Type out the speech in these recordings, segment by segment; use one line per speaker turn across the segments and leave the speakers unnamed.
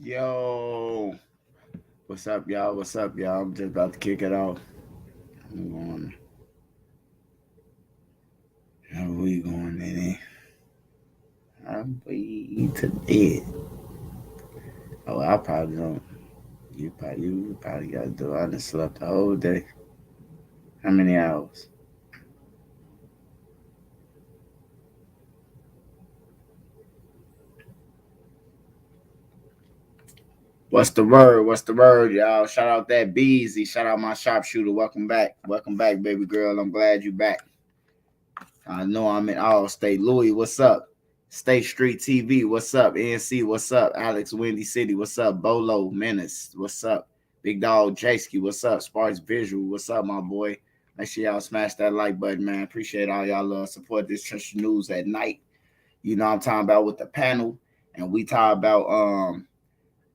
Yo, what's up, y'all? What's up, y'all? I'm just about to kick it off. I'm going. How we going, Nene? How we to bed? Oh, I probably don't. You probably got to do. I just slept the whole day. How many hours? What's the word? What's the word, y'all? Shout out that Beezy. Shout out my sharpshooter. Welcome back. Welcome back, baby girl. I'm glad you back. I know I'm in all state. Louis, what's up? State Street TV, what's up? NC, what's up? Alex, Windy City, what's up? Bolo, Menace, what's up? Big Dog, Jaski, what's up? Sparks Visual, what's up, my boy? Make sure y'all smash that like button, man. Appreciate all y'all support this Trench News at night. You know I'm talking about with the panel, and we talk about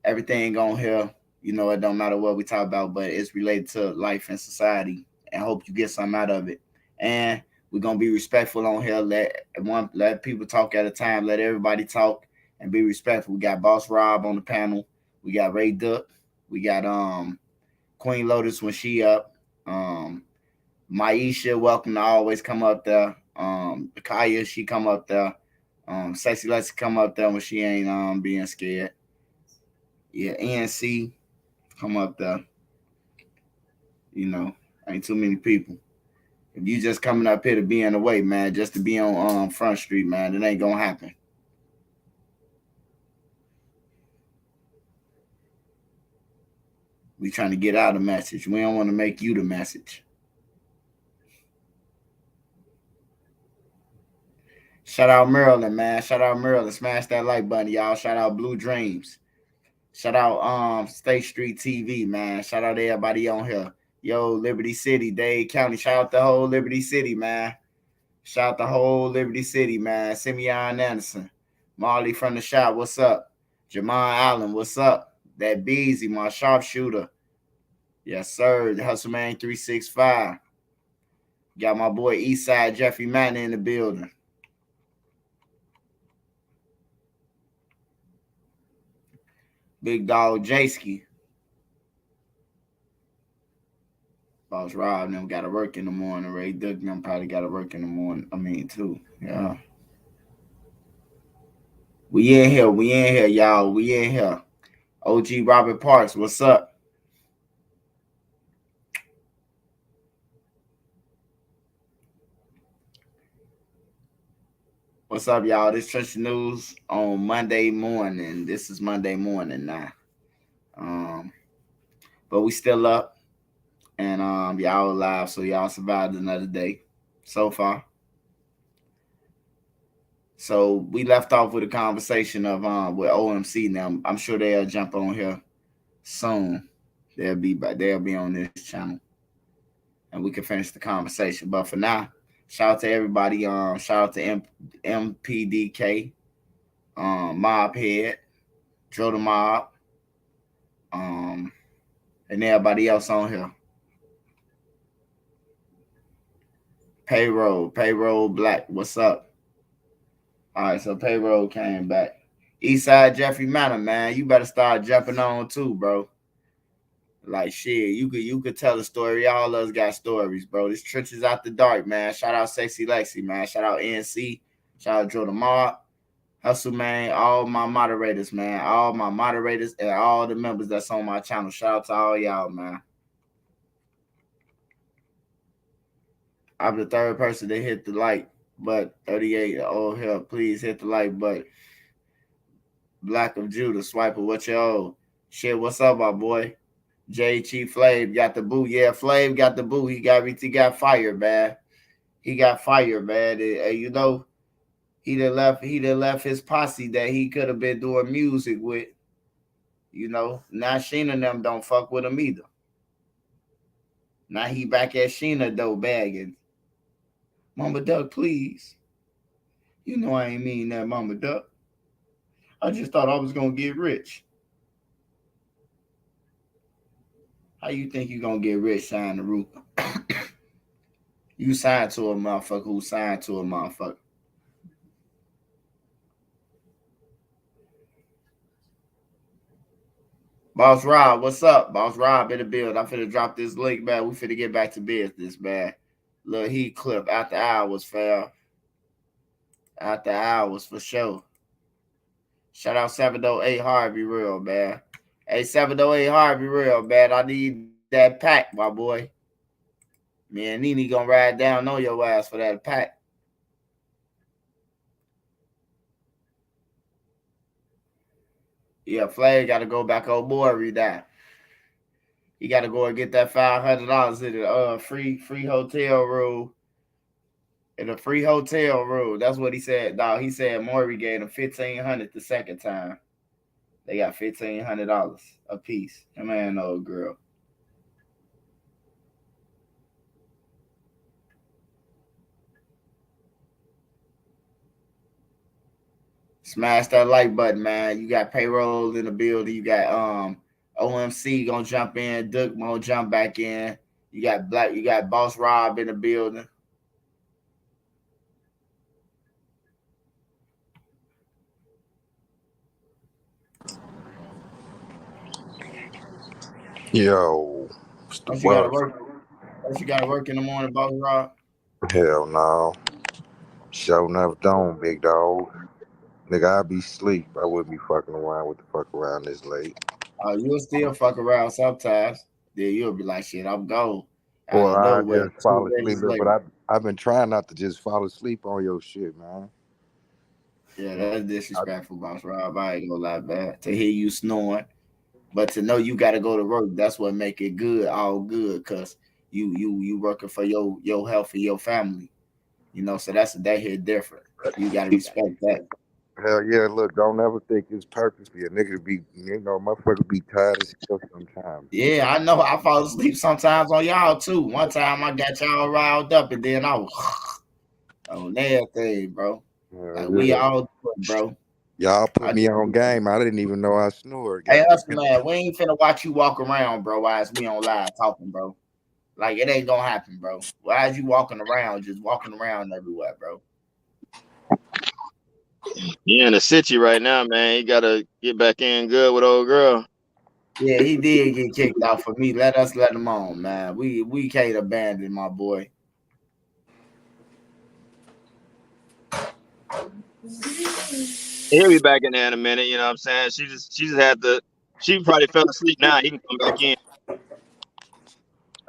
everything on here. You know it don't matter what we talk about, but it's related to life and society, and hope you get something out of it. And we're gonna be respectful on here. Let people talk at a time. Let everybody talk and be respectful. We got Boss Rob on the panel. We got Ray Duck. We got Queen Lotus when she up. Maisha, welcome to always come up there. Kaya, she come up there. Sexy Let's come up there when she ain't being scared. Yeah, ANC, come up there. You know, ain't too many people. If you just coming up here to be in the way, man, just to be on Front Street, man, it ain't gonna happen. We trying to get out a message. We don't want to make you the message. Shout out Maryland, man. Shout out Maryland. Smash that like button, y'all. Shout out Blue Dreams. Shout out State Street TV, man. Shout out everybody on here. Yo, Liberty City, Dade County. Shout out the whole Liberty City, man. Shout out the whole Liberty City, man. Simeon Anderson. Marley from the shop, what's up? Jamon Allen, what's up? That Beezy, my sharpshooter. Yes, sir. The Hustle Man 365. Got my boy Eastside Jeffrey Manning in the building. Big Dog Jaski. Boss Rob them got to work in the morning. Ray Duck them probably got to work in the morning. I mean, too. Yeah. We in here. We in here, y'all. We in here. OG Robert Parks, what's up? What's up, y'all? This Trench News on Monday morning. This is Monday morning now. Um, but we still up, and y'all alive, so y'all survived another day so far. So we left off with a conversation of with OMC. Now I'm sure they'll jump on here soon. They'll be on this channel, and we can finish the conversation. But for now, shout out to everybody. Shout out to MPDK, Mob Head, Joe the Mob, um, and everybody else on here. Payroll Black, what's up? All right, so Payroll came back. Eastside Jeffrey Manor, man, you better start jumping on too, bro. Like shit, you could tell a story. All of us got stories, bro. This church is out the dark, man. Shout out Sexy Lexi, man. Shout out NC. Shout out Joe the Mob. Hustle, man. All my moderators, man. All my moderators and all the members that's on my channel. Shout out to all y'all, man. I'm the third person to hit the like, but 38. Oh hell, please hit the like button. Black of Judah, Swiper, what you owe? Shit, what's up, my boy? J Chief Flav got the boot. Yeah, Flav got the boot. He got fired, man. He got fired, man. You know, he done left his posse that he could have been doing music with. You know, now Sheena and them don't fuck with him either. Now he back at Sheena though bagging. Mama Duck, please. You know I ain't mean that, Mama Duck. I just thought I was gonna get rich. How you think you gonna get rich, sign the roof? You signed to a motherfucker who signed to a motherfucker. Boss Rob, what's up? Boss Rob in the build. I'm finna drop this link, man. We finna get back to business, man. Little heat clip after hours, fam. After hours for sure. Shout out 708 Harvey Real, man. Hey, 708 Harvey Real, man. I need that pack, my boy. Me and Nene gonna ride down on your ass for that pack. Yeah, Flag got to go back on board, read that. He got to go and get that $500 in the free hotel room. In a free hotel room. That's what he said. Dog, he said Maury gave him $1,500 the second time. They got $1,500 a piece. Him and old girl. Smash that like button, man. You got payroll in the building. You got OMC gonna jump in. Duke gonna jump back in. You got Boss Rob in the building.
Yo, what's the
Don't you gotta
word?
work? Don't you gotta work in the morning, Boss Rob?
Hell no. Show never done, big dog. Nigga, I be sleep. I wouldn't be fucking around with the fuck around this late.
You'll still fuck around sometimes. Then you'll be like, shit, I'm gone. I
Or
don't know
I
what
just fall
2
asleep,
days
but
later.
I've been trying not to just fall asleep on your shit, man.
Yeah, that's
I,
disrespectful, Boss Rob. I ain't gonna lie, man. To hear you snoring, but to know you gotta go to work, that's what make it good, all good, cause you working for your health and your family. So that's that hit different. You gotta respect that.
Hell yeah, look, don't ever think it's purposely. A nigga be, motherfucker be tired as hell sometimes.
Yeah, I know. I fall asleep sometimes on y'all too. One time I got y'all riled up, and then I was on everything, bro. Like we
Yeah.
all do it, bro.
Y'all put
I
me
just
on game. I didn't even know I snored.
Hey,
Got
us
the
man, we ain't finna watch you walk around, bro. As we on live talking, bro. Like it ain't gonna happen, bro. Why is you walking around, just walking around everywhere, bro?
He in the city right now, man. He gotta get back in good with old girl.
Yeah, he did get kicked out for me. Let us let him on, man. We can't abandon my boy.
He'll be back in there in a minute. You know what I'm saying? She just had to. She probably fell asleep now. He can come back in.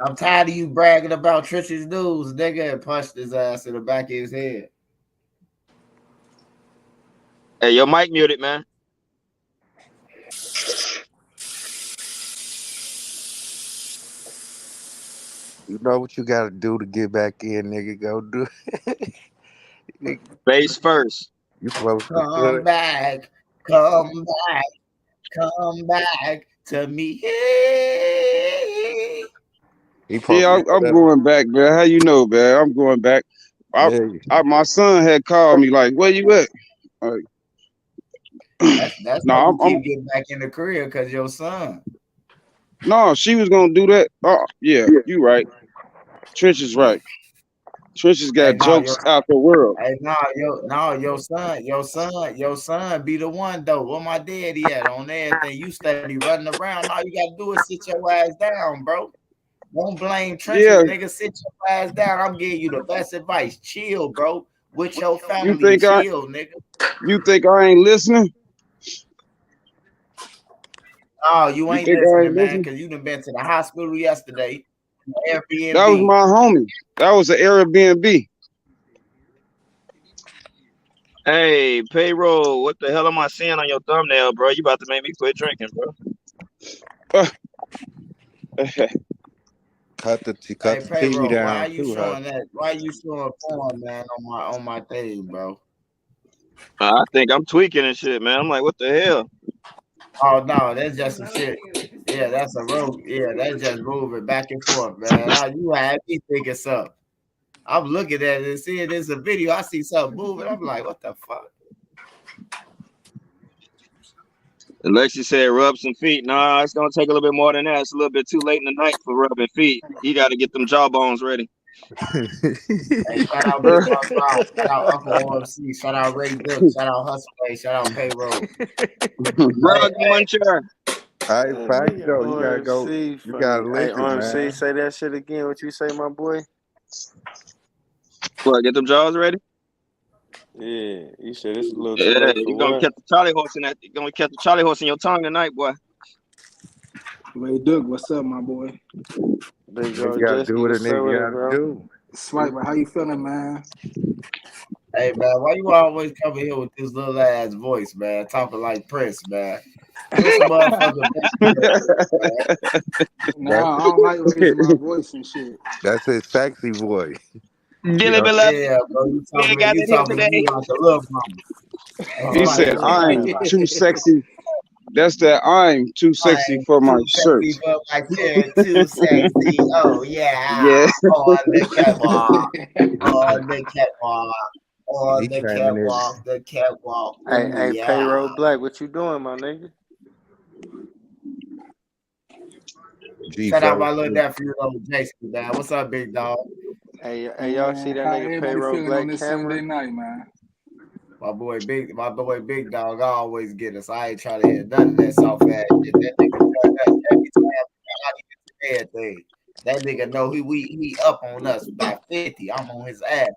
I'm tired of you bragging about Trisha's news. Nigga had punched his ass in the back of his head.
Hey, your mic muted, man.
You know what you gotta do to get back in, nigga. Go do it.
Face first.
You supposed to
Come
good.
back, come back, come back to me.
He supposed
Yeah,
to
I'm
good.
going back, man. How you know, man? I'm going back.
Yeah.
My son had called me like, "Where you at?" Like,
That's
no,
how you
I'm
keep getting back in the career because your son.
no. She was gonna do that. Oh, yeah, you right. Trish is right. Trish has
Hey,
got
no,
jokes out the world.
hey, your son be the one though. Where my daddy at on everything? You steady running around. All you gotta do is sit your ass down, bro. Don't blame trenches,
Yeah,
nigga. Sit your ass down. I'm giving you the best advice. Chill, bro. With your
you
family,
think I
chill, nigga.
you think I ain't listening?
Oh, you
You
ain't
think I
listening,
ain't
man,
listening?
because you done been to the hospital yesterday,
That was
Airbnb.
my homie. That was an Airbnb.
Hey, payroll. What the hell am I seeing on your thumbnail, bro? You about to make me quit drinking, bro.
Cut the
Hey,
TV
payroll, why are
down
you
too, huh?
showing that? Why are you showing porn, man, on my thing, bro?
I think I'm tweaking and shit, man. I'm like, what the hell?
Oh no, that's just some shit. Yeah, that's a rogue. Yeah, that's just moving back and forth, man. You had me thinking something. I'm looking at it and seeing this a video. I see something moving. I'm like, what the fuck?
Alexi said rub some feet. Nah, it's gonna take a little bit more than that. It's a little bit too late in the night for rubbing feet. You got to get them jawbones ready.
Hey, shout out Big Boss Rob. Shout out Uncle OMC. Shout out Ray Duck. Shout out Hustle. Shout out Payroll.
Bro,
Hey,
get one chair.
All right,
That
facts
nigga
though. You gotta go.
RMC
You
funny.
gotta
Hey,
listen,
RMC,
man.
say that shit again. What you say, my boy?
What, get them jaws ready?
Yeah, you said it's a little too
Yeah,
late for
you gonna
what?
catch the Charlie horse in that. You gonna catch the Charlie horse in your tongue tonight, boy.
Ray Duke, what's up, my boy?
Big
You
Joe
gotta do
Jesky,
what a
what's up
nigga
with it,
gotta
bro?
do.
Swiper, how you feeling, man?
Hey man, why you always coming here with this little ass voice, man? Talking like Prince, man. Do some motherfucking man.
Nah, I don't like raising my voice and shit.
That's his sexy voice. You
Dearly
know,
beloved,
Yeah, bro.
we got
You
it here
talking to
today.
me like a little mama. That's
He
Oh,
like
said,
this
you
nigga
I'm
talking
talking
about.
about
too sexy. That's that I'm too
I
sexy
ain't
for my
too
shirt.
sexy for my shirt, too sexy. Oh yeah,
Yeah.
on the catwalk, on the catwalk, on
he
the
claiming his
catwalk, the catwalk. Ooh
hey,
yeah.
Payroll Black, what you doing, my nigga?
G
Shout out
fell
my little
asleep.
nephew, little Jason, man. What's up, big dog?
Hey, y'all see
Man,
that
how
nigga
everybody
Payroll
feeling on
Black
this Sunday
camera?
night, man?
My boy, big dog. I always get us. I ain't trying to hear none of that soft ass shit. That nigga done that every time. I get everything. That nigga know he up on us by 50. I'm on his ass.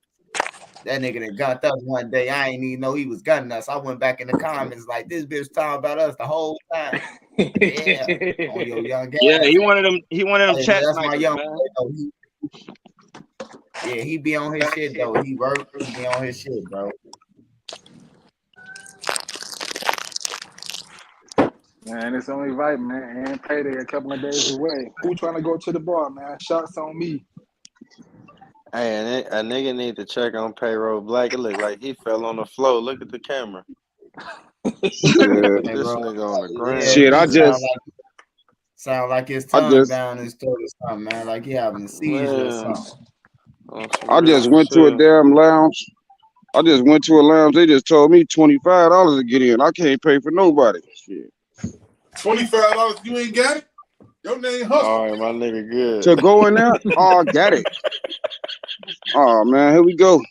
That nigga that gunned us one day. I ain't even know he was gunning us. I went back in the comments like this bitch talking about us the whole time. Yeah, on your young
Yeah,
ass.
he one of them. He one of them
Hey,
chat
that's my
snipers,
young
man.
boy though. He be on his shit though. He work. He be on his shit, bro.
Man, it's only right, man. And payday a couple of days away. Who trying to go to the bar, man? Shots on me.
Hey, a nigga need to check on Payroll Black. It look like he fell on the floor. Look at the camera.
Yeah.
Hey,
This
bro.
nigga on the
Yeah,
ground.
Shit,
he
Shit.
sound like his
I
tongue
just
down his throat or something, man. Like he having a seizure or
Man,
something.
on some real
went to a
shit.
damn lounge. I just went to a lounge. They just told me $25 to get in. I can't pay for nobody. Shit.
$25, you ain't got it? Your name Hustle.
All right, my nigga good.
To go in there? Oh, I got it. Oh man, here we go.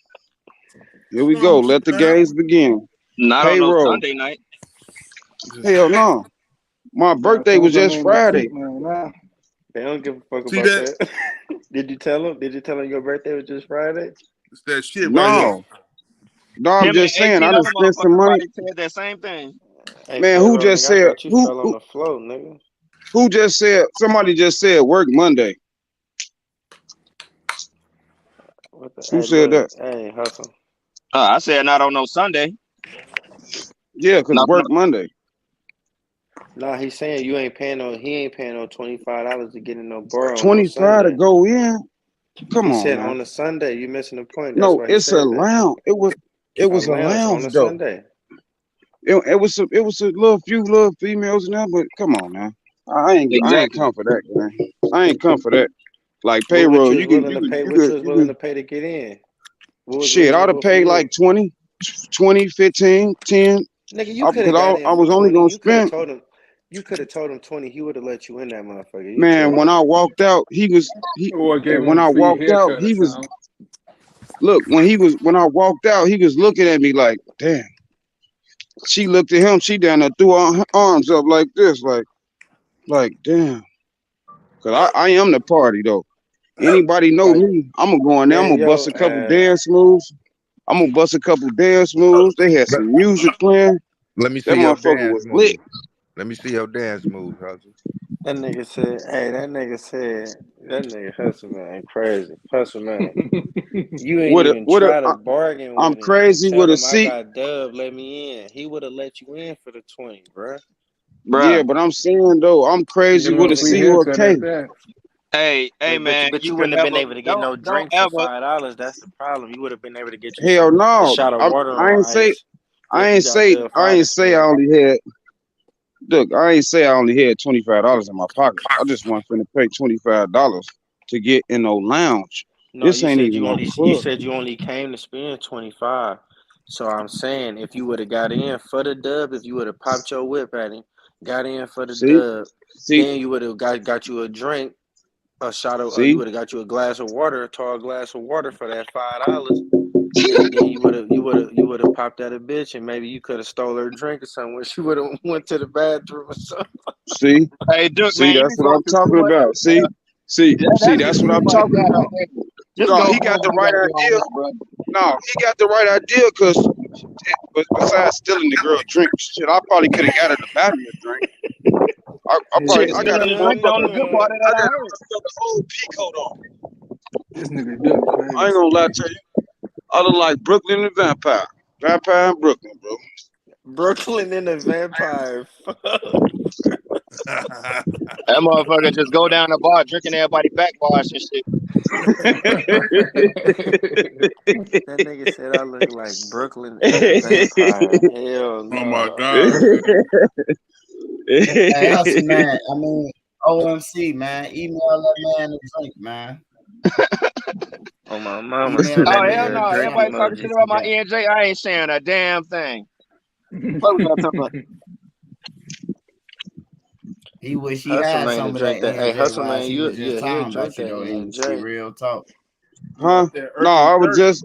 Here we go. Let the games begin.
Not on no
Payroll.
Sunday night.
Hell no. My
Gotta
birthday was
change your
just
name to
Friday.
Feet, man. Nah.
They don't give a fuck
See
about
that?
that. Did you tell him? Did you tell him your birthday was just Friday?
It's that shit right here.
No. No, I'm
Him and
just saying,
18
I
other
just spent some
motherfuckers
money.
probably said that same thing.
Hey,
Man, who
Payroll,
just
nigga, I
said
thought you fell on the floor, nigga.
who just said somebody just said work Monday?
What the?
Who
Hey,
said
look.
that?
Hey, Hustle.
I said not on no Sunday.
Yeah, cause
Not
work Monday.
Nah, he's saying you ain't paying no. He ain't paying no $25 to get in no bar on no
25 to
Sunday.
go in. Come
He
on,
said
man.
on a Sunday. You missing the point. That's
No,
why he
it's a
said that.
lounge. It
A
was a
lounge on
lounge
a
though.
Sunday.
It was a little few little females in there, but come on, man. I ain't
exactly.
come for that, man. I ain't come for that. Like
What
payroll,
you was willing to pay? What you was
you
willing
could
to pay to get in? What was
shit, I'd have
reasonable for
paid
you?
like 20, 15, 10.
Nigga, you could have
Because
got
I
in for
was only
20.
gonna spend.
You could have told him 20. He would have let you in that motherfucker. You
Man, when
tripping?
I walked out,
Or gave
when
him a
I
free
walked out,
haircut or something.
when I walked out, he was looking at me like, damn. She looked at him, she down there threw her arms up like this, like damn. Cause I am the party though. Anybody know
Like,
me? I'm gonna go in there, I'm
man,
gonna bust
yo
a couple
ass.
dance moves. I'm gonna bust a couple dance moves. They had some music playing.
Let me
That
see your
motherfucker
dance
was lit.
move. Let me see your dance move, Hustle.
That nigga said, hey, that nigga Hustle, man, crazy. Hustle, man. You ain't even try to bargain
I'm
with him and
crazy with
tell
a
him I
seat.
got Dub, let me in. He would have let you in for the 20, bruh.
Yeah,
Bruh.
but I'm saying though, I'm crazy
Give him
with
a
a
free
C or a
haircut
K.
at that.
Hey man,
But
you
you
could
wouldn't have been
never
able to get no
don't
drinks for
ever
$5. That's the problem. You would have been able to get you
Hell
a
no.
shot of water
I
on
ain't say
ice. If you got Dub
I
5
ain't
to
say I
spare.
only had look, I ain't say I only had $25 in my pocket. I just want finna pay $25 to get in no lounge.
No,
This
you
ain't
said
even no
you
club.
said you only came to spend 25. So I'm saying if you would have got in for the dub, if you would have popped your whip at him, got in for the
See?
dub,
See?
then you would have got you a drink, a shot of you
See?
would have got you a glass of water, a tall glass of water for that $5. Then you would have popped at a bitch, and maybe you could have stole her drink or something when she would have went to the bathroom or something.
See,
Hey, Duke,
see,
man, you
that's
be
what
going
I'm
through too
talking
much.
about. See,
That's
that's
just
what
too
I'm
much
talking
data
about.
right there. Just
No,
go
he
home.
got the
You
right
gotta be on
idea.
that, bro.
No, he got the right idea because besides stealing the girl drink, shit, I probably could have got her to buy me a drink.
Shit,
I got a
stealing the drink on the good
motherfucker.
part of
I
that, I
got a
heard.
motherfucker whole peacoat on.
This nigga Duke
I ain't
crazy.
gonna lie to you. I look like Brooklyn and Vampire. Vampire in Brooklyn, bro.
Brooklyn and the Vampire.
That motherfucker just go down the bar drinking everybody backwash and shit.
That nigga said I look like Brooklyn and the Vampire. Hell no.
Oh my God.
Hey, Hustle Man. I mean, OMC, man. Email that man a drink, man.
Oh my mama,
Email
send
that
Oh,
that
hell
nigga
nigga
no.
a drink
Everybody talking shit about my
emoji.
ENJ. I ain't sharing a damn thing. What was I talking about?
He wish he
Hustle
had
man to
some of
drink
that
that. Hey,
NJ
Hustle
while
man,
he was just
he'll
talking
drink
about you
that
though. MC,
NJ.
real talk.
Huh?
That
No,
Earthy
I was
Thirsty.
just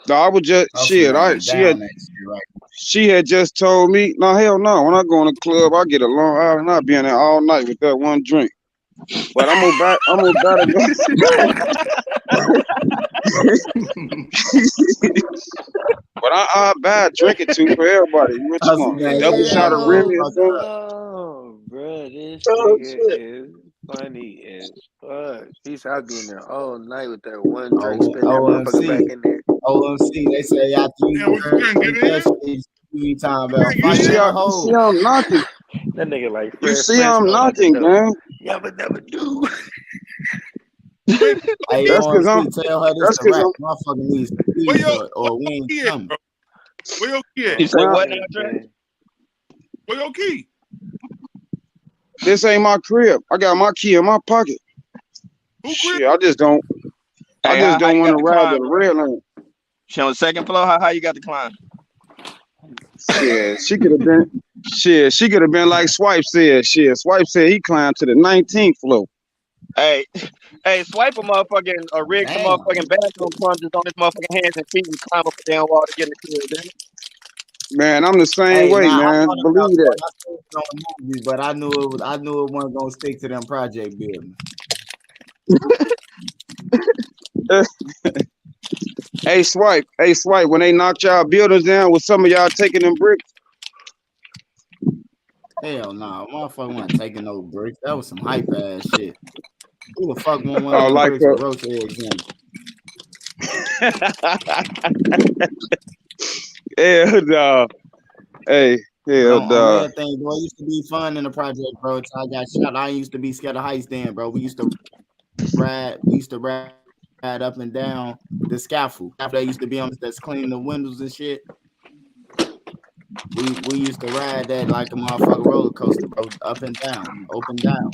no, I was just
Hustle
shit.
Man
She had
down that shit right.
she had just told me, no, hell no. When I go in the club, I get a long hour and I be in there all night with that one drink. But I'm gonna buy to But I buy a drink or two for everybody. What you
Hustle
want? A
Man,
double
yeah,
shot of
real
Remy or
Hell
fucked
something?
up.
no, bro. This
Oh,
nigga
shit.
is funny as fuck. He's out being there all night with that one drink, spin that motherfucker
OMC.
back in there.
OMC. They say after you
Damn, what you trying to get
drink that
in?
shit, you be talking
You
about
trying to
fire
get in?
in a
You see
hole.
I'm knocking.
That nigga like
You
Fred
see I'm
Flintstone at the
knocking,
door.
gang.
Yabba dabba do.
Wait,
Hey,
That's cause I'm
OMC, tell her this
that's
the
cause
rap.
I'm
Motherfucker needs to
where
please
your
or we ain't
key at,
coming.
bro? Where your key at?
You say
well,
what now, Dre?
Anything.
Where your key?
this ain't my crib. I got my key in my pocket.
Who crib?
Shit, I just don't
Hey, how you
want
got
to
the
ride
climb,
the
bro?
red lane.
She on the second floor? How you got the climb?
Shit, she could have been she could have been like Swipe said. Shit, Swipe said he climbed to the 19th floor.
Hey, swipe a motherfucking or rig some
Damn.
motherfucking bathroom plungers on his motherfucking hands and feet and climb up the damn wall to get in the crib, damn it.
Man, I'm the same
Hey,
way,
nah, I
man.
thought about
Believe
that.
that.
I seen it on the movie, but I knew it wasn't gonna stick to them project buildings.
Hey, Swipe. When they knocked y'all buildings down, was some of y'all taking them bricks?
Hell nah, motherfucker wasn't taking no bricks. That was some hype ass shit. Who the fuck want one of
Oh,
them
like
bricks with roach eggs in it?
hell no. Hey,
But
hell
on
no.
everything, boy, it used to be fun in the project, bro. Till I got shot. I used to be scared of heights then, bro. We used to ride up and down the scaffold. After they used to be on that's cleaning the windows and shit. We used to ride that like a motherfucking roller coaster, bro. Up and down, open down.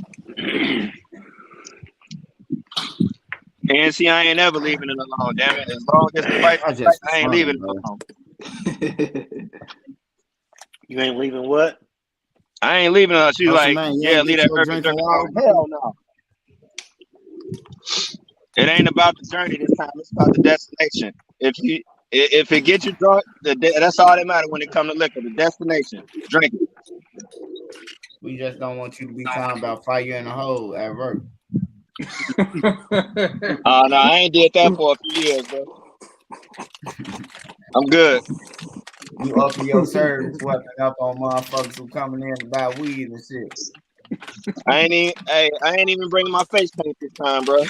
And see, I ain't ever leaving it alone, damn it. As long as the price
I
is right,
just
I ain't
fun,
leaving it
bro.
alone.
You ain't leaving what?
I ain't leaving it. She's
Hustle
like,
Man, you
yeah,
ain't
leave
get
that
your
Murphy
drink
drink
from
alone.
Walmart?
Hell no. It ain't about the journey this time. It's about the destination. If it gets you drunk, that's all that matters when it comes to liquor. The destination. Drink it.
We just don't want you to be talking about fire in a hole at work.
No, I ain't did that for a few years, bro. I'm good.
You up in your service, weapon up on motherfuckers who coming in to buy weed and shit.
I ain't even bringing my face paint this time, bro.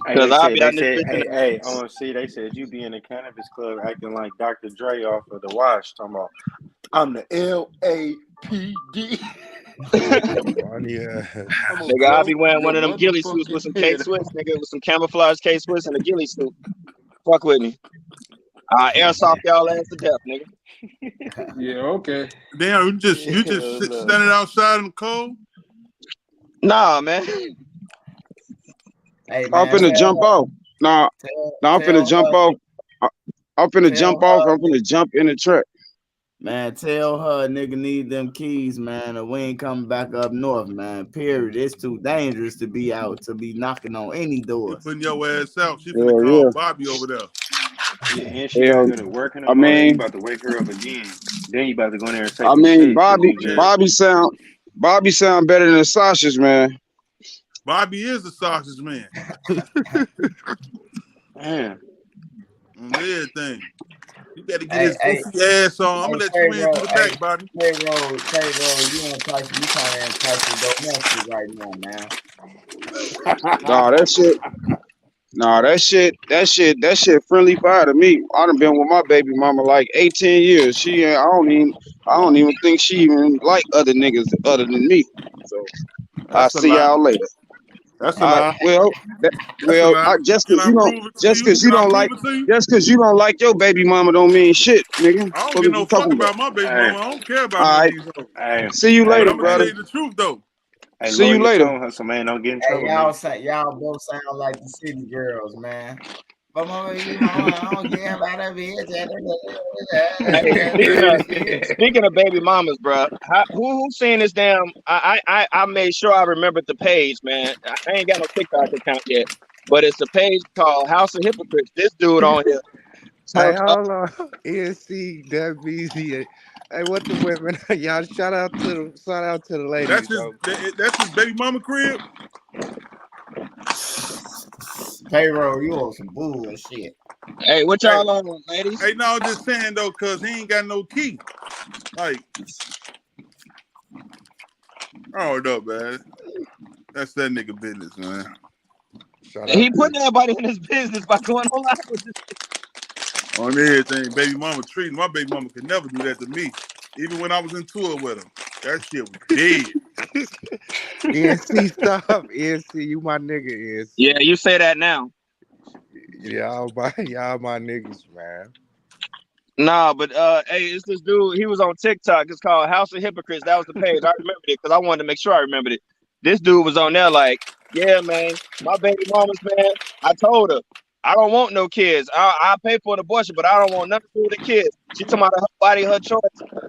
Hey,
Cause I'll be out in this bitch in
hey, OMC, they said you be in the cannabis club acting like Dr. Dre off of The Wash, talking about, I'm the LAPD.
Funny ass.
Nigga, I'll be wearing one of them ghillie suits with some K-Swiss, nigga, with some camouflage K-Swiss and a ghillie suit. Fuck with me. I airsoft y'all ass to death, nigga.
Yeah, okay.
Damn, you just standing outside in the cold?
Nah, man.
Hey,
I'm
man,
finna jump off. Nah, I'm finna jump off. I'm finna jump off. I'm finna jump in the truck.
Man, tell her nigga need them keys, man, or we ain't coming back up north, man. Period. It's too dangerous to be out, to be knocking on any
You
doors.
putting your ass out. She finna call Bobby over there.
Yeah, and she gotta go to work in the
I
morning. You
mean,
about to wake her up again. Then you about to go in there and take
I
them
mean,
kids because you just
Bobby sound better than Sasha's, man.
Bobby is the sausage man.
man.
On everything. You gotta get his goofy ass on. I'm gonna let you in through the back, Bobby.
K-Roll, you want to touch you trying to entice the domestic right now, man.
That shit friendly fire to me. I done been with my baby mama like 18 years. I don't even think she even like other niggas other than me. So I'll see y'all later.
That's a lie.
Just because you don't like your baby mama don't mean shit, nigga.
I don't give no fuck about my baby mama. I don't care about these hoes.
See you later,
I'm
brother.
gonna tell you the truth though.
Hey,
see you later.
Her, so man, don't get in trouble.
Y'all both sound like the city girls, man. But mama, I don't care about that
bitch. Speaking of baby mamas, bro, who seen this damn? I made sure I remembered the page, man. I ain't got no TikTok account yet, but it's a page called House of Hypocrites. This dude on here.
Hey, hold on. ESC, that BZ. Hey, what the women? Y'all shout out to the ladies.
That's his baby mama crib.
Payroll, you on some bullshit.
Hey, what y'all on, ladies?
Hey, no, I'm just saying though, cause he ain't got no key. Like, I don't know, man. That's that nigga business, man.
He putting everybody in his business by going on live with this.
On everything, baby mama treating my baby mama could never do that to me. Even when I was in tour with him, that shit was dead.
ESC, stop. ESC, you my nigga, ESC.
Yeah, you say that now.
Y'all my niggas, man.
Nah, but hey, it's this dude. He was on TikTok. It's called House of Hypocrites. That was the page. I remembered it because I wanted to make sure I remembered it. This dude was on there like, yeah, man, my baby mama's, man. I told her, I don't want no kids. I pay for an abortion, but I don't want nothing to do with the kids. She talking about her body, her choice.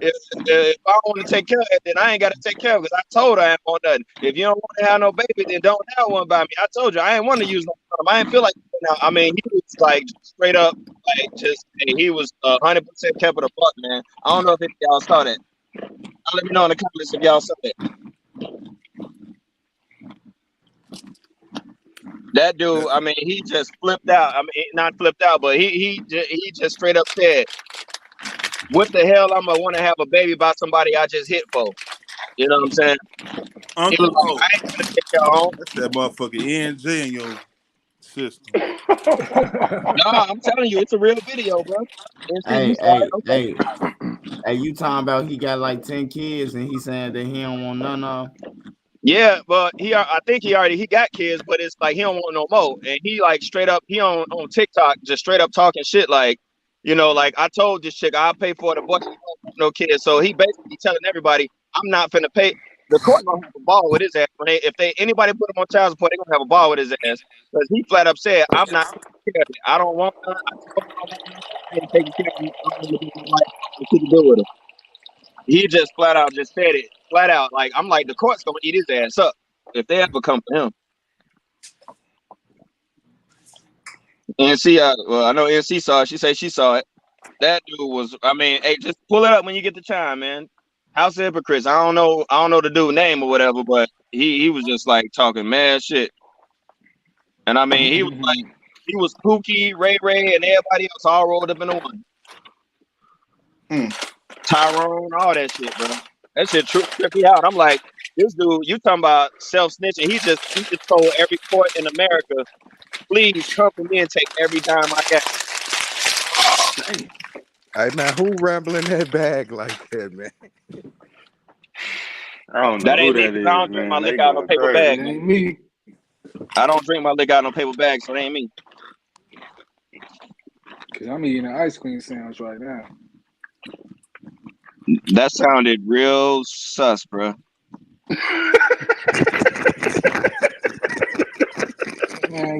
If I want to take care of it, then I ain't got to take care of it because I told her I ain't want nothing. If you don't want to have no baby, then don't have one by me. I told you I ain't want to use no condom. I didn't feel like now. I mean, he was like straight up, like just he was 100% kept it a buck, man. I don't know if any of y'all saw that. Let me know in the comments if y'all saw that. That dude, I mean, he just flipped out. I mean, not flipped out, but he just straight up said, "What the hell? I'm gonna want to have a baby by somebody I just hit for." You know what I'm saying?
Uncle,
I ain't gonna take y'all home.
That's that motherfucking ENJ in your system.
Nah, I'm telling you, it's a real video, bro.
Hey, you talking about he got like 10 kids and he saying that he don't want none of them?
Yeah, but I think he got kids, but it's like he don't want no more. And he like straight up, he on TikTok just straight up talking shit like, you know, like I told this chick I'll pay for the abortion, no kids. So he basically telling everybody, I'm not finna pay. The court gonna have a ball with his ass. If anybody put him on child support, they gonna have a ball with his ass. Because he flat up said, I'm not taking care of it. I don't want none. I ain't taking care of you. I don't want to do with him. He just flat out just said it. Flat out. Like, I'm like, the court's gonna eat his ass up if they ever come for him. NC, well, I know NC saw it. She said she saw it. That dude was, I mean, hey, just pull it up when you get the time, man. House of Hypocrites. I don't know the dude's name or whatever, but he was just like talking mad shit. And I mean, he was like, he was Pookie, Ray, and everybody else all rolled up in one. Tyrone, all that shit, bro. That shit tripped me out. I'm like, this dude, you talking about self-snitching. He just told every court in America, please come for me and take every dime I got.
Hey, man, who rambling that bag like that, man?
I don't know who that is,
I don't drink my liquor out of no paper bag.
It ain't me.
I don't drink my liquor out of no paper bag, so it ain't me.
Because I'm eating an ice cream sandwich right now.
That sounded real sus, bro.
Man,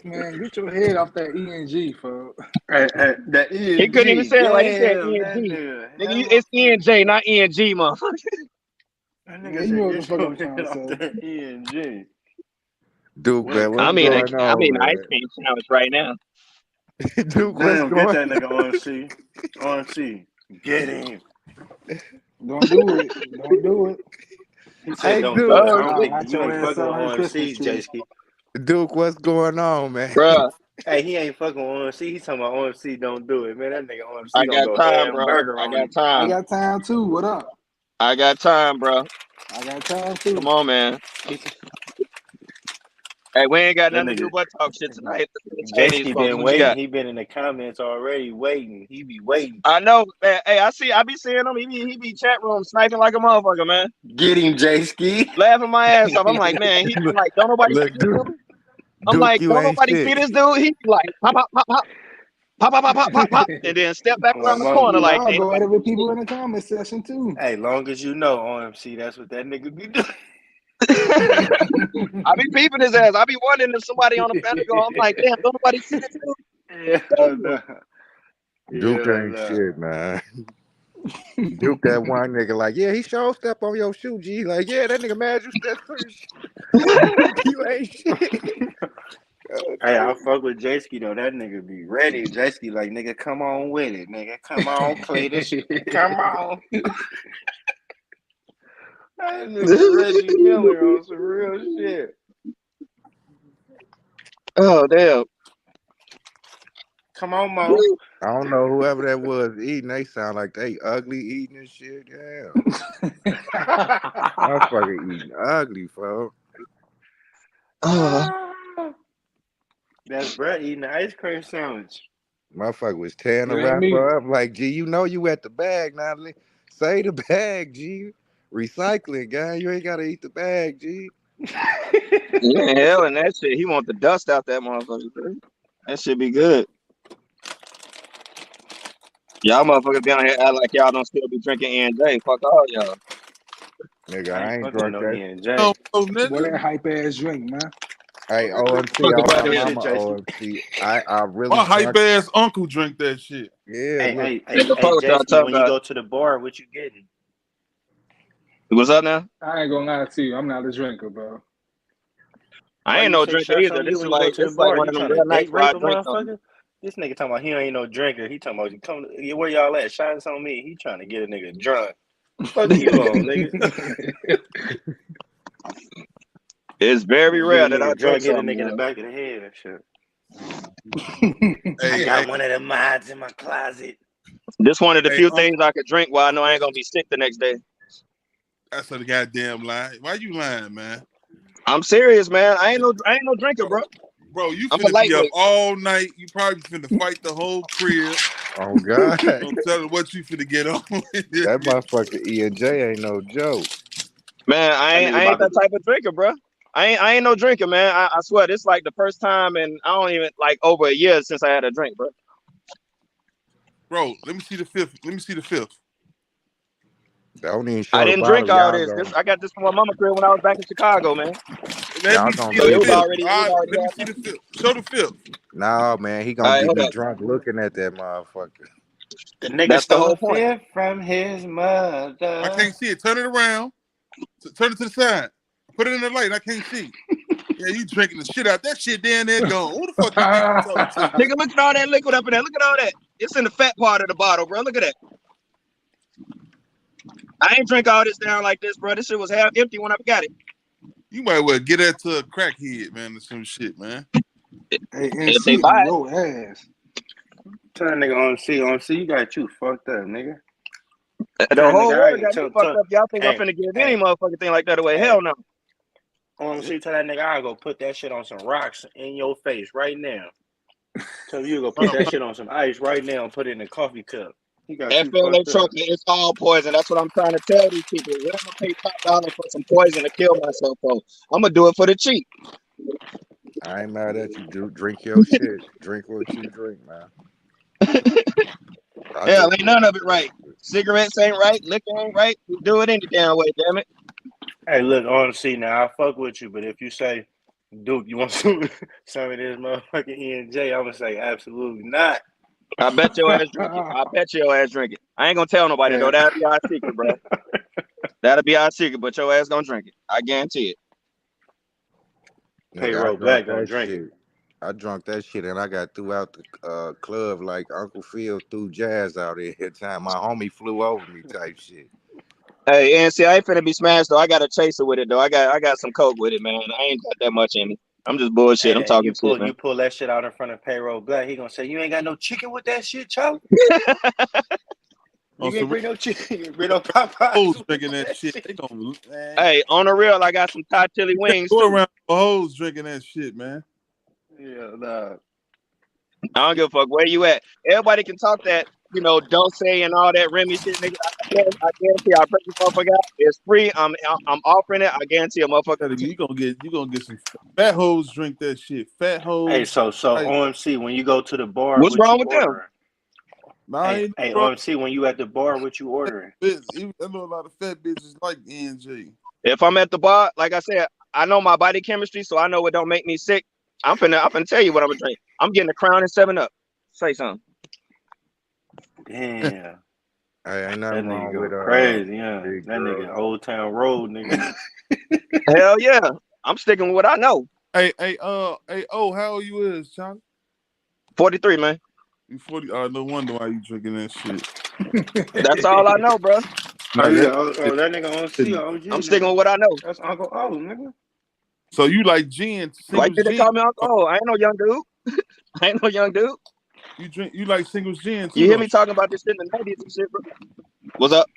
Man, get your head off that ENG, folks.
That
He couldn't even
ENG.
say it like he said
Damn, that
ENG.
nigga.
Nigga, it's ENJ, not ENG, motherfucker.
That
Man,
nigga
you
said
know what the
get
fuck
your
I'm trying
head
to
off
say.
that ENG.
Duke,
What
man,
a
what's
I mean,
going on,
ice
man?
cream sandwich right now.
Duke, what's
Damn, get
going
that nigga OMC. OMC. Get him.
Don't do it. Don't do it.
He said
Hey,
don't do
Duke.
it. I
Oh,
don't
Nah,
shit.
think
got
you
your
ain't
ass
fucking with
out her Christmas
OMC,
tree.
J-Ski.
Duke, what's going on, man?
Bruh,
Hey, he ain't fucking with OMC. He's talking about OMC don't do it. Man, that nigga
I
OMC gonna
got
go
time, bro.
hamburger
I
on
got
him.
I
time.
got time too. What up?
I got time, bro.
I got time
Come
too.
on, man.
He's,
Hey, we ain't got
that
nothing to do
nigga
but talk shit tonight. Let's entertain these
J-Ski
folks.
been
What you
waiting.
got?
He been in the comments already waiting. He be waiting.
I know, man. Hey, I be seeing him. He be chat room sniping like a motherfucker, man.
Get him, J-Ski.
Laughing my ass off. I'm like, man, I'm like, don't nobody see
Look,
this
Duke,
dude? I'm
Duke,
like,
you
don't
ain't
nobody see
shit.
this dude? He be like, pop, pop, pop, pop, pop, pop, pop, pop, pop, pop, and then step back
On my
around the
mama.
corner
Shoot,
like,
I'll
ain't
go at
nobody
it with
see
people in the comment section too.
Hey, long as you know OMC, that's what that nigga be doing.
I be peeping his ass. I be wondering if somebody on the panel go, I'm like, damn, don't nobody see this dude?
Yeah, nah.
Duke
Yeah,
ain't
nah.
shit, man. Duke that one nigga like, yeah, he sure step on your shoe, G. Like, yeah, that nigga mad you stepped on his shoe. Duke, you ain't shit.
Hey, I fuck with J-Ski though. That nigga be ready. J-Ski like, nigga, come on with it, nigga. Come on, Cletus. Come on. That nigga Reggie Miller on some real shit.
Oh, damn.
Come on, Mo.
I don't know whoever that was eating. They sound like they ugly eating and shit. Yeah, motherfucker eating ugly, folks.
That's Brett eating the ice cream sandwich.
Motherfucker was tearing
It
the
ain't me.
wrapper up. Like, G, you know you at the bag now. Say the bag, G. Recycling, guy. You ain't gotta eat the bag, G.
Yeah, hell, and that shit, he want the dust out that motherfucker. Bro. That shit be good. Y'all motherfuckers down here act like y'all don't still be drinking E&J. Fuck all y'all.
Nigga,
I
I
ain't
ain't
fucking with
drunk
no
that.
E&J.
No,
Boy,
nigga.
that hype ass drink, man.
Hey, OMC,
Fuck
on
about
my
it.
Shit,
mama,
J-Ski.
OMC. I really
My hype
drunk.
ass uncle drink that shit.
Yeah, look.
Hey,
The post y'all
J-Ski,
talking
when you
about.
go to the bar, what you getting?
What's up now?
I ain't gonna lie to you. I'm not a drinker, bro.
I
Why
ain't
you
no
say
drinker
shots
either.
on you
This is
when you go
like
to the
like
bar?
one
You
of them
trying to
real nights
date
where I
rape a
drink something.
motherfucker? This nigga talking about he ain't no drinker. He talking about come where y'all at? Shots on me. He trying to get a nigga drunk. Fuck you on, nigga.
It's very
Get a
rare that I
nigga
drink
drunk, hit a
something,
nigga in the
man.
back of the head and shit. I
Hey,
got one of the mods in my closet.
This one of the
hey,
few things I could drink while I know I ain't gonna be sick the next day.
that's a goddamn lie. Why you lying, man?
I'm serious, man. I ain't no drinker, bro.
Bro, you
I'm a
finna be up
lightweight.
all night. You probably finna fight the whole crib.
Oh, God.
Don't tell her what you finna get on.
That motherfucker E&J ain't no joke.
Man,
That
I
nigga
ain't
about
that
to
type of drinker, bro. I ain't no drinker, man. I swear this like the first time in I don't even like over a year since I had a drink, bro.
Bro, let me see the fifth. Let me see the fifth.
Don't even
I
show the
didn't drink
bottle.
all
Y'all
this.
gonna,
I got this from my mama crib when I was back in Chicago, man.
Let
y'all
me
gonna
see
So
the
it
be
was
fifth.
already
All right, let me
half.
see the fifth. Show the fifth.
nah, man, he
All
gonna
right,
get
hold
me
up.
drunk looking at that motherfucker.
the nigga
That's the
stole
whole
a
point.
fifth from his
I
mother.
can't see it. Turn it around. Turn it to the side. Put it in the light. I can't see. Yeah, you drinking the shit out. That shit down there gone. Who the fuck you think you talking to?
Nigga, look at all that liquid up in there. Look at all that. It's in the fat part of the bottle, bro. Look at that. I ain't drink all this down like this, bro. This shit was half empty when I got it.
You might well get that to a crackhead, man, or some shit, man.
Hey,
If they
NC on
buy
your ass.
Tell that nigga on C, you got you fucked up, nigga.
it. The
Tell that
whole
nigga,
world got me
tell,
fucked up. Y'all think I'm
hey,
finna give any motherfucking thing like that away?
hey,
Hell no.
on C, tell that nigga I'll go put that shit on some rocks in your face right now. Tell you go put that shit on some ice right now and put it in a coffee cup. He got you
FLA
fucked up.
chocolate, it's all poison. That's what I'm trying to tell these people. We're gonna pay top dollar for some poison to kill myself for. I'm gonna do it for the cheap.
I ain't mad at you. Drink your shit. Drink what you drink, man.
Hell, ain't none of it right. Cigarettes ain't right. Liquor ain't right. We do it any damn way, damn it.
Hey, look, on C now, I fuck with you, but if you say Duke, you want some of this motherfucking E&J? I'm gonna say absolutely not.
I bet your ass drink it. I bet your ass drink it. I ain't gonna tell nobody though. That'll be our secret, bro. That'll be our secret, but your ass gonna drink it. I guarantee it.
Nigga,
Payroll Black gonna drink it.
I drunk that shit and I got throughout the club like Uncle Phil threw jazz out here time. My homie flew over me type shit.
Hey, and see, I ain't finna be smashed though. I got a chaser with it though. I got some coke with it, man. I ain't got that much in me. I'm just bullshit. I'm talking shit, man.
You pull that shit out in front of Payroll Black, he gonna say, you ain't got no chicken with that shit, Charlie? You ain't bring no chicken. You bring no Popeyes.
Hoes drinking that shit. They gonna, man.
Hey, on the real, I got some Thai chili wings.
Go around the hoes drinking that shit, man.
Yeah, nah.
I don't give a fuck where you at. Everybody can talk that, Dulce and all that Remy shit, nigga. I guarantee I break this motherfucker out. It's free. I'm offering it. I guarantee a motherfucker.
You gonna get some fat hoes drink that shit. Fat hoes.
Hey, so OMC, when you go to the bar,
what's wrong with them?
Hey, OMC, when you at the bar, what you ordering?
I know a lot of fat bitches like E&J.
If I'm at the bar, like I said, I know my body chemistry, so I know it don't make me sick. I'm finna tell you what I'm gonna drink. I'm getting a Crown and 7-Up. Say something.
Damn.
Hey, ain't nothing wrong with
crazy, yeah. That nigga Old Town Road, nigga.
Hell yeah. I'm sticking with what I know.
Hey, how old you is, Charlie?
43, man.
You 40? No wonder why you drinking that shit.
That's all I know, bro.
That nigga OG.
I'm sticking with what I know.
That's Uncle O, nigga.
So you like gin?
Why did they call me Uncle O? I ain't no young dude.
You like singles gin too?
You hear me talking about this shit in the 90s and shit, bro? What's up?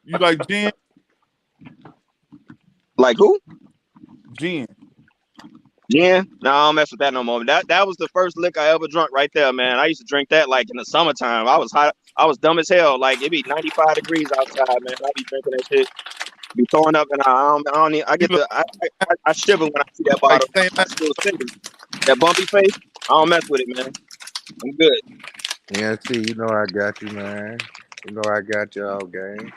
You like gin?
Like who?
Gin.
No, I don't mess with that no more. That was the first lick I ever drunk right there, man. I used to drink that like in the summertime. I was hot. I was dumb as hell. Like it'd be 95 degrees outside, man. I be drinking that shit. Be throwing up, and I shiver when I see that bottle. That bumpy face, I don't mess with it, man. I'm good.
Yeah, see, you know I got you, man. You know I got y'all, gang.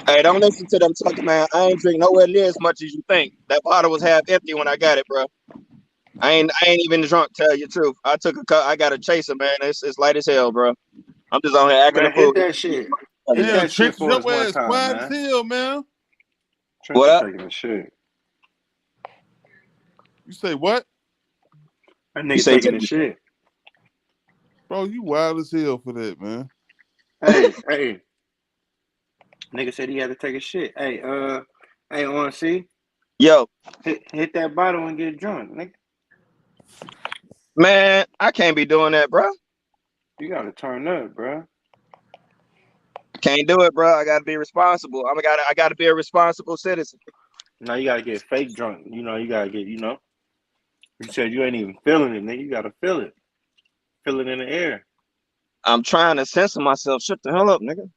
Hey, don't listen to them talking, man. I ain't drink nowhere near as much as you think. That bottle was half empty when I got it, bro. I ain't even drunk. Tell you the truth. I took a cut. I got a chaser, man. It's light as hell, bro. I'm just on here acting a fool.
Hit that shit.
Hit that shit for us one time, quiet as hell, man.
What up?
Taking a shit.
You say what?
That nigga taking a shit.
Bro, you wild as hell for that, man.
Hey. Nigga said he had to take a shit. Hey, ONC.
Yo.
Hit that bottle and get drunk, nigga.
Man, I can't be doing that, bro.
You gotta turn up, bro.
Can't do it, bro. I gotta be responsible. I gotta be a responsible citizen.
No, you gotta get fake drunk. You gotta get, You said you ain't even feeling it, nigga. You gotta feel it. Feel it in the air.
I'm trying to censor myself. Shut the hell up, nigga.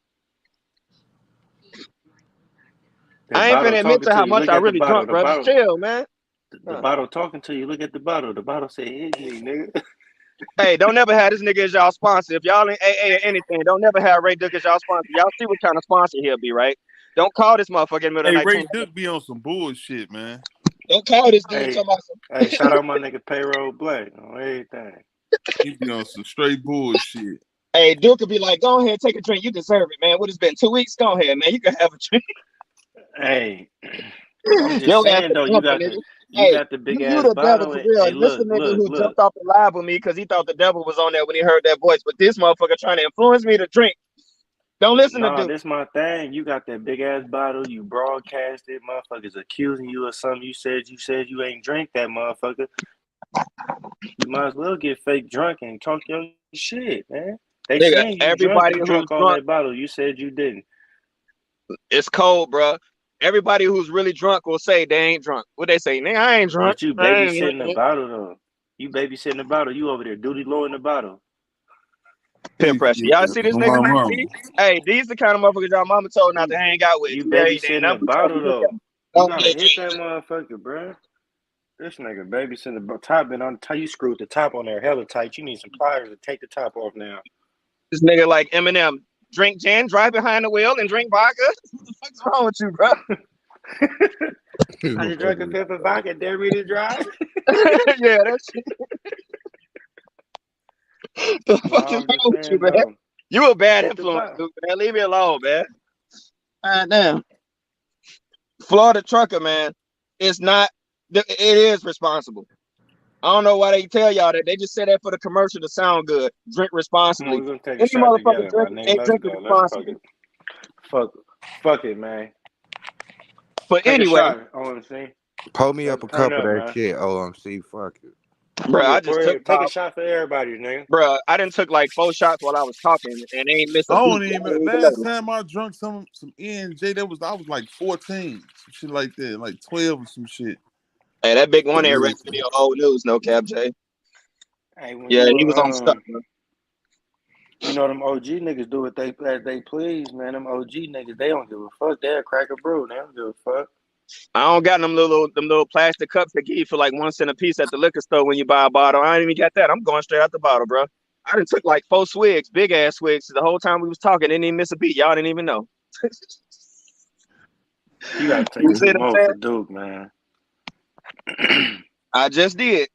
I ain't finna admit to how much I really drunk, bro. Just chill, man.
The bottle talking to you. Look at the bottle. The bottle said, hit me, nigga.
Hey, don't never have this nigga as y'all sponsor. If y'all ain't AA or anything, don't never have Ray Duke as y'all sponsor. Y'all see what kind of sponsor he'll be, right? Don't call this motherfucker in the middle of the night.
Ray Duke be on some bullshit, man.
Don't call this dude talking about some.
Hey, shout out my nigga Payroll Black on everything.
He be on some straight bullshit.
Hey, Duke could be like, go ahead, take a drink. You deserve it, man. What it's been 2 weeks? Go ahead, man. You can have a drink.
Hey, I'm just saying though, you got the big ass bottle.
For real. This the nigga who jumped off the live with me because he thought the devil was on there when he heard that voice. But this motherfucker trying to influence me to drink. Don't listen to Duke.
This my thing. You got that big ass bottle. You broadcasted. Motherfuckers accusing you of something. You said you ain't drink that motherfucker. You might as well get fake drunk and talk your shit, man. They saying you
everybody
drunk on that bottle. You said you didn't.
It's cold, bro. Everybody who's really drunk will say they ain't drunk. What they say, nigga, I ain't drunk.
But you babysitting the bottle though. You babysitting the bottle. You over there duty low in the bottle.
Pin pressure. Y'all see this nigga? Hey, these the kind of motherfuckers y'all mama told not to hang out with.
You babysitting the bottle though. You gotta hit that motherfucker, bro. This nigga babysitting the top and on you screwed the top on there hella tight. You need some pliers to take the top off now.
This nigga like Eminem drink gin, drive behind the wheel, and drink vodka. What the fuck's wrong with you, bro?
I just drank a fifth of vodka. Dare me to drive?
Yeah, that's the fuck is
I'm
wrong
just
with you,
saying
man?
though.
You a bad
What the
influence,
fuck?
dude, man. Leave me alone, man. Damn. Florida trucker, man, it's not. It is responsible. I don't know why they tell y'all that. They just say that for the commercial to sound good. Drink
Come on,
responsibly.
we're gonna take a
Any
shot
motherfucker
together, my
drinking
nigga.
ain't
Let's
drinking
go. Let's fuck
responsibly.
it. Fuck it, man.
But
Take a
anyway,
shot, OMC.
Pull me
Let's
up a
turn
cup of
up,
that
man.
shit, OMC. Fuck it.
bro, I
Yeah,
just took
take a
about,
shot for everybody, nigga.
bro, I done took like 4 shots while I was talking and they ain't missed a
I
beat.
don't
I
even.
didn't even
Last
know.
time I drunk some E&J, I was like 14, some shit like that, like 12 or some shit.
Hey, that big one there
Yeah.
ran video old news, no cap, Jay.
Hey, when
Yeah,
you
he was on stuff, bro.
you know them OG niggas do what they please, man. Them OG niggas, they don't give a fuck. They'll crack a brew. They don't give a fuck.
I don't got them little plastic cups that give you for like 1 cent a piece at the liquor store when you buy a bottle. I ain't even got that. I'm going straight out the bottle, bro. I done took like 4 swigs, big ass swigs. The whole time we was talking, didn't even miss a beat. Y'all didn't even know.
You gotta take
You
a
see
few
what I'm
more
saying?
for Duke, man.
I just did.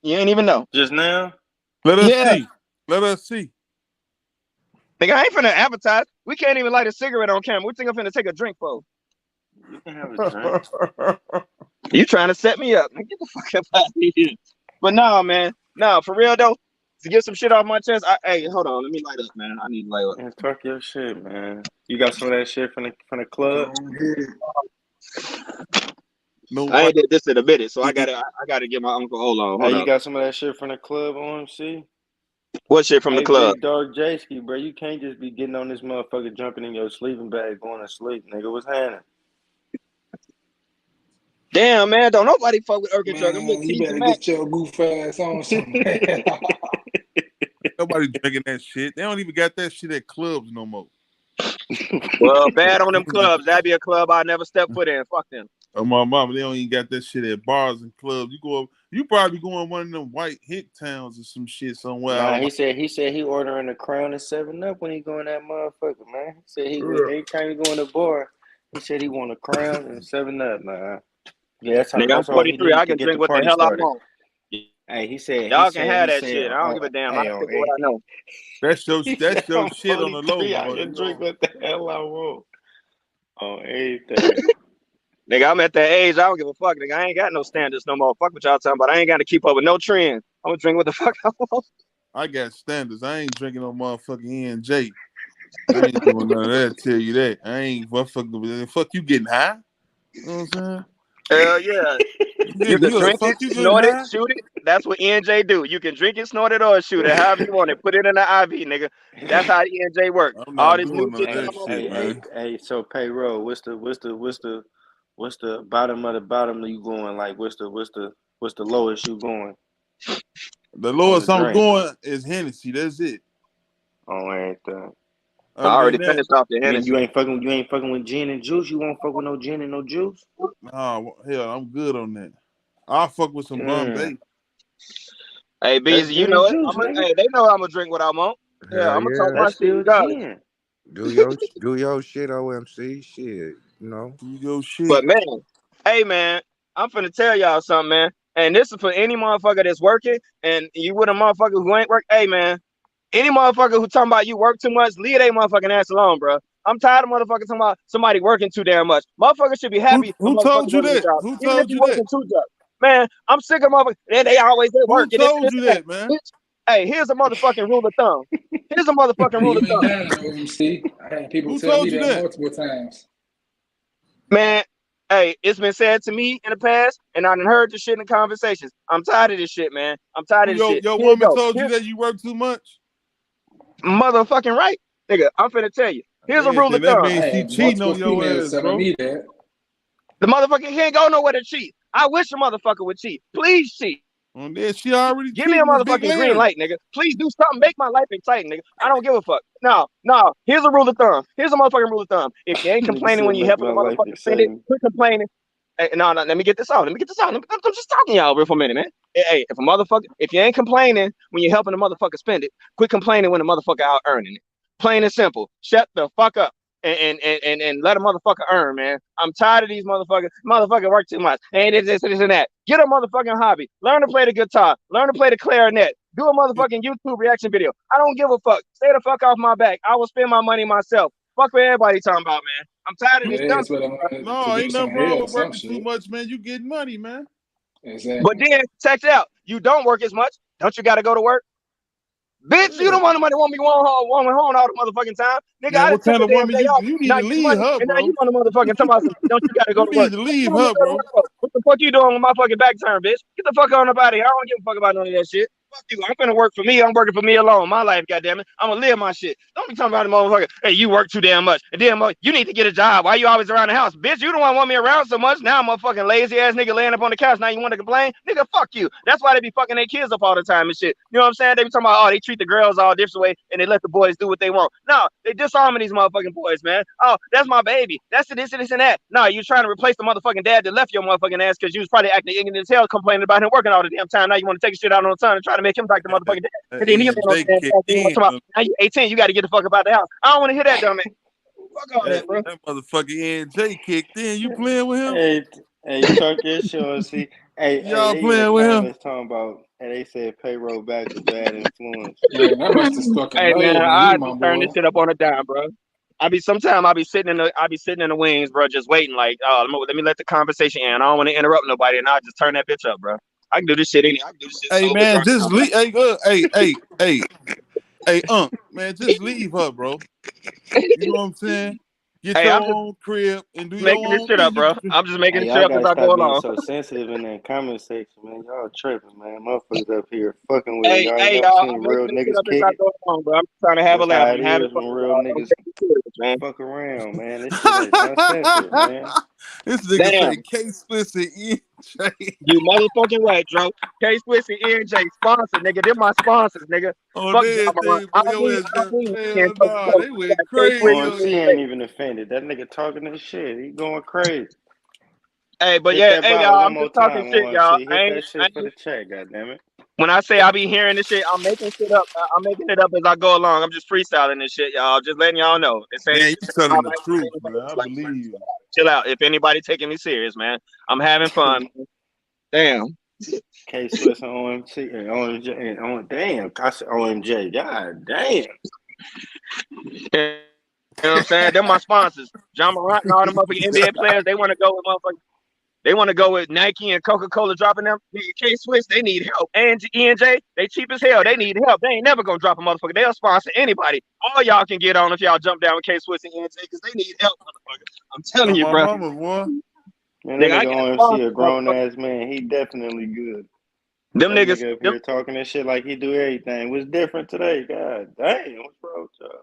You ain't even know.
Just now?
Let us
Yeah.
see. Let us see.
Nigga, I ain't finna advertise. We can't even light a cigarette on camera. We think I'm finna take a drink for.
You can have a drink.
You trying to set me up. Man, get the fuck up out of here. But no, man. No, for real though. To get some shit off my chest. Hey, hold on. Let me light up, man. I need to light up.
Man, talk your shit, man. You got some of that shit from the club?
No,
I ain't did this in a minute, so I gotta get my uncle. Hold on.
Hey,
Hold
you
on.
got some of that shit from the club, OMC?
What shit from the
Hey,
club?
Big Dog J-Ski, bro, you can't just be getting on this motherfucker jumping in your sleeping bag going to sleep, nigga. What's happening?
Damn, man. Don't nobody fuck with Urkel Truck. I'm
Man,
with
you
TJ
better
Maxx.
get your goof ass on somewhere.
nobody drinking that shit. They don't even got that shit at clubs no more.
Well, bad on them clubs. That'd be a club I never step foot in. Fuck them.
Oh my mama, they don't even got that shit at bars and clubs. You probably going one of them white hick towns or some shit somewhere.
Nah,
out
he said he ordering a Crown and 7-Up when he go in that motherfucker, man. He said anytime he go in the bar, he said he want a Crown and 7-Up, man. Yeah,
Nigga, I'm
that's all he
43. I
need to
can
get
drink
the
what the
party
hell I
started.
want.
Hey, he said
Y'all can have that shit. I don't give a damn. I
hey,
stick with what I know.
That's your
he said,
shit
I'm
on the low.
43, I
Boy.
can drink what the hell I want. On everything.
Nigga, I'm at that age. I don't give a fuck. Nigga, I ain't got no standards no more. Fuck what y'all talking about. I ain't got to keep up with no trend. I'm gonna drink what the fuck I want.
I got standards. I ain't drinking no motherfucking E&J. I ain't doing none of that. Tell you that. I ain't motherfucking. Fuck you getting high. You know what I'm saying?
Hell yeah. You can drink it, snort it, shoot it. That's what E&J do. You can drink it, snort it, or shoot it. However you want it. Put it in the IV, nigga. That's how E&J work.
I'm
All
not
this
doing
new
none
shit
of
that
that
come
shit,
on.
man.
Hey, so payroll, what's the bottom of the bottom you going? Like what's the lowest you going?
The lowest
the
I'm
drink.
going is Hennessy. That's it.
On everything.
I already finished off the Hennessy.
You ain't fucking with gin and juice. You won't fuck with no gin and no juice.
Nah, hell, I'm good on that. I'll fuck with some Bombay.
Hey, Beezy, you know it. Hey, they know I'm gonna drink what I want. Yeah, I'm gonna talk my shit regardless.
Do your shit, OMC. Shit, you know.
Do your shit.
But man, hey man, I'm finna tell y'all something, man. And this is for any motherfucker that's working, and you with a motherfucker who ain't work. Hey man, any motherfucker who talking about you work too much, leave they motherfucking ass alone, bro. I'm tired of motherfuckers talking about somebody working too damn much. Motherfuckers should be happy.
Who told you that? Who told you that?
Man, I'm sick of motherfuckers. They always at work.
Who told you that, man?
Hey, here's a motherfucking rule of thumb. Here's a motherfucking rule of thumb.
OMC. I had people
Who
tell
told
me
you
that
that?
multiple times.
Man, hey, it's been said to me in the past, and I done heard this shit in conversations. I'm tired of this shit, man. I'm tired of this shit.
Your woman told you that you work too much?
Motherfucking right. Nigga, I'm finna tell you. Here's a rule of
that
thumb.
means she cheating on your ass, bro.
Me that.
The motherfucker can't go nowhere to cheat. I wish a motherfucker would cheat. Please cheat.
She already
give me a motherfucking green light, nigga. Please do something. Make my life exciting, nigga. I don't give a fuck. No. Here's a rule of thumb. Here's a motherfucking rule of thumb. If you ain't complaining when you helping the motherfucker spend it, quit complaining. Hey, no, let me get this out. I'm just talking y'all real for a minute, man. Hey, if you ain't complaining when you're helping the motherfucker spend it, quit complaining when the motherfucker out earning it. Plain and simple. Shut the fuck up. And let a motherfucker earn, man. I'm tired of these motherfuckers. Motherfucker work too much. And this and that. Get a motherfucking hobby. Learn to play the guitar. Learn to play the clarinet. Do a motherfucking YouTube reaction video. I don't give a fuck. Stay the fuck off my back. I will spend my money myself. Fuck what everybody talking about, man. I'm tired of this dumb shit.
No, ain't nothing wrong with working too much, man. You getting money, man.
Exactly.
But then, check it out. You don't work as much. Don't you got to go to work? Bitch, you don't want nobody want me home all the motherfucking time. Nigga,
Man,
I
what
just took
kind
a
of
damn
woman
day off.
you need
Now
to
you
leave
money,
her,
and now
bro?
you want to motherfucking tell me, don't you got to go to
You
work?
need to leave her, bro.
What the fuck you doing with my fucking back turn, bitch? Get the fuck on up out of here. I don't give a fuck about none of that shit. Fuck you. I'm finna work for me. I'm working for me alone. My life, goddammit. I'm gonna live my shit. Don't be talking about the motherfucker. Hey, you work too damn much. And then you need to get a job. Why you always around the house? Bitch, you don't want me around so much. Now I'm a fucking lazy ass nigga laying up on the couch. Now you want to complain? Nigga, fuck you. That's why they be fucking their kids up all the time and shit. You know what I'm saying? They be talking about, oh, they treat the girls all different way and they let the boys do what they want. No, they disarming these motherfucking boys, man. Oh, that's my baby. That's this and that. No, you trying to replace the motherfucking dad that left your motherfucking ass because you was probably acting ignorant as hell, complaining about him working all the damn time. Now you want to take a shit out on the son and try to make him like the motherfucking dad. And then he'll
They kicked in.
now you 18, you got to get the fuck up out the house. I don't want to hear that, dumb man. Fuck all that, bro.
That motherfucking NJ kicked in. You playing with him?
Hey, talk your shit. See,
Y'all
they
playing
in the
with him?
comments talking about, and they said payroll back to bad influence.
Man, that must have stuck a
Hey
nerve
man,
in
I
you, my
just turn
boy.
this shit up on a dime, bro. I be sitting in the wings, bro, just waiting. Like, let me let the conversation end. I don't want to interrupt nobody, and I just turn that bitch up, bro. I can do this shit any. I can do this shit.
Hey
sober,
man,
drunk,
just
and
leave. Hey, man, just leave her, bro. You know what I'm saying? Get
Hey,
your
I'm just
own crib and do your
making this
own
shit up,
thing.
bro. I'm just making
Hey,
this shit
y'all
up as
gotta
I go
stop being
along.
so sensitive in that comment section, man. Y'all tripping, man. Motherfuckers up here fucking with it. Y'all ain't
Hey,
never
y'all,
seen
I'm
real
making this shit
niggas
up as I
kick it.
go along, bro. I'm just trying to have a
That's
laugh.
how
I'm
it
having
is
fun,
when real
y'all. Don't
niggas
take it serious, man.
fuck around, man. This shit is uncensored, man.
This nigga
Damn.
say K-Splits and EJ.
You motherfucking right, Joe. K-Swiss and NJ sponsor, nigga. They're my sponsors, nigga.
On
Fuck John Morant.
everything,
I
bro.
don't
Your
need
ass got hell
and
nah.
Coca-Cola.
They
I
went
got K-Swiss
crazy
and
on
OMC
NJ.
ain't even offended. That nigga talking this shit. He going crazy.
Hey, but
Hit
yeah,
that
hey
bottle
y'all,
one
I'm
more
just talking
time,
shit, y'all.
OMC. Hit that shit for the check, goddammit.
When I say I be hearing this shit, I'm making shit up. I'm making it up as I go along. I'm just freestyling this shit, y'all. Just letting y'all know. This ain't
Man, you telling the
like,
truth, man. I believe you.
chill out. If anybody taking me serious, man, I'm having fun. Damn.
K-Swiss and OMC and OMJ and damn, I said OMJ. God damn.
You know what I'm saying? They're my sponsors. John Morant and all the motherfucking NBA players, they want to go with motherfucking. They want to go with Nike and Coca-Cola dropping them. K-Swiss, they need help. And ENJ, they cheap as hell. They need help. They ain't never gonna drop a motherfucker. They'll sponsor anybody. All y'all can get on if y'all jump down with K-Swiss and ENJ because they need help, motherfucker. I'm telling
On
you,
my
bro.
mama, boy.
Man, that
Nigga, I
nigga
got
OMC a
sponsors,
grown
motherfucker.
ass man. He definitely good.
Them
That
niggas,
nigga up
them,
here talking that shit like he do everything. What's different today? God damn, what's wrong with y'all?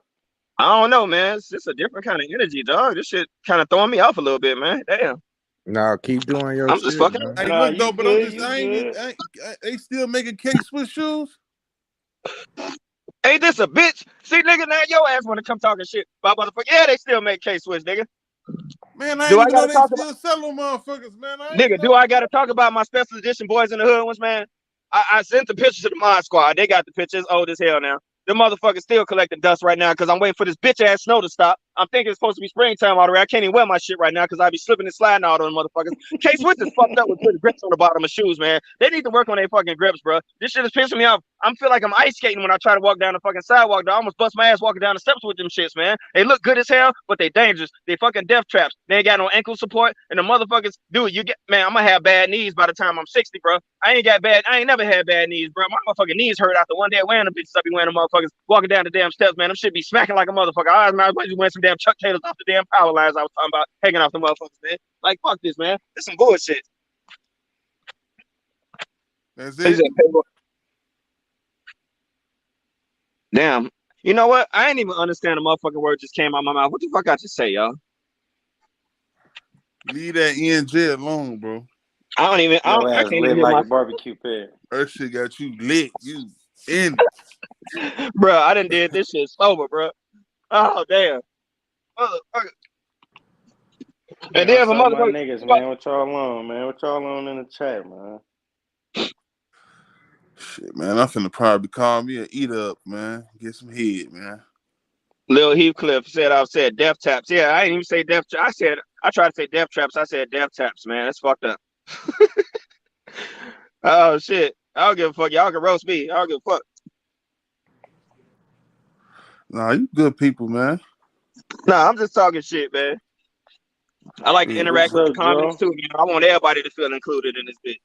I don't know, man. It's just a different kind of energy, dog. This shit kind of throwing me off a little bit, man. Damn.
Nah, keep doing your
I'm just
shit,
fucking.
man.
Hey,
Nah,
look
you
though, but I'm
good,
just
you
I ain't
good.
they still making K-Swiss shoes?
Ain't this a bitch? See, nigga, now your ass want to come talking shit about motherfucker. Yeah, they still make K-Swiss, nigga.
Man, I
Do
ain't
I
even know
gotta
they
talk about?
still sell them motherfuckers, man. I ain't
Nigga, do
know.
I gotta talk about my special edition boys in the hood ones, man? I sent the pictures to the mod squad. They got the pictures, old as hell now. The motherfuckers still collecting dust right now because I'm waiting for this bitch ass snow to stop. I'm thinking it's supposed to be springtime already. I can't even wear my shit right now because I be slipping and sliding out on motherfuckers. K-Swiss is fucked up with putting grips on the bottom of shoes, man. They need to work on their fucking grips, bro. This shit is pissing me off. I feel like I'm ice skating when I try to walk down the fucking sidewalk. I almost bust my ass walking down the steps with them shits, man. They look good as hell, but they dangerous. They fucking death traps. They ain't got no ankle support. And the motherfuckers, dude, man, I'm gonna have bad knees by the time I'm 60, bro. I ain't never had bad knees, bro. My motherfucking knees hurt after one day wearing them bitches. I be wearing them motherfuckers walking down the damn steps, man. Them shit be smacking like a motherfucker. I might as well just wear some damn Chuck Taylors off the damn power lines I was talking about, hanging off the motherfuckers, man. Like, fuck this, man. This some bullshit.
That's it.
Damn. You know what? I ain't even understand the motherfucking word just came out my mouth. What the fuck I just say, y'all?
Leave that NJ alone, bro.
I
Your
can't
ass
even
lit
hear
like a barbecue pit.
That shit got you lit. You in
bro, I done did this shit sober, bro. Oh, damn. Motherfucker. And then if a
What's up, my
motherfucker,
niggas, man? What y'all on, man? What y'all on in the chat, man?
shit, man. I'm finna probably call me a eat up, man. Get some head, man.
Lil Heathcliff said I said death taps. Yeah, I didn't even say death. I tried to say death traps. I said death taps. Man, that's fucked up. Oh shit. I don't give a fuck. Y'all can roast me. I don't give a fuck.
Nah, you good people, man.
Nah, I'm just talking shit, man. I like to
Yeah.
interact
What's
with the
up,
comments
Joe?
too, man. I want everybody to feel included in this bitch.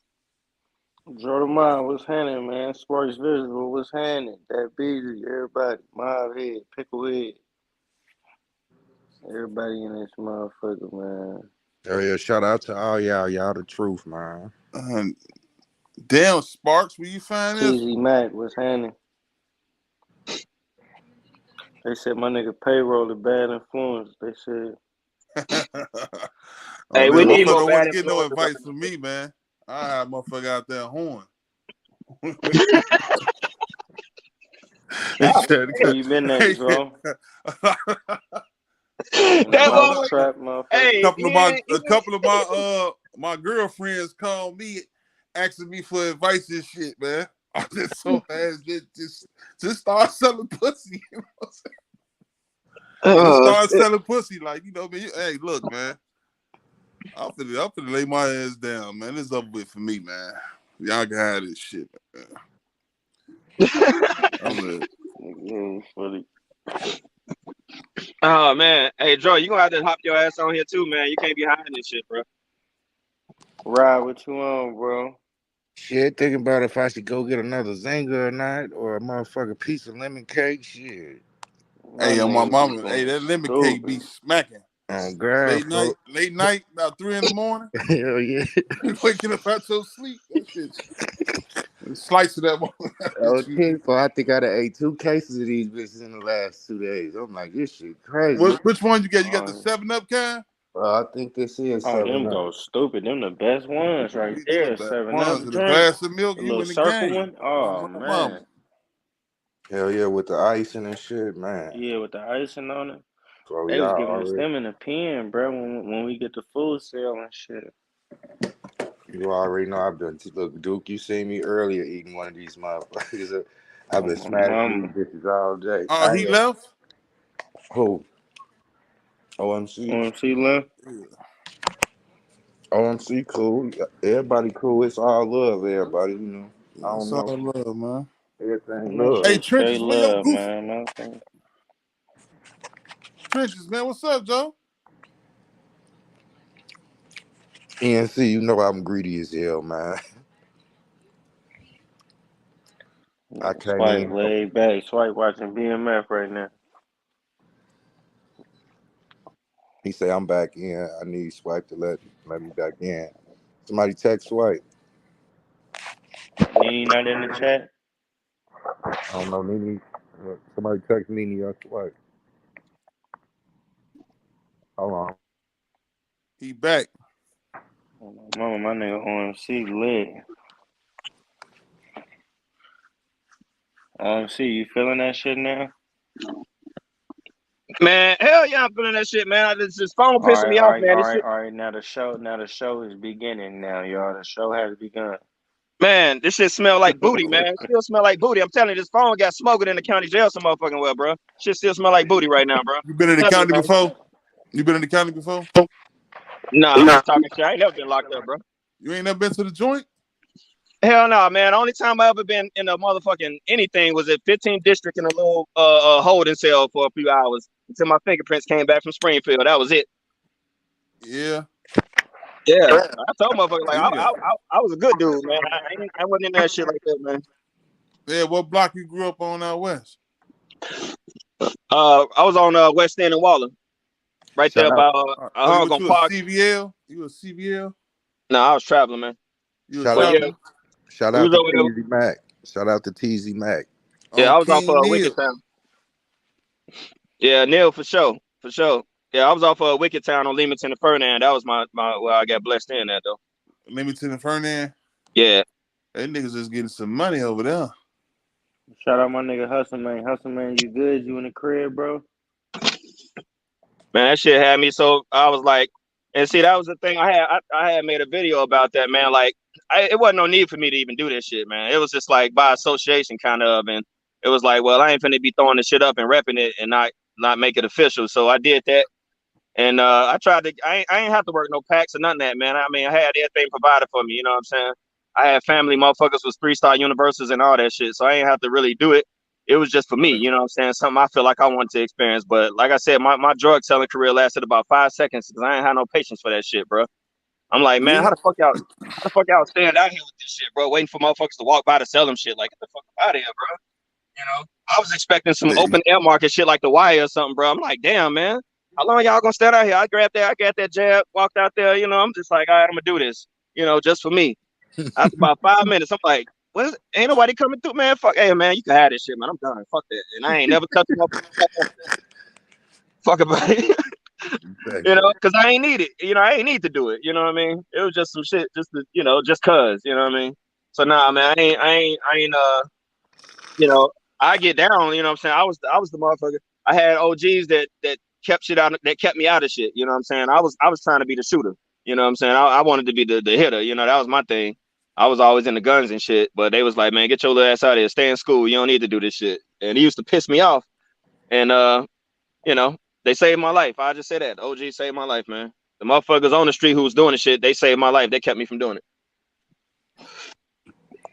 Joe the Mind, what's happening, man? Sparks Visible, what's happening? That Beezy, everybody. Mob Head, Pickle Head. Everybody in this motherfucker, man.
Oh yeah, shout out to all y'all. Y'all the truth, man.
Damn, Sparks, where you find this?
TZ Mac, what's happening? They said my nigga payroll is bad influence. They said.
Hey,
Man,
we need
motherfucker
more
don't
bad
want to get no
influences.
advice from me, man. I have motherfucker out there horn.
Where you been at, Joe? In the
That
box
motherfucker.
trap, motherfucker.
Hey,
a couple of my girlfriends called me asking me for advice and shit, man. I just so fast just start selling pussy. You know what I'm saying? Just start selling pussy, like, you know, man. Hey, look, man. I'm finna lay my ass down, man. It's up with for me, man. Y'all can have this shit, man.
Funny.
Oh man, hey Joe, you gonna have to hop your ass on here too, man. You can't be hiding this shit, bro.
Ride, what you on, bro?
Shit, thinking about if I should go get another Zinger or not, or a motherfucking piece of lemon cake. Shit.
Hey, my mama, hey, that lemon cake be smacking.
Oh, God,
late night, about 3 in the morning.
Hell yeah.
Waking up out your sleep. That shit. Slice of that one.
Okay, so I think I done ate 2 cases of these bitches in the last 2 days. I'm like, this shit crazy.
Which one you got? You got the 7-Up kind?
I think this is 7
them
Up.
go stupid. Them the best ones right there. 7-Up
The
drink.
glass of milk,
The
you
little
in the
circle
game.
one. Oh man.
Mama.
Hell yeah, with the icing and shit, man.
Yeah, with the icing on it.
So
They was
y'all
giving us
already,
them in the pen, bro. When we get the food sale and shit.
you already know I've done. Look, Duke, you seen me earlier eating one of these motherfuckers. I've been smashing these bitches all day.
Oh, he left?
Who? OMC?
OMC left?
OMC cool. Everybody cool. It's all love, everybody, you know. I don't
It's
know.
all love, man.
Everything
That
love.
Hey,
shit straight
Trenches, where your
love,
goofy?
man.
Trenches, man, what's up, Joe?
ENC, you know I'm greedy as hell, man. I can't
Swipe
even.
laid back. Swipe watching BMF right now.
He say I'm back in. I need Swipe to let me back in. Somebody text Swipe.
Nene not in the chat?
I don't know, Nene. Somebody text Nene or Swipe. Hold on.
He back.
Mama, my nigga OMC lit. OMC, you feeling that shit now?
Man, hell yeah, I'm feeling that shit, man. This phone pissing me off, man.
All right. Now the show is beginning now, y'all. The show has begun.
Man, this shit smell like booty, man. It still smell like booty. I'm telling you, this phone got smoked in the county jail some motherfucking well, bro. Shit still smell like booty right now, bro.
You been in the county before? You been in the county before?
Nah, I'm just talking shit. I ain't never been locked up, bro.
You ain't never been to the joint?
Hell no, man. The only time I ever been in a motherfucking anything was at 15th District in a little holding cell for a few hours until my fingerprints came back from Springfield. That was it.
Yeah.
Yeah. I told motherfuckers, like, I was a good dude, man. I wasn't in that shit like that, man.
Yeah, what block you grew up on out west?
I was on West End and Waller. Right there by
you went to a CVL? You were a CVL?
No, I was traveling, man.
Shout out to TZ Mac. Shout out to TZ Mac.
Yeah, I was off of Wicked Town. Yeah, Neil for sure. For sure. Yeah, I was off of Wicked Town on Leamington and Fernand. That was my where I got blessed in at though.
Leamington and Fernand?
Yeah.
They niggas just getting some money over there.
Shout out my nigga Hustle Man. Hustle Man, you good? You in the crib, bro?
Man, that shit had me so I was like, and see, that was the thing I had made a video about that, man. Like, it wasn't no need for me to even do this shit, man. It was just like by association kind of, and it was like, well, I ain't finna be throwing this shit up and repping it and not not make it official. So I did that. And I tried to. I ain't have to work no packs or none of that, man. I mean, I had everything provided for me. You know what I'm saying? I had family, motherfuckers was 3-star universals and all that shit. So I ain't have to really do it. It was just for me. You know what I'm saying? Something I feel like I wanted to experience. But like I said, my drug selling career lasted about 5 seconds because I ain't had no patience for that shit, bro. I'm like, man, how the fuck y'all stand out here with this shit, bro? Waiting for motherfuckers to walk by to sell them shit. Like, get the fuck out of here, bro. You know, I was expecting some open air market shit like The Wire or something, bro. I'm like, damn, man. How long y'all gonna stand out here? I grabbed that jab, walked out there, you know, I'm just like, all right, I'm gonna do this, you know, just for me. After about 5 minutes, I'm like, what is it? Ain't nobody coming through, man. Fuck, hey, man, you can have this shit, man. I'm done. Fuck that. And I ain't never touched my fuck about it. You know, because I ain't need it. You know, I ain't need to do it. You know what I mean? It was just some shit, just to, you know, just cause. You know what I mean? So nah, man, I ain't. You know, I get down. You know what I'm saying? I was the motherfucker. I had OGs that kept shit out, that kept me out of shit. You know what I'm saying? I was trying to be the shooter. You know what I'm saying? I wanted to be the hitter. You know, that was my thing. I was always in the guns and shit. But they was like, man, get your little ass out of here. Stay in school. You don't need to do this shit. And he used to piss me off. And you know, they saved my life. I just say that. OG saved my life, man. The motherfuckers on the street who was doing the shit, they saved my life. They kept me from doing it.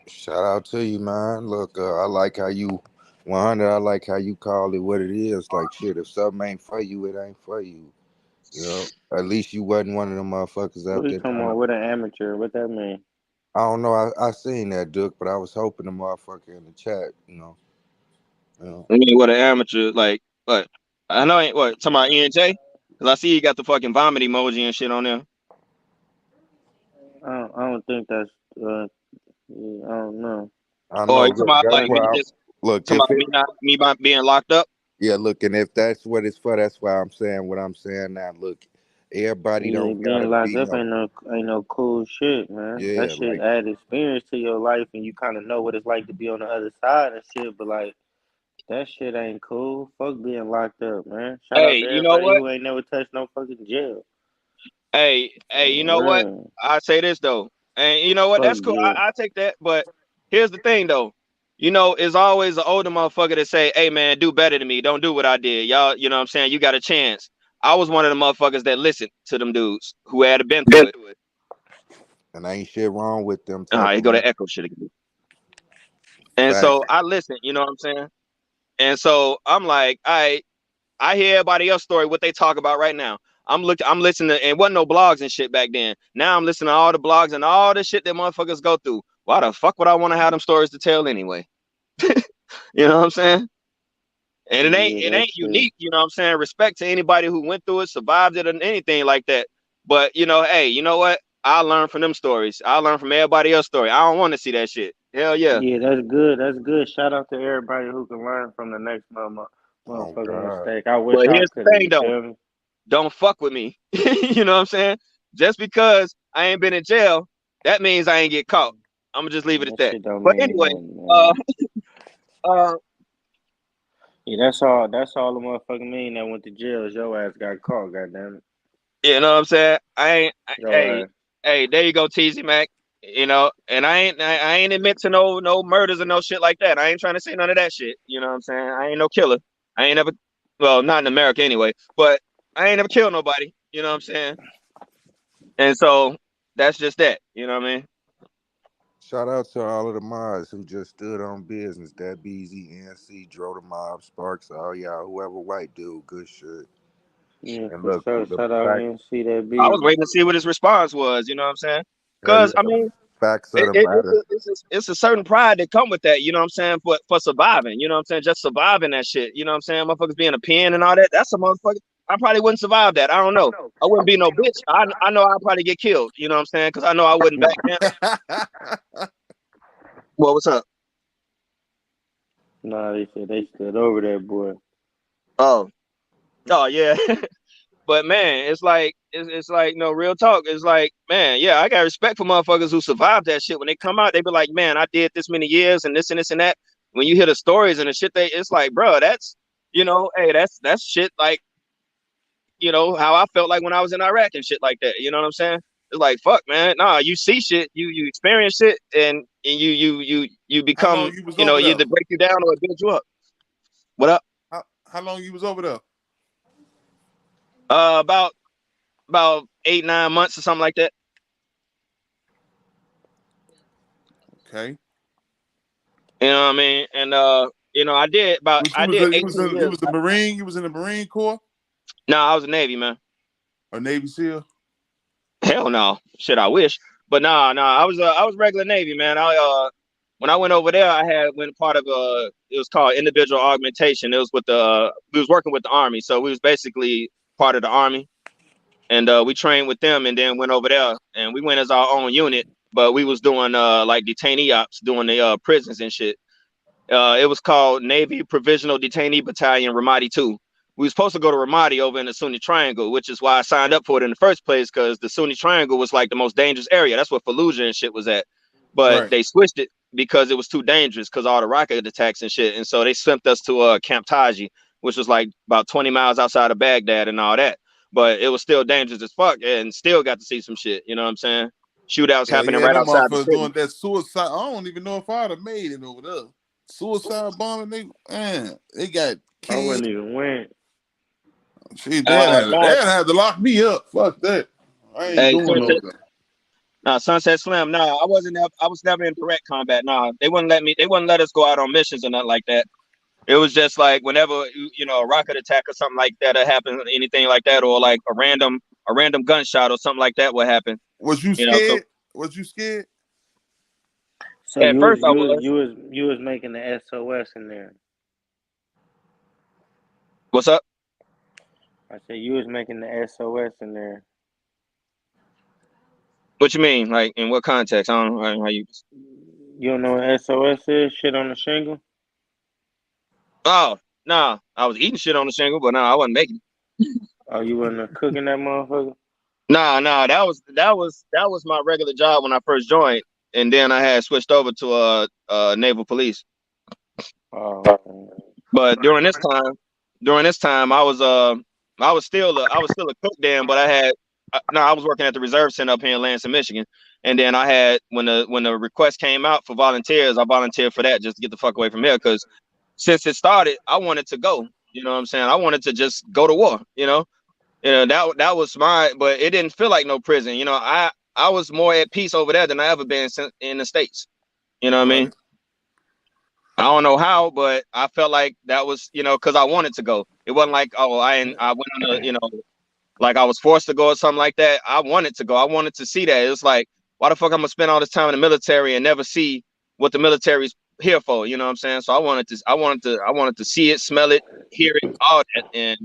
Shout out to you, man. Look, I like how you 100. I like how you call it what it is. Like shit, if something ain't for you, it ain't for you. You know, at least you wasn't one of them motherfuckers out
What
there.
you talking about with an amateur? What that mean?
I don't know. I seen that, Duke, but I was hoping the motherfucker in the chat, you know.
I mean, what an amateur, like, what? I know ain't what, talking about ENJ? Because I see you got the fucking vomit emoji and shit on there.
I don't think that's. Yeah, I don't know.
I
Or
know.
you talking
Look,
about
that's
like me
why.
just
Look,
talking
if
about
it,
me not being locked up?
yeah, look, and if that's what it's for, that's why I'm saying what I'm saying now. Look, everybody
Yeah,
don't
being
gotta
locked
be
up
no.
ain't no cool shit, man. That
Yeah,
shit
like
add experience to your life, and you kind of know what it's like to be on the other side and shit. But like that shit ain't cool. Fuck being locked up, man. Shout out
Hey,
to
you know
everybody
what?
who ain't never touched no fucking jail.
Hey, you know what?
Man,
I say this though, and you know what?
fuck
That's cool.
jail.
I take that, but here's the thing though. You know, it's always an older motherfucker that say, "Hey man, do better than me. Don't do what I did, y'all." You know what I'm saying? You got a chance. I was one of the motherfuckers that listened to them dudes who had been through it.
and ain't shit wrong with them type
Here
of
go the echo shit again. And
facts.
so I listened. You know what I'm saying? And so I'm like, I hear everybody else's story, what they talk about right now. I'm listening to, and wasn't no blogs and shit back then. Now I'm listening to all the blogs and all the shit that motherfuckers go through. Why the fuck would I want to have them stories to tell anyway? You know what I'm saying? And
Yeah,
it
that
ain't
shit.
unique, you know what I'm saying? Respect to anybody who went through it, survived it, or anything like that. But you know, hey, you know what? I learned from them stories. I learned from everybody else's story. I don't want to see that shit. Hell yeah.
Yeah, that's good. That's good. Shout out to everybody who can learn from the next
Oh
motherfucking
God.
mistake. I wish
But
I
here's
could
the
have.
thing
You
though.
feel me?
Don't fuck with me. You know what I'm saying? Just because I ain't been in jail, that means I ain't get caught. I'm gonna just leave it at
That
that.
shit don't
But
mean
anyway,
nothing,
uh,
man.
uh,
Yeah, that's all. That's all the motherfucking mean that went to jail is your ass got caught. Goddamn it,
you know what I'm saying?
your ass.
Hey, there you go, TZ Mac. You know, and I ain't admit to no murders and no shit like that. I ain't trying to say none of that shit. You know what I'm saying? I ain't no killer. I ain't never, well, not in America anyway. But I ain't never killed nobody. You know what I'm saying? And so that's just that. You know what I mean?
Shout out to all of the mods who just stood on business. That BZ, NC, Dro the Mob, Sparks, all y'all, whoever white dude, good shit.
Yeah,
And
for
look,
sure.
the
Shout out
fact,
NC that
I was
busy.
waiting to see what his response was. You know what I'm saying?
hell yeah,
Because I
the
mean,
facts of
it,
the
it, it's,
matter.
a, it's, a, it's a certain pride that come with that. You know what I'm saying? For surviving. You know what I'm saying? Just surviving that shit. You know what I'm saying? Motherfuckers being a pen and all that. That's a motherfucker. I probably wouldn't survive that. I don't know. I wouldn't be no bitch. I know I'd probably get killed. You know what I'm saying? Because I know I wouldn't back down. Well, what's up?
Nah, they said they stood over that boy.
Oh, yeah. But man, it's like no real talk. It's like, man, yeah, I got respect for motherfuckers who survived that shit. When they come out, they be like, man, I did this many years and this and this and that. When you hear the stories and the shit, it's like, bro, that's hey, that's shit like, how I felt like when I was in Iraq and shit like that. You know what I'm saying? It's like, fuck, man. Nah, you see shit, you experience shit, and you
How long
become,
you was over
you
there?
either break you down or it build you up. What up?
How long you was over there?
About 8-9 months or something like that.
Okay.
You know what I mean? And I did
You
18 years.
was a Marine. You was in the Marine Corps
No, I was a Navy man.
or Navy SEAL.
Hell no, shit. I wish, but no. I was regular Navy man. When I went over there, I had went part of it was called individual augmentation. It was with we was working with the Army, so we was basically part of the Army, and we trained with them, and then went over there, and we went as our own unit, but we was doing like detainee ops, doing the prisons and shit. It was called Navy Provisional Detainee Battalion Ramadi 2. We were supposed to go to Ramadi over in the Sunni Triangle, which is why I signed up for it in the first place, because the Sunni Triangle was like the most dangerous area. That's where Fallujah and shit was at. But
Right.
they switched it because it was too dangerous because all the rocket attacks and shit. And so they sent us to Camp Taji, which was like about 20 miles outside of Baghdad and all that. But it was still dangerous as fuck, and still got to see some shit. You know what I'm saying? Shootouts happening right
them
outside the
motherfuckers
city.
doing that suicide. I don't even know if I'd have made it over there. Suicide bombing, they got
I wouldn't
kids.
even went.
Shit, they had to lock me up. Fuck that. I ain't
Hey,
doing no that.
No, Sunset Slim. No, I wasn't. I was never in direct combat. No, they wouldn't let me. They wouldn't let us go out on missions or nothing like that. It was just like whenever a rocket attack or something like that happened, anything like that, or like a random gunshot or something like that would happen.
Was you
You know,
scared?
so
Was you scared?
So
at first I was.
you was making the SOS in there.
What's up?
I said you was making the SOS in there.
What you mean? Like in what context? I don't know how you.
You don't know what SOS is? Shit on the shingle?
Oh no, I was eating shit on the shingle, but no, I wasn't making it.
Oh, you wasn't cooking that motherfucker?
No, that was my regular job when I first joined, and then I had switched over to naval police.
Oh, okay.
But during this time, I was still a cook then, but I was working at the reserve center up here in Lansing, Michigan, and then I had when the request came out for volunteers, I volunteered for that just to get the fuck away from here, because since it started, I wanted to go. You know what I'm saying? I wanted to just go to war. That was but it didn't feel like no prison. I was more at peace over there than I ever been in the States. You know what I mean?
Right.
I don't know how, but I felt like that was, because I wanted to go. It wasn't like, I went on like I was forced to go or something like that. I wanted to go. I wanted to see that. It was like, why the fuck I'm gonna spend all this time in the military and never see what the military's here for? You know what I'm saying? So I wanted to see it, smell it, hear it, all that, and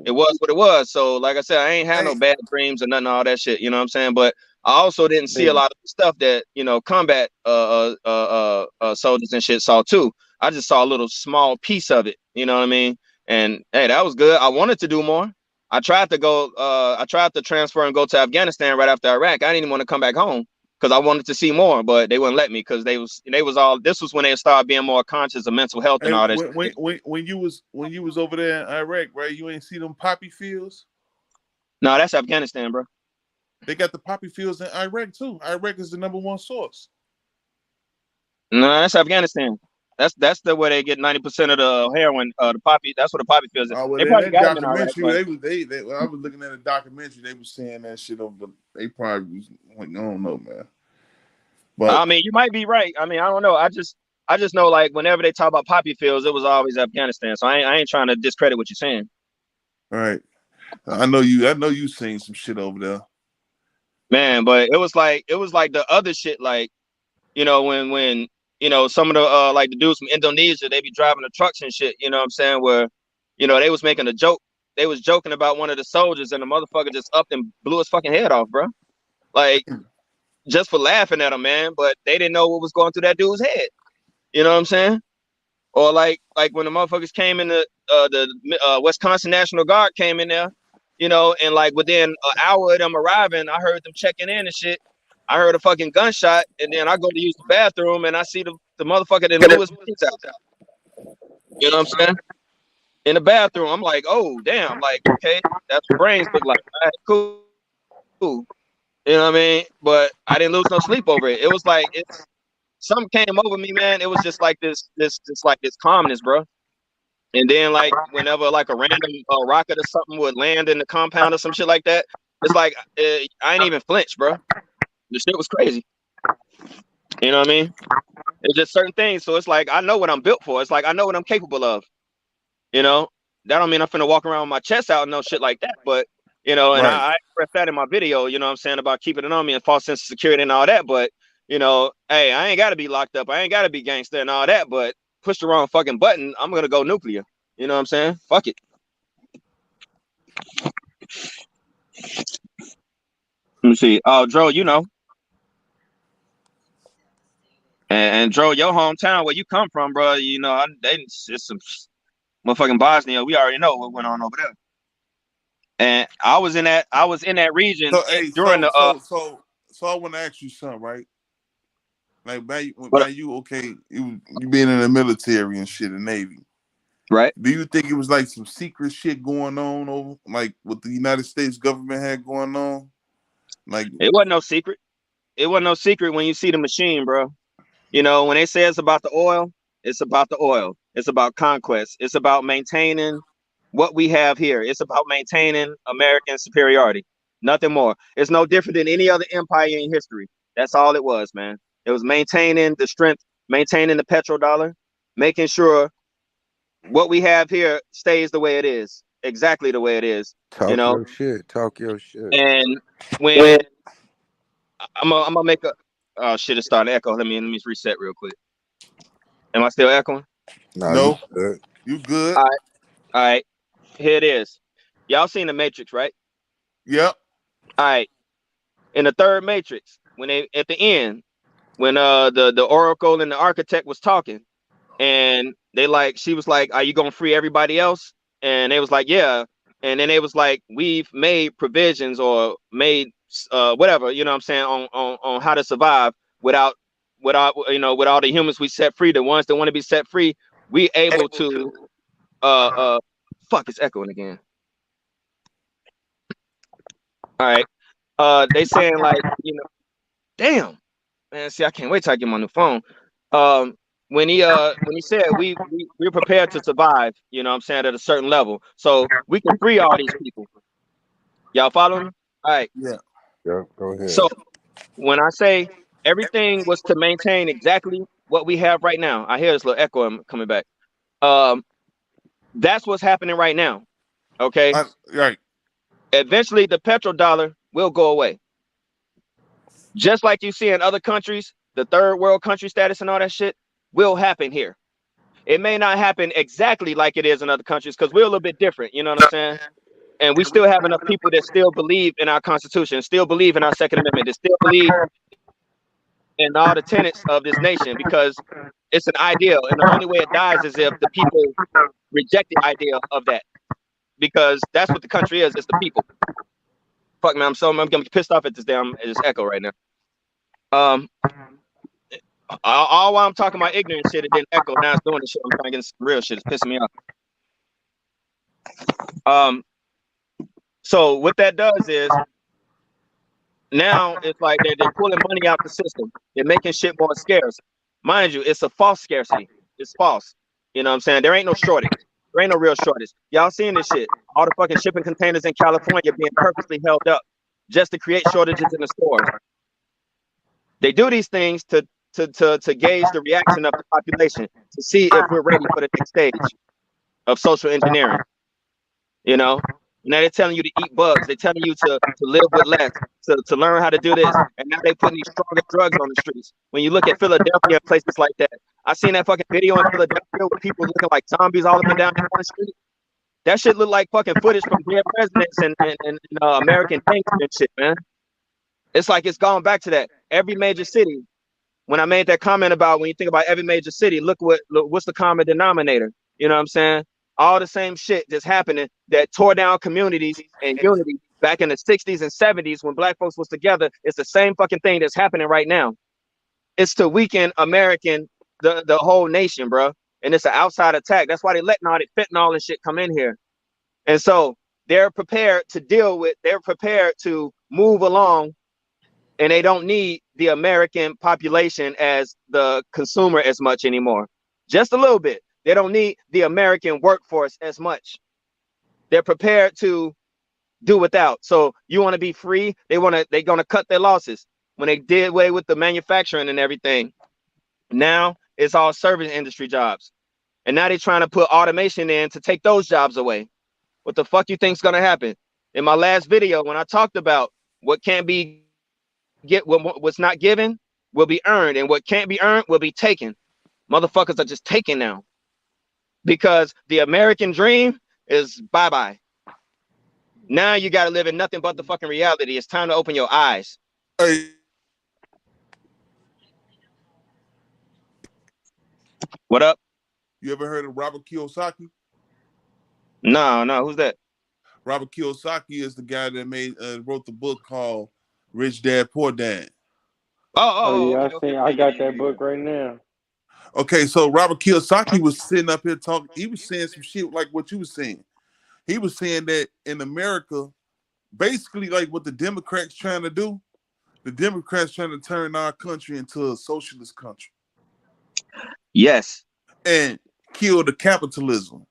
it was what it was. So like I said, I ain't had no bad dreams or nothing, all that shit. You know what I'm saying? But I also didn't see a lot of stuff that combat soldiers and shit saw too. I just saw a little small piece of it. You know what I mean? And hey, that was good. I wanted to do more. I tried to transfer and go to Afghanistan right after Iraq. I didn't even want to come back home because I wanted to see more, but they wouldn't let me because this was when they started being more conscious of mental health and all that.
When you was over there in Iraq, right? You ain't see them poppy fields?
No, that's Afghanistan, bro.
They got the poppy fields in Iraq too. Iraq is the #1 source.
No, that's Afghanistan. That's the way they get 90% of the heroin, the poppy. That's what the poppy fields.
Oh, well,
They
in
probably
that
got them in Iraq.
documentary, when I was looking at a documentary, they was saying that shit over. They probably was like, I don't know, man. But
I mean, you might be right. I mean, I don't know. I just know, like, whenever they talk about poppy fields, it was always Afghanistan. So I ain't trying to discredit what you're saying.
All right, I know you seen some shit over there,
man. But it was like the other shit, like, when some of the like the dudes from Indonesia, they be driving the trucks and shit. You know what I'm saying? Where they was making a joke. They was joking about one of the soldiers, and the motherfucker just upped and blew his fucking head off, bro. Like, just for laughing at him, man. But they didn't know what was going through that dude's head. You know what I'm saying? Or like when the motherfuckers came in the Wisconsin National Guard came in there, and like within an hour of them arriving, I heard them checking in and shit. I heard a fucking gunshot, and then I go to use the bathroom, and I see the motherfucker that blew his pants out. You know what I'm saying? In the bathroom, I'm like, oh damn, like, okay, that's what brains look like. All right, cool. You know what I mean? But I didn't lose no sleep over it. It was like something came over me, man. It was just like this calmness, bro. And then like whenever like a random rocket or something would land in the compound or some shit like that, it's like I ain't even flinch, bro. The shit was crazy. You know what I mean? It's just certain things. So it's like I know what I'm built for. It's like I know what I'm capable of. You know, that don't mean I'm finna walk around with my chest out and no shit like that. But you know, and
Right.
I expressed that in my video. You know what I'm saying, about keeping it on me and false sense of security and all that. But you know, hey, I ain't gotta be locked up. I ain't gotta be gangster and all that. But push the wrong fucking button, I'm gonna go nuclear. You know what I'm saying? Fuck it. Let me see. Oh, Dro, you know. And Dro, your hometown, where you come from, bro, you know, it's some motherfucking Bosnia. We already know what went on over there. And I was in that region
So hey,
during the
so I want to ask you something, right? Like by
what,
you, okay, you being in the military and shit, the Navy.
right?
Do you think it was like some secret shit going on over like what the United States government had going on? Like
It wasn't no secret. It wasn't no secret when you see the machine, bro. You know, when they say it's about the oil, it's about the oil. It's about conquest. It's about maintaining what we have here. It's about maintaining American superiority. Nothing more. It's no different than any other empire in history. That's all it was, man. It was maintaining the strength, maintaining the petrodollar, making sure what we have here stays the way it is, exactly the way it is, you
Talk
know.
your shit. Talk your shit.
And when I'm gonna make a oh shit, it's starting to echo. Let me reset real quick. Am I still echoing?
Nah, you
no,
good.
you good?
All right. Here it is. Y'all seen the Matrix, right?
Yep.
All right. In the third Matrix, when they at the end, when the Oracle and the architect was talking, and she was like, "Are you gonna free everybody else?" And they was like, "Yeah." And then they was like, "We've made provisions or made whatever, you know what I'm saying, on how to survive without with all the humans we set free, the ones that want to be set free, we able to fuck, it's echoing again. All right. They saying like, you know, damn, man, see, I can't wait till I get my new phone. When he said we're prepared to survive, you know what I'm saying, at a certain level. So we can free all these people. Y'all follow me? All right.
Yeah.
Yeah, go ahead.
So when I say everything was to maintain exactly what we have right now, I hear this little echo coming back. That's what's happening right now. Okay.
Right.
Eventually the petrodollar will go away. Just like you see in other countries, the third world country status and all that shit will happen here. It may not happen exactly like it is in other countries because we're a little bit different, you know what I'm saying? And we still have enough people that still believe in our Constitution, still believe in our Second Amendment, that still believe in all the tenets of this nation, because it's an ideal. And the only way it dies is if the people reject the idea of that, because that's what the country is. It's the people. Fuck, man, I'm getting pissed off at this echo right now. All while I'm talking about ignorant shit, it didn't echo. Now it's doing the shit. I'm trying to get some real shit. It's pissing me off. So what that does is now it's like they're pulling money out the system. They're making shit more scarce. Mind you, it's a false scarcity. It's false. You know what I'm saying? There ain't no shortage. There ain't no real shortage. Y'all seeing this shit? All the fucking shipping containers in California being purposely held up just to create shortages in the stores. They do these things to gauge the reaction of the population, to see if we're ready for the next stage of social engineering. You know, now they're telling you to eat bugs. They're telling you to live with less, to learn how to do this. And now they're putting these stronger drugs on the streets. When you look at Philadelphia and places like that, I seen that fucking video in Philadelphia with people looking like zombies all up and down the street. That shit looked like fucking footage from dead presidents and American tanks and shit, man. It's like it's gone back to that. Every major city, when I made that comment about when you think about every major city, look what's the common denominator. You know what I'm saying? All the same shit just happening that tore down communities and unity back in the 60s and 70s when black folks was together. It's the same fucking thing that's happening right now. It's to weaken the whole nation, bro. And it's an outside attack. That's why they letting all that fentanyl and shit come in here. And so they're prepared to move along, and they don't need the American population as the consumer as much anymore. Just a little bit. They don't need the American workforce as much. They're prepared to do without. So you want to be free? They're gonna cut their losses. When they did away with the manufacturing and everything, now it's all service industry jobs. And now they're trying to put automation in to take those jobs away. What the fuck you think's gonna happen? In my last video, when I talked about what can't be what's not given will be earned, and what can't be earned will be taken. Motherfuckers are just taken now. Because the American dream is bye-bye. Now you gotta live in nothing but the fucking reality. It's time to open your eyes.
Hey,
What up?
you ever heard of Robert Kiyosaki?
No, who's that?
Robert Kiyosaki is the guy that wrote the book called Rich Dad Poor Dad.
Oh yeah,
Okay.
I got that book right now.
Okay, so Robert Kiyosaki was sitting up here talking. He was saying some shit like what you were saying. He was saying that in America, basically like what the Democrats trying to do, the Democrats trying to turn our country into a socialist country.
Yes.
And kill the capitalism.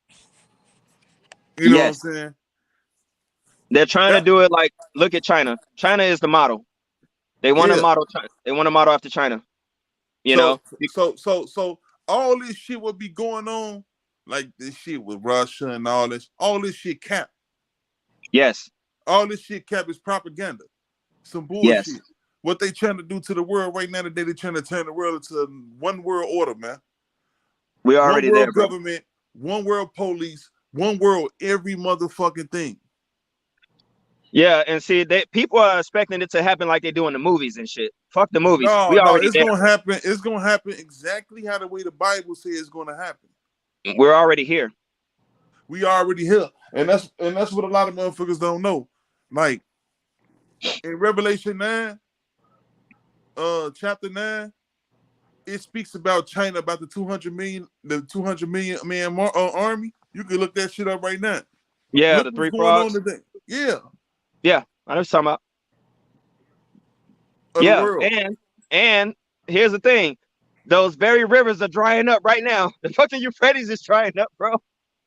You know what I'm saying?
They're trying to do it like, look at China. China is the model. They want to model. They want to model after China. You know.
So all this shit would be going on, like this shit with Russia and all this. All this shit cap.
Yes.
All this shit cap is propaganda. Some bullshit.
Yes.
What they trying to do to the world right now today, they're trying to turn the world into one world order, man.
We already
one world
there, bro.
government, one world police, one world every motherfucking thing.
Yeah, and see, people are expecting it to happen like they do in the movies and shit. Fuck the movies.
No, it's
there.
gonna happen. It's gonna happen exactly how the way the Bible says it's gonna happen.
We're already here.
We already here, and that's what a lot of motherfuckers don't know. Like in Revelation 9, chapter 9, it speaks about China, about the 200 million man army. You can look that shit up right now.
Yeah,
look
the three
what's going
frogs.
on today.
Yeah, I know what you're talking about. Yeah, and here's the thing. Those very rivers are drying up right now. The fucking Euphrates is drying up, bro.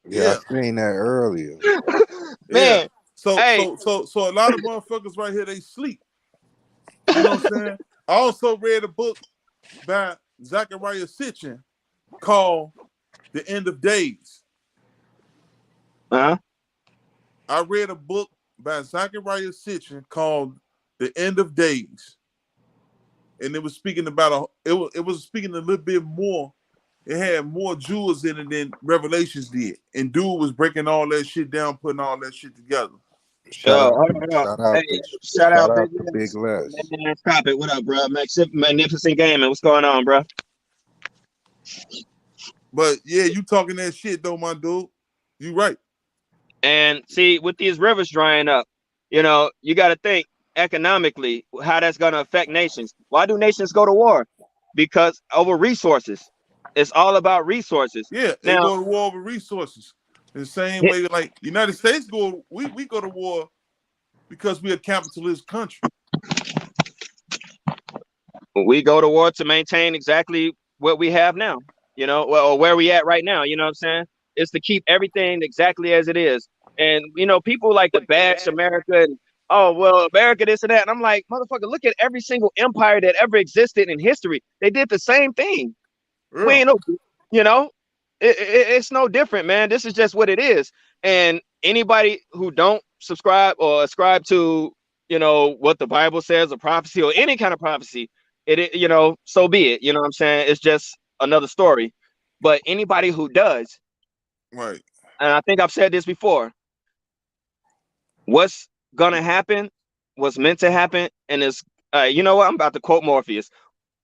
Yeah, I seen that earlier.
Man.
So a lot of motherfuckers right here, they sleep. You know what I'm saying? I also read a book by Zachariah Sitchin called The End of Days.
Uh-huh.
I read a book by Zachariah Sitchin called The End of Days. And it was speaking about it was speaking a little bit more. It had more jewels in it than Revelations did. And dude was breaking all that shit down, putting all that shit together.
Shout out
to
Big Les.
Man, stop it. What up, bro? Magnificent Gaming. What's going on, bro?
But yeah, you talking that shit though, my dude. You right.
And see, with these rivers drying up, you know, you got to think economically how that's going to affect nations. Why do nations go to war? Because over resources. It's all about resources.
Yeah, they go to war over resources. The same way like the United States we go to war because we're a capitalist country.
We go to war to maintain exactly what we have now, you know, or where we at right now. You know what I'm saying? It's to keep everything exactly as it is. And, you know, people like to bash America and, oh, well, America, this and that. And I'm like, motherfucker, look at every single empire that ever existed in history. They did the same thing. Yeah. We ain't no, you know, it's no different, man. This is just what it is. And anybody who don't subscribe or ascribe to, you know, what the Bible says, or prophecy or any kind of prophecy, you know, so be it. You know what I'm saying? It's just another story. But anybody who does,
right.
And I think I've said this before, what's gonna happen was meant to happen, and it's you know what? I'm about to quote Morpheus.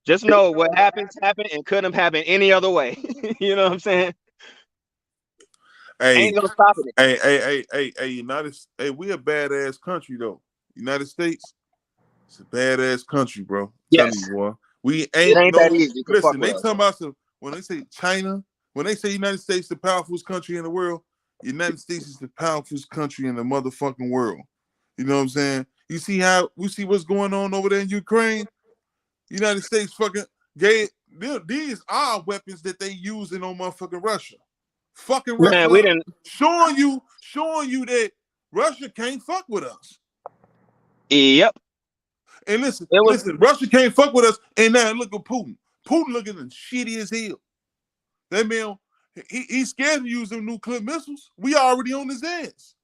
Just know what happened and couldn't have happened any other way. You know what I'm saying?
Hey,
ain't gonna stop it.
Hey, we a badass country though. United States, it's a badass country, bro.
Yes.
Tell you, boy. We ain't
that easy.
Listen, they talking about when they say China, when they say United States the powerful country in the world, United States is the powerful country in the motherfucking world. You know what I'm saying? You see what's going on over there in Ukraine? United States fucking gave these are weapons that they using on motherfucking Russia. fucking
Man,
Russia
we
up,
didn't.
showing you that Russia can't fuck with us.
Yep.
And listen,
It was
Russia can't fuck with us. And now look at Putin. Putin looking as shitty as hell. That man, he's scared to use them nuclear missiles. We already on his ass.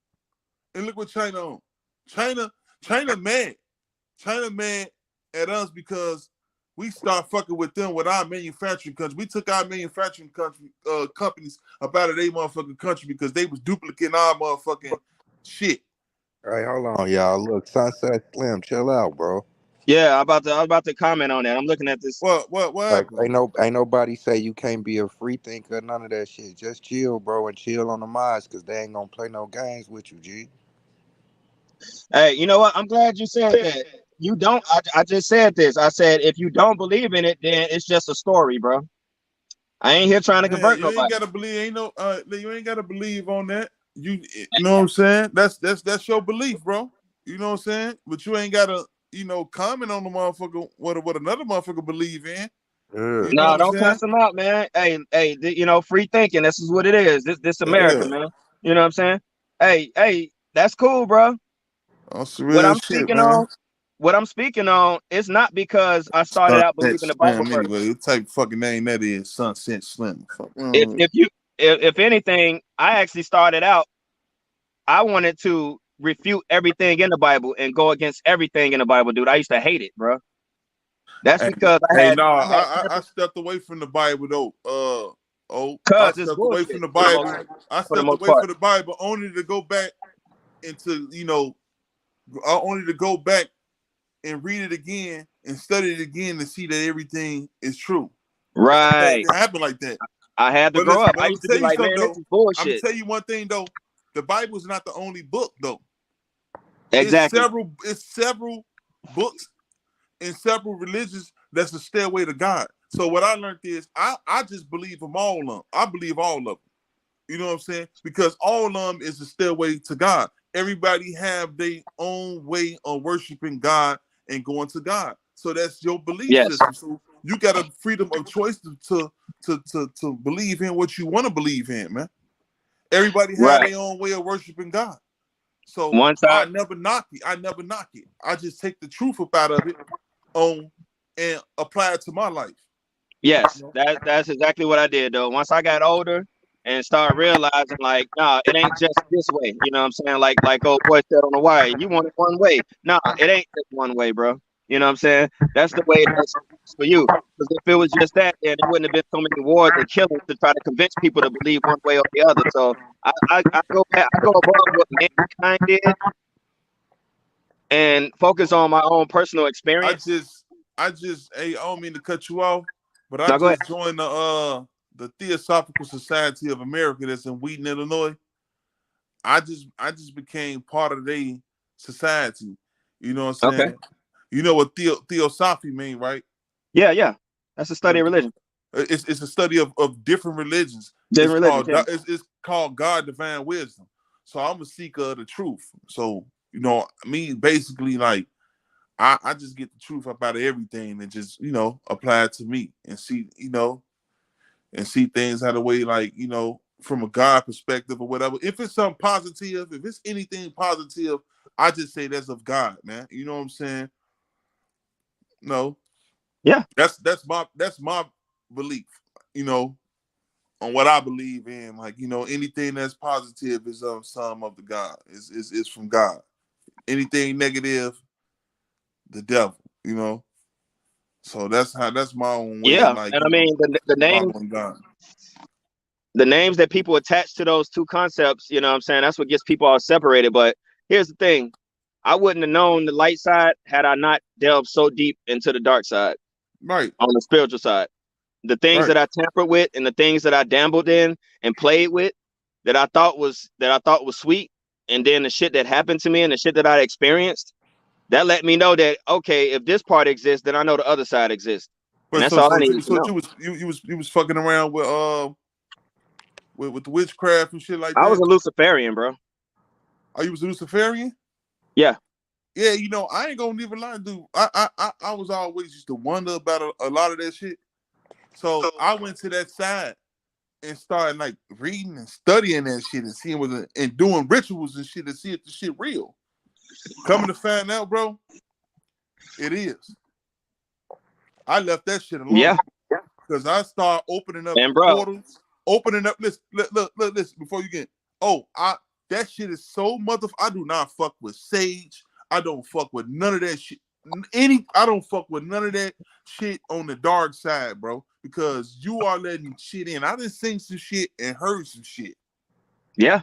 And look what China on. China mad. China mad at us because we start fucking with them with our manufacturing country. We took our manufacturing companies up out of their motherfucking country because they was duplicating our motherfucking shit.
All right, hold on, y'all. Look, Sunset Slim, chill out, bro.
yeah. I was about to comment on that. I'm looking at this.
What
Like,
happened?
ain't nobody say you can't be a free thinker, none of that shit. Just chill, bro, and chill on the mods, cause they ain't gonna play no games with you, G.
Hey, you know what? I'm glad you said that. You don't. I just said this. I said if you don't believe in it, then it's just a story, bro. I ain't here trying to
Man,
convert
you ain't
nobody.
gotta believe. You ain't gotta believe on that. You know what I'm saying? That's your belief, bro. You know what I'm saying? But you ain't gotta, comment on the motherfucker what another motherfucker believe in.
Yeah.
You know
No,
what I'm
don't cuss
saying?
them out, man. Hey, free thinking. This is what it is. This America,
Yeah.
man. You know what I'm saying? Hey, that's cool, bro.
On some
What
real
I'm
shit,
speaking
man.
on, it's not because I started out
Sunset
believing the Bible
Slim,
first.
anyway. What type of fucking name that is? Sunset Slim. Fuck,
If anything, I actually started out. I wanted to refute everything in the Bible and go against everything in the Bible, dude. I used to hate it, bro. That's because
I stepped away from the Bible though. I
it's
stepped away from
bullshit
the
for the
Bible.
most
I
for the
stepped
most
away
part.
from the Bible only to go back into, and read it again and study it again to see that everything is true.
Right.
It happened like that.
I had to
But
grow
listen,
up.
but
I
I'm
used to
gonna
be
tell you
like, man,
something
this
though.
is
I'm gonna
bullshit.
tell you one thing though. The Bible is not the only book though.
Exactly.
It's several books in several religions that's a stairway to God. So what I learned is I just believe them all of them. I believe all of them. You know what I'm saying? Because all of them is a stairway to God. Everybody have their own way of worshiping God and going to God. So that's your belief
Yes.
system. So you got a freedom of choice to believe in what you want to believe in, man. Everybody have
Right.
their own way of worshiping God. So
Once
I never knock it. I just take the truth up out of it and apply it to my life.
Yes, that's exactly what I did though. Once I got older and started realizing like, nah, it ain't just this way. You know what I'm saying? Like old boy said on the wire, you want it one way. Nah, it ain't just one way, bro. You know what I'm saying? That's the way that's for you. Because if it was just that, then it wouldn't have been so many wars and killings to try to convince people to believe one way or the other. So I go back, I go above what mankind did and focus on my own personal experience.
I don't mean to cut you off, but I
Now go ahead.
just joined the Theosophical Society of America that's in Wheaton, Illinois. I just became part of their society. You know what I'm saying?
Okay.
You know what theosophy mean, right?
Yeah. That's a study of religion.
It's a study of different religions.
Different religions, yeah.
It's called God Divine Wisdom. So I'm a seeker of the truth. So me basically like I just get the truth up out of everything and just apply it to me and see things out of the way like from a God perspective or whatever. If it's something positive, if it's anything positive, I just say that's of God, man. You know what I'm saying? No.
Yeah.
That's my belief, on what I believe in. Like, anything that's positive is some of the God. Is from God. Anything negative, the devil, So that's my own way of like,
and I mean the names
following God.
the names that people attach to those two concepts, you know what I'm saying? That's what gets people all separated. But here's the thing. I wouldn't have known the light side had I not delved so deep into the dark side.
Right.
On the spiritual side. The things that I tampered with and the things that I dabbled in and played with that I thought was sweet, and then the shit that happened to me and the shit that I experienced, that let me know that okay, if this part exists, then I know the other side exists. And that's all I needed to know.
You was fucking around with the witchcraft and shit like that.
I was a Luciferian, bro.
Oh, you was a Luciferian?
Yeah.
Yeah, I ain't gonna even lie, dude. I was always used to wonder about a lot of that shit. So I went to that side and starting like reading and studying that shit and seeing and doing rituals and shit to see if the shit real. Coming to find out, bro, it is. I left that shit alone.
Yeah.
Because I start opening up
And bro,
portals, opening up. Listen, look, listen. Before you get, that shit is so I do not fuck with sage. I don't fuck with none of that shit. I don't fuck with none of that shit on the dark side, bro. Because you are letting shit in. I done seen some shit and heard some shit,
yeah,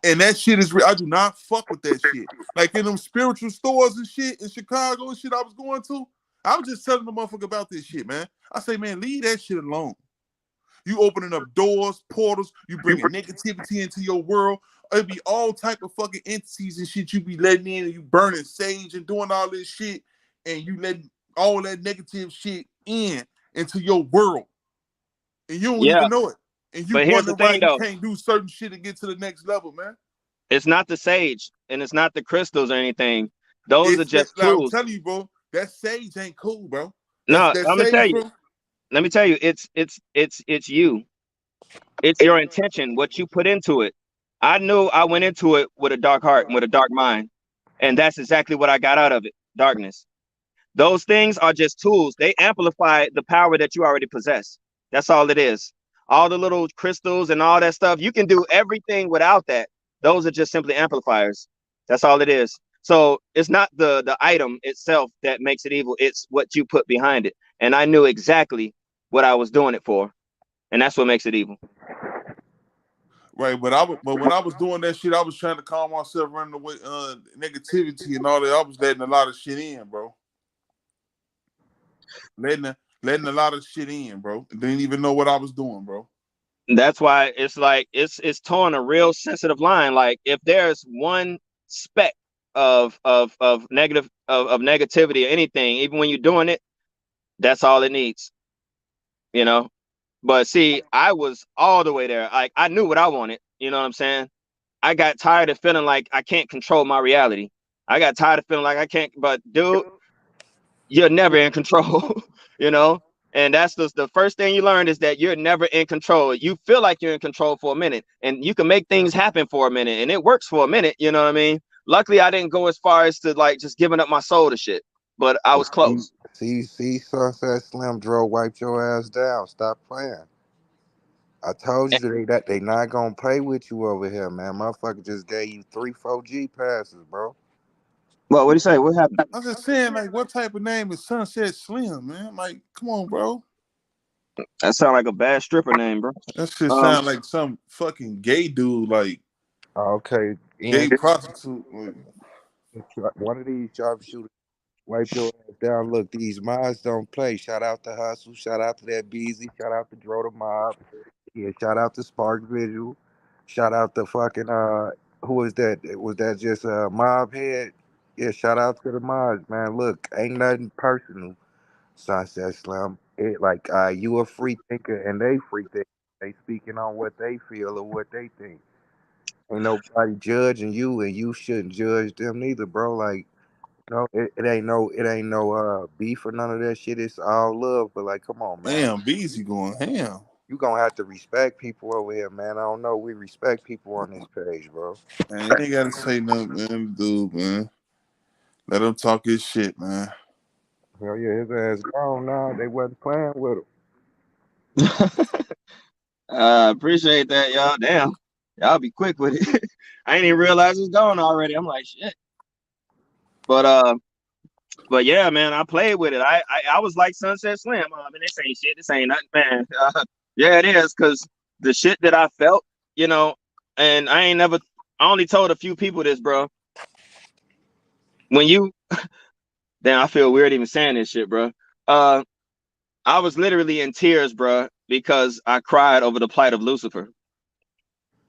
and that shit is real. I do not fuck with that shit. Like in them spiritual stores and shit in Chicago and shit I was going to. I was just telling the motherfucker about this shit, man. I say, man, leave that shit alone. You opening up doors, portals, you bringing negativity into your world. It'd be all type of fucking entities and shit you be letting in, and you burning sage and doing all this shit, and you letting all that negative shit into your world. And you don't
yeah.
even know it. And you
But here's the
wonder why
thing,
you
though.
can't do certain shit to get to the next level, man.
It's not the sage, and it's not the crystals or anything. Those are just
Like, I'm
tools.
telling you, bro, that sage ain't cool, bro.
No,
That
I'm gonna
sage,
tell you.
bro.
Let me tell you, it's you. It's your intention, what you put into it. I knew I went into it with a dark heart and with a dark mind. And that's exactly what I got out of it. Darkness. Those things are just tools. They amplify the power that you already possess. That's all it is. All the little crystals and all that stuff, you can do everything without that. Those are just simply amplifiers. That's all it is. So it's not the item itself that makes it evil. It's what you put behind it. And I knew exactly what I was doing it for. And that's what makes it evil.
Right, but when I was doing that shit, I was trying to calm myself, running away negativity and all that. I was letting a lot of shit in, bro. Letting a lot of shit in, bro. Didn't even know what I was doing, bro.
That's why it's like it's towing a real sensitive line. Like if there's one speck of negative of negativity or anything, even when you're doing it, that's all it needs. You know. But see, I was all the way there. Like I knew what I wanted. You know what I'm saying? I got tired of feeling like I can't control my reality. I got tired of feeling like I can't. But dude, you're never in control. You know. And that's the first thing you learn is that you're never in control. You feel like you're in control for a minute, and you can make things happen for a minute, and it works for a minute. You know what I mean? Luckily, I didn't go as far as to like just giving up my soul to shit, but I was close.
See, Sunset Slim drove wiped your ass down. Stop playing. I told you they not gonna play with you over here, man. Motherfucker just gave you 3-4 G passes, bro.
Well, what do you say? What happened?
I was just saying, like, what type of name is Sunset Slim, man? Like, come on, bro.
That sounds like a bad stripper name, bro.
That shit sound like some fucking gay dude, like
Okay,
gay prostitute.
one of these sharpshooters wipe your ass down. Look, these mods don't play. Shout out to Hustle. Shout out to that Beezy. Shout out to Dro the Mob. Yeah, shout out to Spark Visual. Shout out to fucking who was that? Was that just Mob Head? Yeah, shout out to the mods, man. Look, ain't nothing personal. Sunset Slim. It like you a free thinker and they free thinker. They speaking on what they feel or what they think. Ain't nobody judging you and you shouldn't judge them neither, bro. Like, no, it ain't no beef or none of that shit. It's all love. But like, come on, man.
Damn, Beezy going ham.
You gonna have to respect people over here, man. I don't know. We respect people on this page, bro.
Man, you ain't gotta say nothing, man, dude, man. Let him talk his shit, man.
Hell yeah, his ass gone now. They wasn't playing with him.
Appreciate that, y'all. Damn, y'all be quick with it. I ain't even realize it's gone already. I'm like, shit. But yeah, man, I played with it. I was like Sunset Slim. I mean, this ain't shit. This ain't nothing, man. Yeah, it is, because the shit that I felt, you know, and I only told a few people this, bro. When you, damn, I feel weird even saying this shit, bro. I was literally in tears, bro, because I cried over the plight of Lucifer.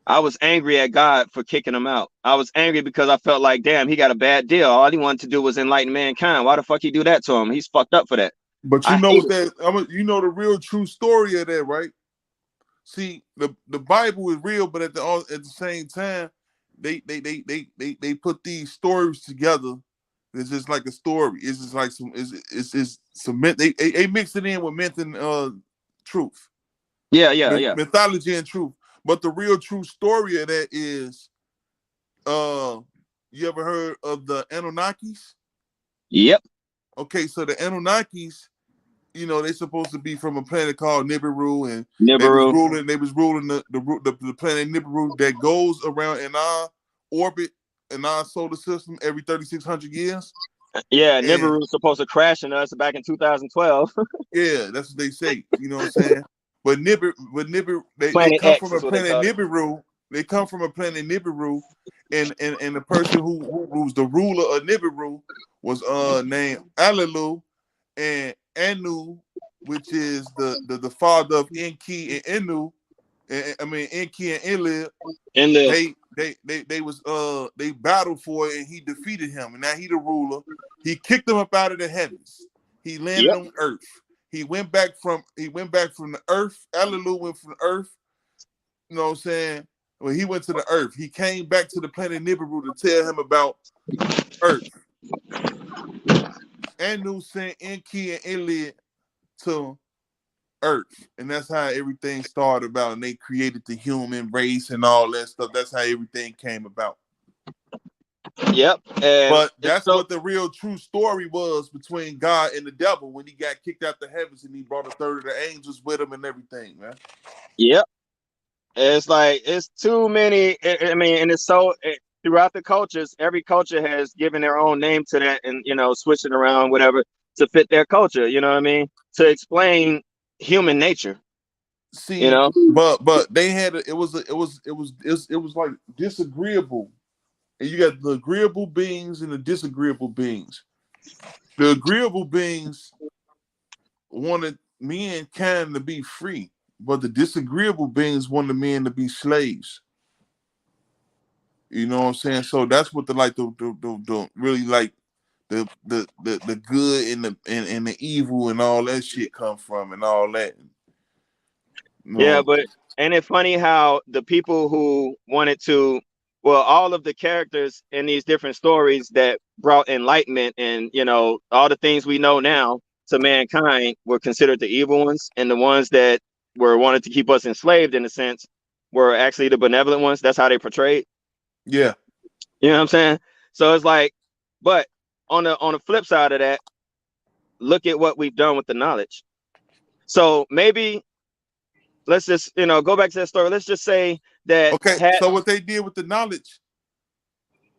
I was angry at God for kicking him out. I was angry because I felt like, damn, he got a bad deal. All he wanted to do was enlighten mankind. Why the fuck he do that to him? He's fucked up for that.
But you know you know the real true story of that, right? See, the Bible is real, but at the same time, they put these stories together. It's just like a story. It's just like some. It's some. They mix it in with myth and truth.
Yeah.
Mythology and truth. But the real true story of that is, you ever heard of the Anunnakis?
Yep.
Okay, so the Anunnakis, you know, they're supposed to be from a planet called Nibiru, and
Nibiru.
they was ruling the planet Nibiru that goes around in our orbit in our solar system every 3,600 years.
Yeah,
And
Nibiru was supposed to crash in us back in 2012.
yeah, that's what they say. You know what I'm saying? But Nibiru, they
Planet
come
X
from a
is what they
planet
call it.
Nibiru. They come from a planet Nibiru, and the person who was the ruler of Nibiru was named Alilu, and Anu, which is the father of Enki and Enu. I mean Enki and Enlil.
And
They battled for it, and he defeated him, and now he the ruler. He kicked him up out of the heavens. He landed on Earth. He went back from the Earth. Alilu went from the Earth. You know what I'm saying? When he went to the Earth, he came back to the planet Nibiru to tell him about Earth. Anu sent Enki and Enlil to Earth, and that's how everything started about. And they created the human race and all that stuff. That's how everything came about.
Yep. And
but that's what the real true story was between God and the devil when he got kicked out the heavens and he brought a third of the angels with him and everything, man.
Yep. It's like it's too many. I mean, and it's so throughout the cultures, every culture has given their own name to that, and switching around whatever to fit their culture. You know what I mean? To explain human nature.
See, but they had it was like disagreeable, and you got the agreeable beings and the disagreeable beings. The agreeable beings wanted mankind to be free, but the disagreeable beings wanted men to be slaves. You know what I'm saying? So that's what the really like the good and the evil and all that shit come from and all that.
Yeah, but ain't it funny how the people who wanted to, well, all of the characters in these different stories that brought enlightenment and all the things we know now to mankind were considered the evil ones, and the ones that were wanted to keep us enslaved in a sense were actually the benevolent ones. That's how they portrayed.
Yeah.
You know what I'm saying? So it's like, but on the flip side of that, look at what we've done with the knowledge. So maybe let's just go back to that story. Let's just say that.
Okay, so what they did with the knowledge,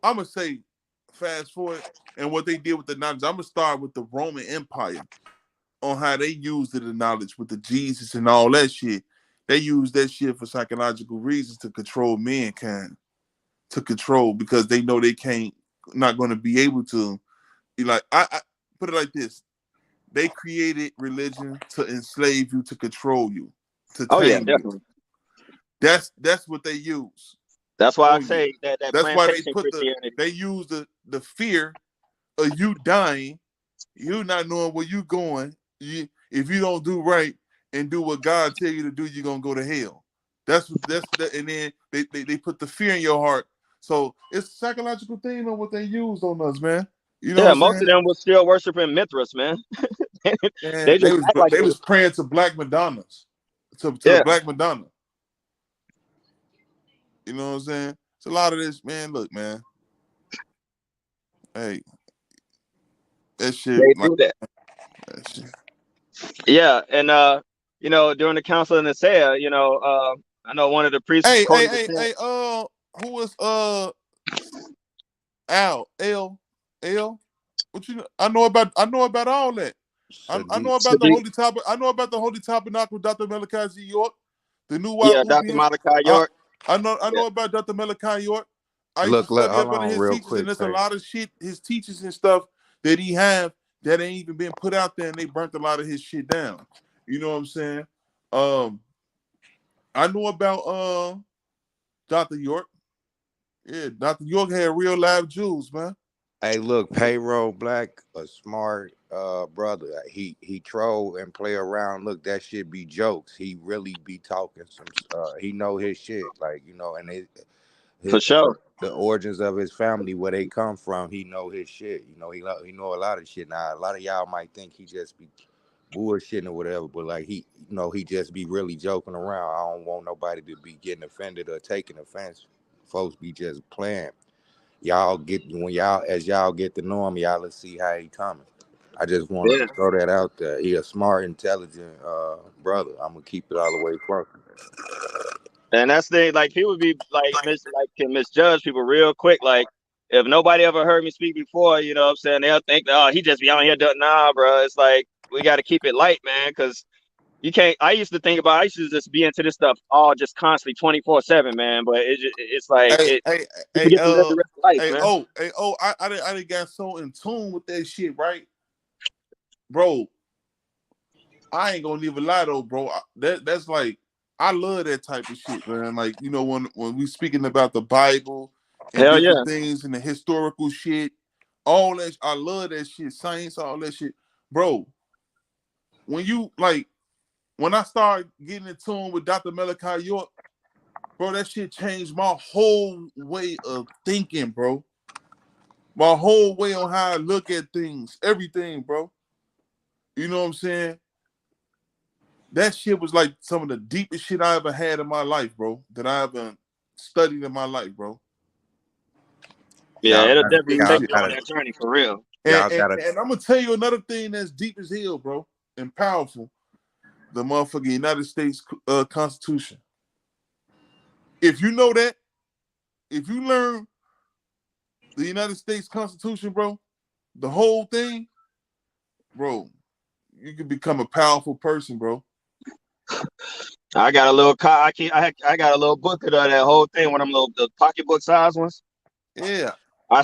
I'm gonna say fast forward, and what they did with the knowledge, I'm gonna start with the Roman Empire on how they used the knowledge with the Jesus and all that shit. They used that shit for psychological reasons to control mankind, because they know they not going to be able to. I put it like this: they created religion to enslave you, to control you, to tame
definitely.
You. That's what they use.
That's why I say that.
That's why they use the fear of you dying, you not knowing where you going. If you don't do right and do what God tell you to do, you're gonna go to hell. And then they put the fear in your heart. So it's a psychological thing on what they used on us, man. You know
most of them were still worshiping Mithras, man.
they was praying to Black Madonnas, to the Black Madonna. You know what I'm saying? It's a lot of this, man. Look, man. Hey, that shit.
They do that. Yeah, and during the Council of Nicaea, I know one of the priests.
Hey, who was L? What you know? I know about all that. I know about the Holy Tabernacle. I know about the Holy Tabernacle with Dr. Malachi Z. York. The new
Dr. Malachi York.
I know about Dr. Malachi York. I used to study up on his teachings, and there's a lot of shit, his teachings and stuff that he have that ain't even been put out there, and they burnt a lot of his shit down. You know what I'm saying? I know about Dr. York. Yeah, Dr. York had real live jewels, man.
Hey, look, Payroll Black, a smart brother. He troll and play around. Look, that shit be jokes. He really be talking some. He know his shit, and
for sure.
The origins of his family, where they come from. He know his shit. He know a lot of shit. Now, a lot of y'all might think he just be bullshitting or whatever, but like he, you know, he just be really joking around. I don't want nobody to be getting offended or taking offense. Folks be just playing. Y'all get when y'all as y'all get to know him, y'all will see how he coming. I just wanted
Yeah.
to throw that out there. He a smart, intelligent brother. I'm gonna keep it all the way fucking.
And that's the thing, like people be like can misjudge people real quick. Like if nobody ever heard me speak before, you know what I'm saying, they'll think, oh, he just be on here doing nah, bro. It's like we gotta keep it light, man, because you can't. I used to just be into this stuff all just constantly 24/7, man. But it's like
Hey,
it
hey,
you
hey,
forget to live the rest of life, man.
I didn't got so in tune with that shit, right, bro? I ain't gonna even lie though, bro. That's like I love that type of shit, man. Like you know when we speaking about the Bible and
Hell yeah.
different things and the historical shit, all that I love that shit, science, all that shit, bro. When I started getting in tune with Dr. Malachi York, bro, that shit changed my whole way of thinking, bro. My whole way on how I look at things, everything, bro. You know what I'm saying? That shit was like some of the deepest shit I ever had in my life, bro. That I ever studied in my life, bro.
Yeah,
Y'all
it'll
gotta,
definitely
That
y'all
take
shit.
you on
gotta,
that journey for real.
And,
y'all
and,
gotta.
and I'm gonna tell you another thing that's deep as hell, bro, and powerful. The motherfucking United States Constitution. If you know that, if you learn the United States Constitution, bro, the whole thing, bro, you can become a powerful person, bro.
I got a little I got a little book of that whole thing, one of them little the pocketbook size ones.
Yeah.
I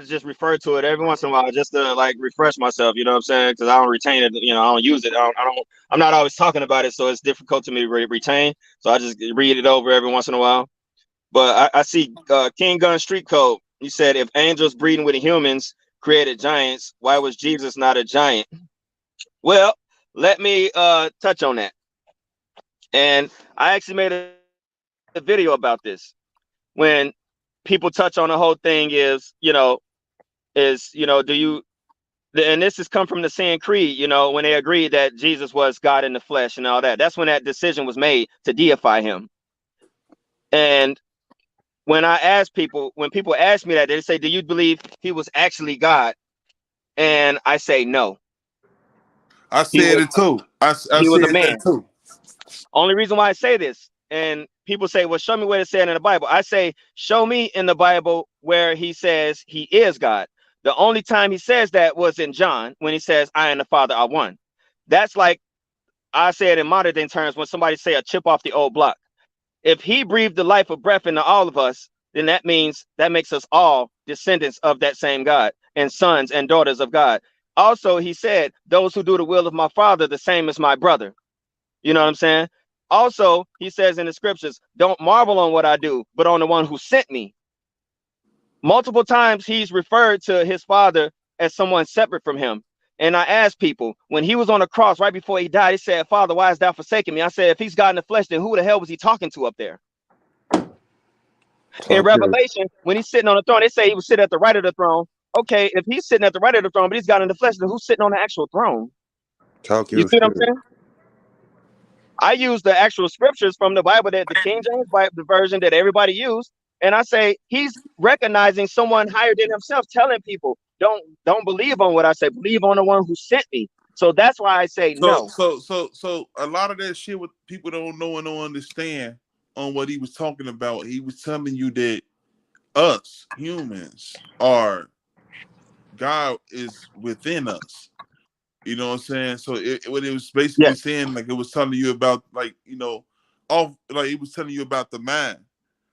just refer to it every once in a while just to like refresh myself, you know what I'm saying? Because I don't retain it, you know, I don't use it. I'm not always talking about it, so it's difficult to me to retain. So I just read it over every once in a while. But I see King Gun Street Code. He said, if angels breeding with humans created giants, why was Jesus not a giant? Well, let me touch on that. And I actually made a video about this. When people touch on the whole thing do you, and this has come from the Nicene Creed, you know, when they agreed that Jesus was God in the flesh and all that. That's when that decision was made to deify him. And when people ask me that, they say, do you believe he was actually God? And I say no.
I said it too. I
He was a
said
man.
that too.
Only reason why I say this, and people say, well, show me where it said in the Bible. I say, show me in the Bible where he says he is God. The only time he says that was in John, when he says, I and the Father are one. That's like, I say it in modern day terms, when somebody say a chip off the old block. If he breathed the life of breath into all of us, then that makes us all descendants of that same God and sons and daughters of God. Also, he said, those who do the will of my Father, the same as my brother. You know what I'm saying? Also, he says in the scriptures, don't marvel on what I do, but on the one who sent me. Multiple times he's referred to his Father as someone separate from him. And I asked people, when he was on the cross right before he died, he said, Father, why hast thou forsaken me? I said, if he's God in the flesh, then who the hell was he talking to up there? In
Talk your,
Revelation, when he's sitting on the throne, they say he was sitting at the right of the throne. Okay, if he's sitting at the right of the throne, but he's God in the flesh, then who's sitting on the actual throne?
talk
You
your
see what I'm
shit.
saying? I use the actual scriptures from the Bible, that the King James Bible, the version that everybody used, and I say he's recognizing someone higher than himself, telling people, don't believe on what I say, believe on the one who sent me. So that's why I say no.
So a lot of that shit what people don't know and don't understand on what he was talking about. He was telling you that us humans are God is within us. You know what I'm saying? So what it was basically
Yes,
saying, like it was telling you about, like, you know, like it was telling you about the mind,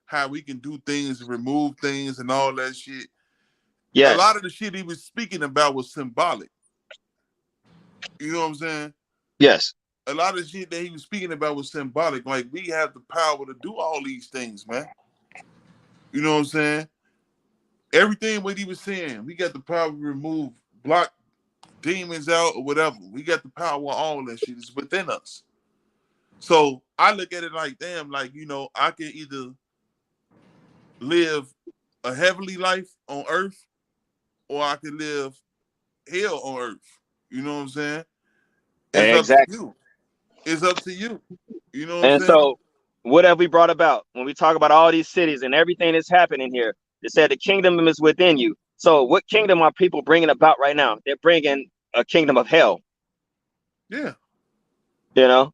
how we can do things, remove things, and all that shit. A lot
yes,
of the shit he was speaking about was symbolic. You know what I'm saying?
yes.
A lot of shit that he was speaking about was symbolic. Like we have the power to do all these things, man. You know what I'm saying? Everything what he was saying, we got the power to remove, block demons out or whatever. We got the power of all that shit. It's within us. So I look at it like, damn, like, you know, I can either live a heavenly life on earth or I can live hell on earth. You know what I'm saying? It's up to
Exactly.
you. It's up to you. You know what I'm
And
saying?
so, what have we brought about when we talk about all these cities and everything that's happening here? It said the kingdom is within you. So, what kingdom are people bringing about right now? They're bringing a kingdom of hell.
Yeah.
You know,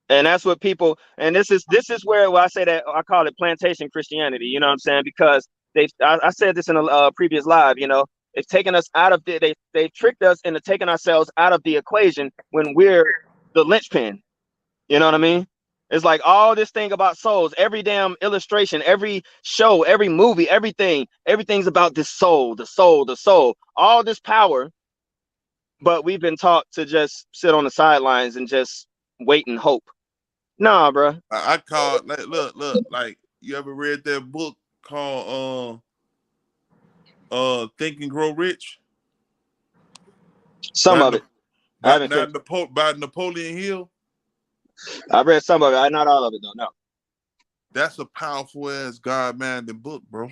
and that's what people. And this is where I say that I call it plantation Christianity. You know what I'm saying? Because I said this in a previous live. You know, it's taken us out of they tricked us into taking ourselves out of the equation when we're the linchpin. You know what I mean? It's like all this thing about souls, every damn illustration, every show, every movie, everything's about this soul, the soul, the soul, all this power. But we've been taught to just sit on the sidelines and just wait and hope. Nah, bro.
I call like look, like you ever read that book called Think and Grow Rich?
Some of it. I haven't finished.
By Napoleon Hill.
I've read some of it. Not all of it though. No.
That's a powerful ass God-minded book, bro.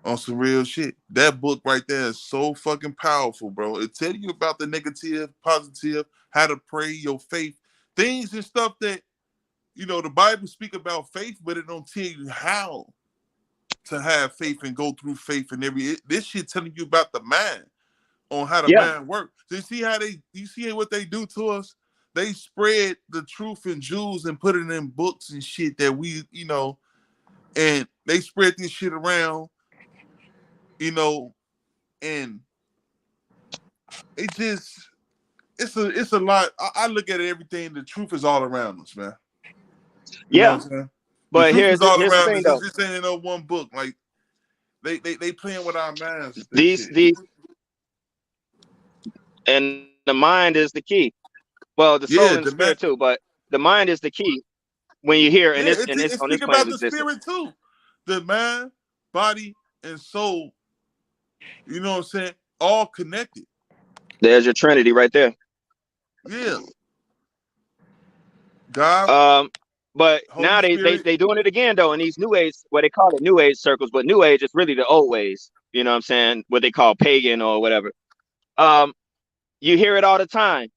On some real shit. That book right there is so fucking powerful, bro. It tell you about the negative, positive, how to pray, your faith, things and stuff that, you know, the Bible speak about faith, but it don't tell you how to have faith and go through faith and this shit telling you about the mind, on how the mind works. So you see what they do to us? They spread the truth in Jews and put it in books and shit that we, you know, and they spread this shit around, you know, and it's a lot. I look at everything. The truth is all around us, man. You know what I'm saying?
But
the truth
here's
is all
the
around
thing,
us.
though.
This ain't in no one book. Like they playing with our minds.
These and the mind is the key. Well, the soul and the spirit too, but the mind is the key. When you hear and it's on this plane of
the spirit too, the mind, body, and soul. You know what I'm saying? All connected.
There's your Trinity right there.
Yeah. God.
But
Holy
now they doing it again though in these new age, what they call it new age circles, but new age is really the old ways. You know what I'm saying? What they call pagan or whatever. You hear it all the time.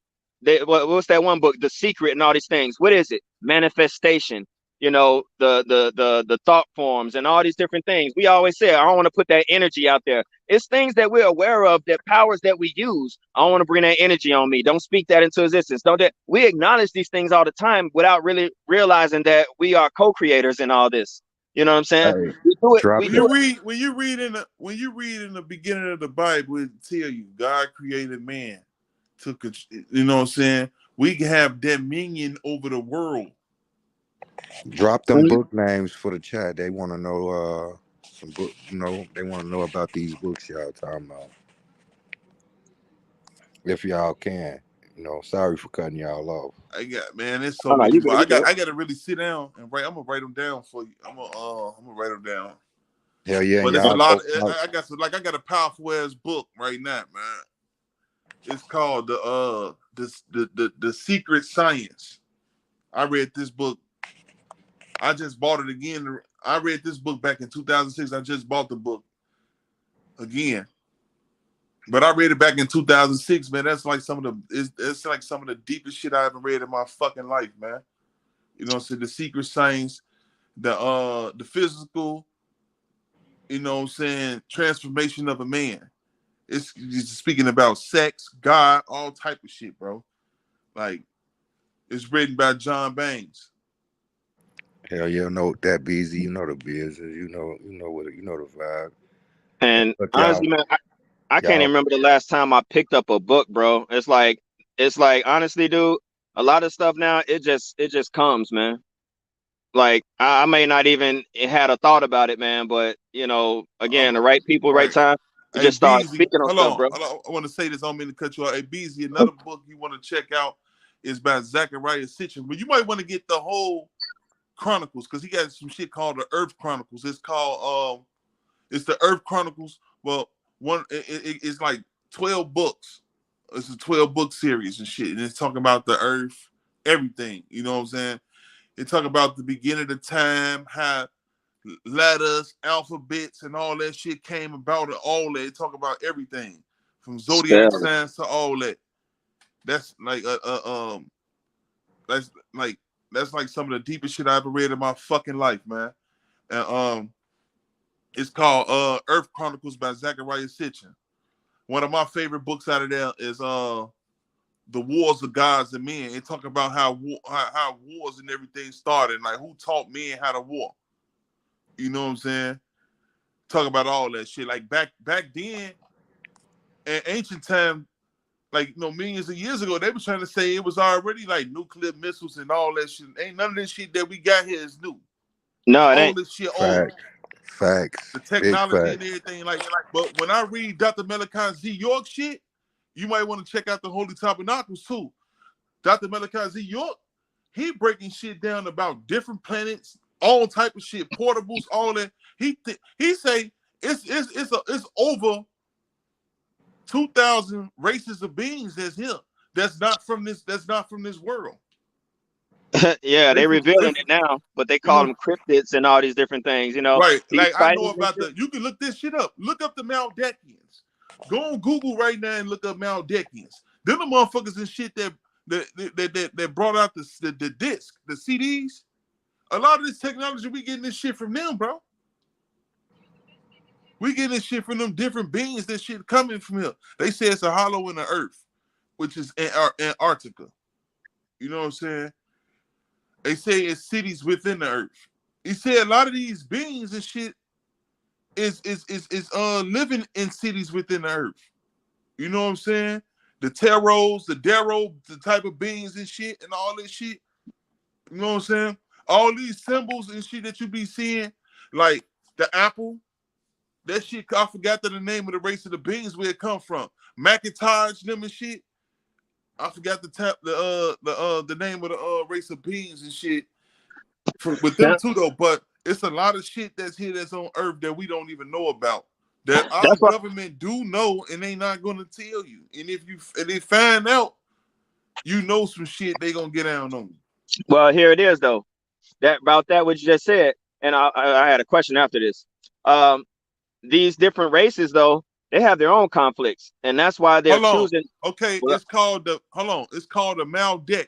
What's that one book, The Secret, and all these things? What is it? Manifestation. You know, the thought forms and all these different things. We always say, I don't want to put that energy out there. It's things that we're aware of, that powers that we use. I don't want to bring that energy on me. Don't speak that into existence. We acknowledge these things all the time without really realizing that we are co-creators in all this. You know what I'm saying?
When you read in the beginning of the Bible, it tell you God created man. You know what I'm saying? We can have dominion over the world.
Drop them book names for the chat. They want to know some book. You know, they want to know about these books y'all talking about. If y'all can, you know, sorry for cutting y'all off.
It's so many. I got to really sit down and write. I'm gonna write them down for you. I'm gonna write them down.
Hell yeah!
But it's a lot. I got a powerful ass book right now, man. It's called the Secret Science. I read this book. I just bought it again. I read this book back in 2006. I just bought the book again. But I read it back in 2006, man. That's like it's like some of the deepest shit I ever read in my fucking life, man. You know what I'm saying? The Secret Science, the physical, you know what I'm saying, transformation of a man. It's speaking about sex, God, all type of shit, bro. Like, it's written by John Banks.
Hell yeah, know that BZ, you know the business, you know the vibe.
And honestly, man, I can't even remember the last time I picked up a book, bro. It's like honestly, dude, a lot of stuff now, it just comes, man. Like I may not even had a thought about it, man, but you know, again, the right people, right time, you just start speaking on stuff, bro.
I want to say this, I don't mean to cut you out. Hey, BZ, another book you want to check out is by Zachariah Sitchin, but you might want to get the whole Chronicles, because he got some shit called the Earth Chronicles. It's called it's the Earth Chronicles. Well, it's like 12 books. It's a 12-book series and shit, and it's talking about the Earth, everything. You know what I'm saying? It talk about the beginning of time, how letters, alphabets, and all that shit came about, and all that. It talk about everything from zodiac signs to all that. that's like that's like some of the deepest shit I ever read in my fucking life, man. And it's called Earth Chronicles by Zachariah Sitchin. One of my favorite books out of there is The Wars of Gods and Men. It talk about how wars and everything started, like who taught men how to war. You know what I'm saying? Talk about all that shit. Like back then, in ancient time, like millions of years ago, they were trying to say it was already like nuclear missiles and all that shit. Ain't none of this shit that we got here is new.
No, it
All
ain't.
this shit old.
Facts.
The
Big
technology and
facts.
everything, but when I read Dr. Malachi Z. York shit, you might want to check out the Holy Tabernacles too. Dr. Malachi Z. York, he breaking shit down about different planets, all type of shit, portables, all that. He say it's over 2,000 races of beings that's here. That's not from this world.
Yeah, they revealing
Different,
it now, but they call them cryptids and all these different things.
right?
These
Like I know
sightings and
about
shit.
you can look this shit up. Look up the Maldekians. Go on Google right now and look up Maldekians. Them the motherfuckers and shit that brought out the disc, the CDs. A lot of this technology, we getting this shit from them, bro. We getting this shit from them different beings. This shit coming from here. They say it's a hollow in the earth, which is Antarctica. You know what I'm saying? They say it's cities within the earth. He said a lot of these beings and shit is living in cities within the earth. You know what I'm saying? The Taros, the Darrow, the type of beings and shit and all this shit. You know what I'm saying? All these symbols and shit that you be seeing, like the apple, that shit, I forgot the name of the race of the beings where it come from. Macintosh, them and shit. I forgot the name of the race of beings and shit with them too though. But it's a lot of shit that's here that's on Earth that we don't even know about. That our government do know and they not gonna tell you. And if they find out, you know some shit they gonna get down on you.
Well, here it is though. About what you just said, and I had a question after this. These different races though, they have their own conflicts, and that's why they're choosing.
Okay, it's called the Maldekians.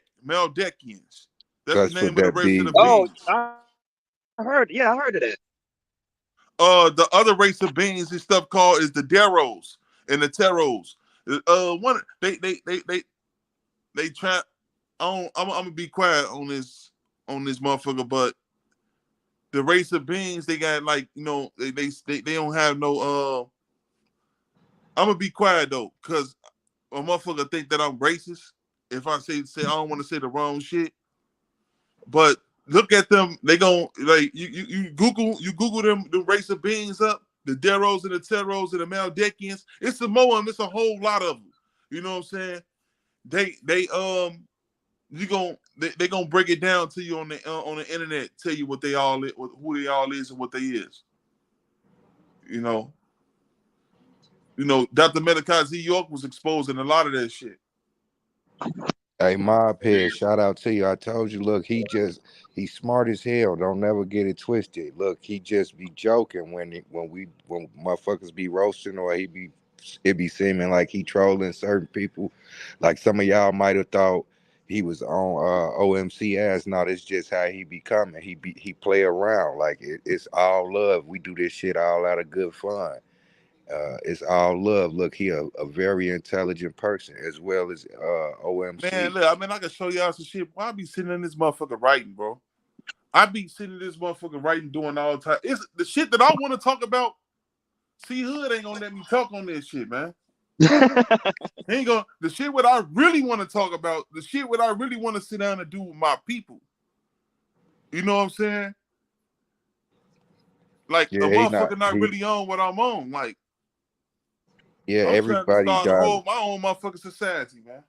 That's the name
what
of the
that
race of the
Oh,
beings.
I heard of that.
The other race of beings and stuff called is the Darrows and the Taros. One they try. I'm gonna be quiet on this motherfucker, but the race of beings they got like they don't have no. I'm gonna be quiet though, cause a motherfucker think that I'm racist if I say I don't want to say the wrong shit. But look at them. They gon' like you Google them the race of beings up, the Darrows and the Taros and the Maldekians. It's a more of them. It's a whole lot of them. You know what I'm saying? They gonna break it down to you on the internet. Tell you what they all who they all is and what they is. You know, Dr. Malachi Z. York was exposing a lot of that shit.
Hey, Mob Head, shout out to you. I told you, look, he's smart as hell. Don't never get it twisted. Look, he just be joking when motherfuckers be roasting or it be seeming like he trolling certain people. Like some of y'all might have thought he was on OMC ass. No, that's just how he be coming. He play around. Like it's all love. We do this shit all out of good fun. It's all love. Look, he a very intelligent person as well as OMC.
Man, look, I can show y'all some shit. Boy, I be sitting in this motherfucker writing, bro. I be sitting in this motherfucker writing, doing all the time. It's the shit that I want to talk about. C Hood ain't gonna let me talk on this shit, man. He ain't gonna. The shit what I really want to talk about, the shit what I really want to sit down and do with my people. You know what I'm saying? Like a motherfucker not really on what I'm on. Like,
yeah,
I'm
everybody
trying to start my own motherfucking society, man.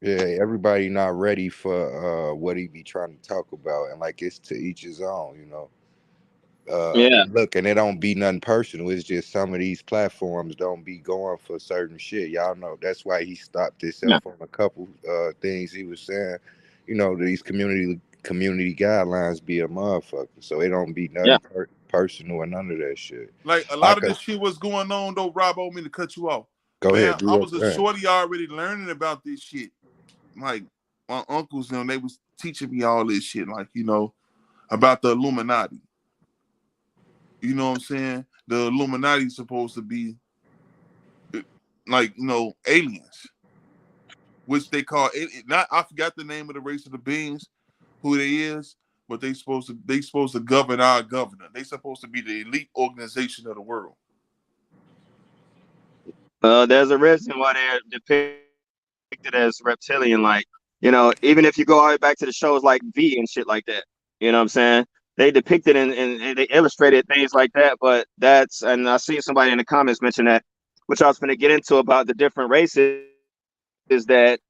Yeah, everybody not ready for what he be trying to talk about, and like it's to each his own, you know.
Yeah.
Look, and it don't be nothing personal. It's just some of these platforms don't be going for certain shit. Y'all know that's why he stopped himself on a couple things he was saying. You know, these community guidelines be a motherfucker, so it don't be nothing personal or none of that shit.
Like a lot of this shit was going on though. Rob, I don't mean to cut you off.
Go ahead.
I was a shorty already learning about this shit like my uncles and they was teaching me all this shit, like, you know, about the Illuminati. You know what I'm saying? The Illuminati is supposed to be like, you know, aliens, which they call not. I forgot the name of the race of the beings, who they is, but they supposed to govern our governor. They supposed to be the elite organization of the world.
There's a reason why they're depicted as reptilian, like, you know, even if you go all the way back to the shows like V and shit like that, you know what I'm saying? They depicted and they illustrated things like that, but and I see somebody in the comments mention that, which I was going to get into about the different races, is that,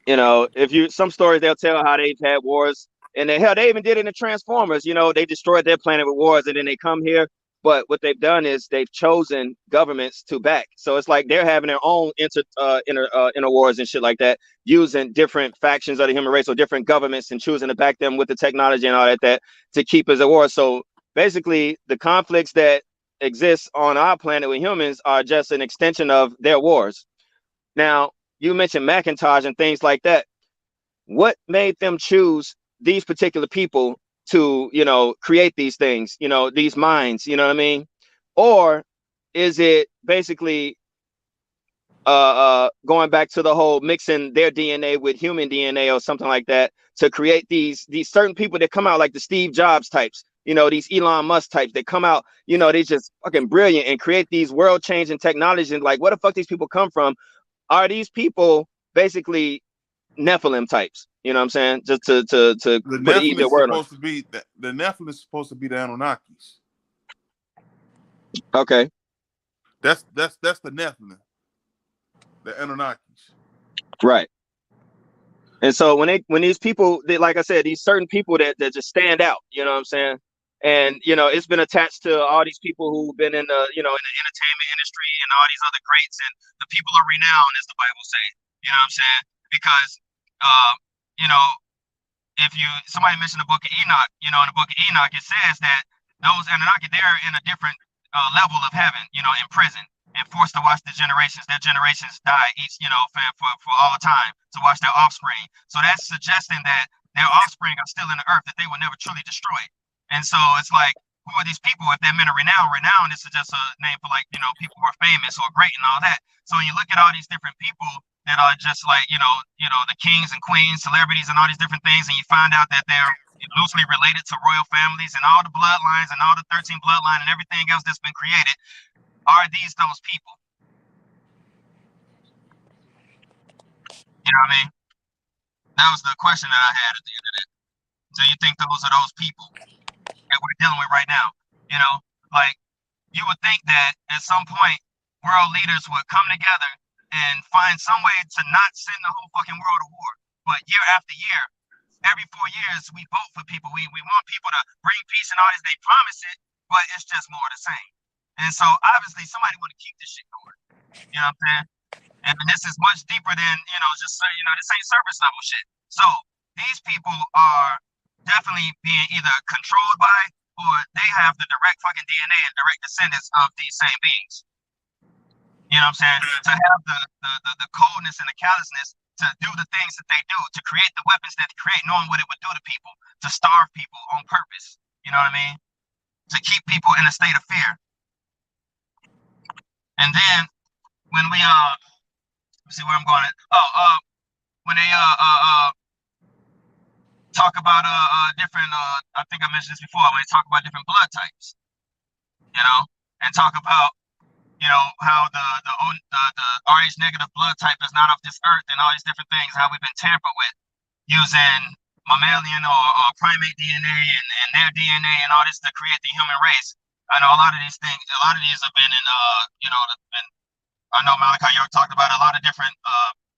you know, some stories they'll tell how they've had wars, and they even did it in Transformers. You know, they destroyed their planet with wars, and then they come here. But what they've done is they've chosen governments to back. So it's like they're having their own inner wars and shit like that, using different factions of the human race or different governments and choosing to back them with the technology and all that to keep us at war. So basically, the conflicts that exist on our planet with humans are just an extension of their wars. Now, you mentioned Macintosh and things like that. What made them choose these particular people to, you know, create these things, you know, these minds, you know what I mean? Or is it basically going back to the whole mixing their DNA with human DNA or something like that to create these certain people that come out like the Steve Jobs types, you know, these Elon Musk types that come out, you know, they just fucking brilliant and create these world changing technologies, and like, where the fuck these people come from? Are these people basically Nephilim types? You know what I'm saying? Just to
The
put an
Nephilim
easier
is
word on.
supposed to be the Nephilim is supposed to be the Anunnakis.
Okay.
That's the Nephilim, the Anunnakis.
Right. And so when these people, like I said, these certain people that just stand out, you know what I'm saying? And, you know, it's been attached to all these people who've been in the, you know, in the entertainment industry and all these other greats, and the people are renowned, as the Bible say, you know what I'm saying? Because, you know, somebody mentioned the book of Enoch, you know, in the book of Enoch, it says that those Anunnaki, they're in a different level of heaven, you know, in prison and forced to watch their generations die each, you know, for all time, to watch their offspring. So that's suggesting that their offspring are still in the earth, that they were never truly destroyed. And so it's like, who are these people if they're men of renown? Renown is just a name for, like, you know, people who are famous or great and all that. So when you look at all these different people that are just like, you know, the kings and queens, celebrities, and all these different things, and you find out that they're loosely related to royal families and all the bloodlines and all the 13 bloodline and everything else that's been created, are these those people? You know what I mean? That was the question that I had at the end of that. Do you think those are those people that we're dealing with right now? You know, like, you would think that at some point world leaders would come together and find some way to not send the whole fucking world to war. But year after year, every 4 years, we vote for people. We want people to bring peace and all this. They promise it, but it's just more of the same. And so obviously somebody want to keep this shit going. You know what I'm saying? And this is much deeper than, you know, just, you know, this ain't surface level shit. So these people are definitely being either controlled by, or they have the direct fucking DNA and direct descendants of these same beings. You know what I'm saying? To have the coldness and the callousness to do the things that they do, to create the weapons that they create, knowing what it would do to people, to starve people on purpose. You know what I mean? To keep people in a state of fear. And then when we let's see where I'm going. When they talk about different I think I mentioned this before, when they talk about different blood types, you know, and talk about, you know, how the RH negative blood type is not of this earth, and all these different things, how we've been tampered with using mammalian or primate DNA and their DNA and all this to create the human race. I know a lot of these have been in you know, I know Malachi York talked about it. A lot of different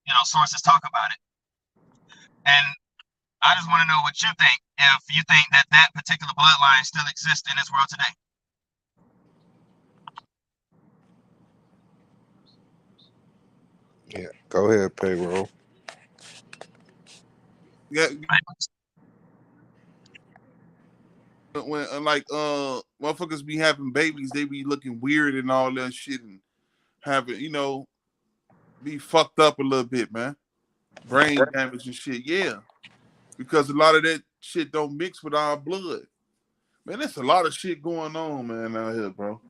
you know, sources talk about it. And I just want to know what you think, if you think that that particular bloodline still exists in this world today.
Yeah, go ahead, payroll.
Yeah, when like motherfuckers be having babies, they be looking weird and all that shit, and having, you know, be fucked up a little bit, man. brain damage and shit. Yeah, because a lot of that shit don't mix with our blood. Man, there's a lot of shit going on, man, out here, bro.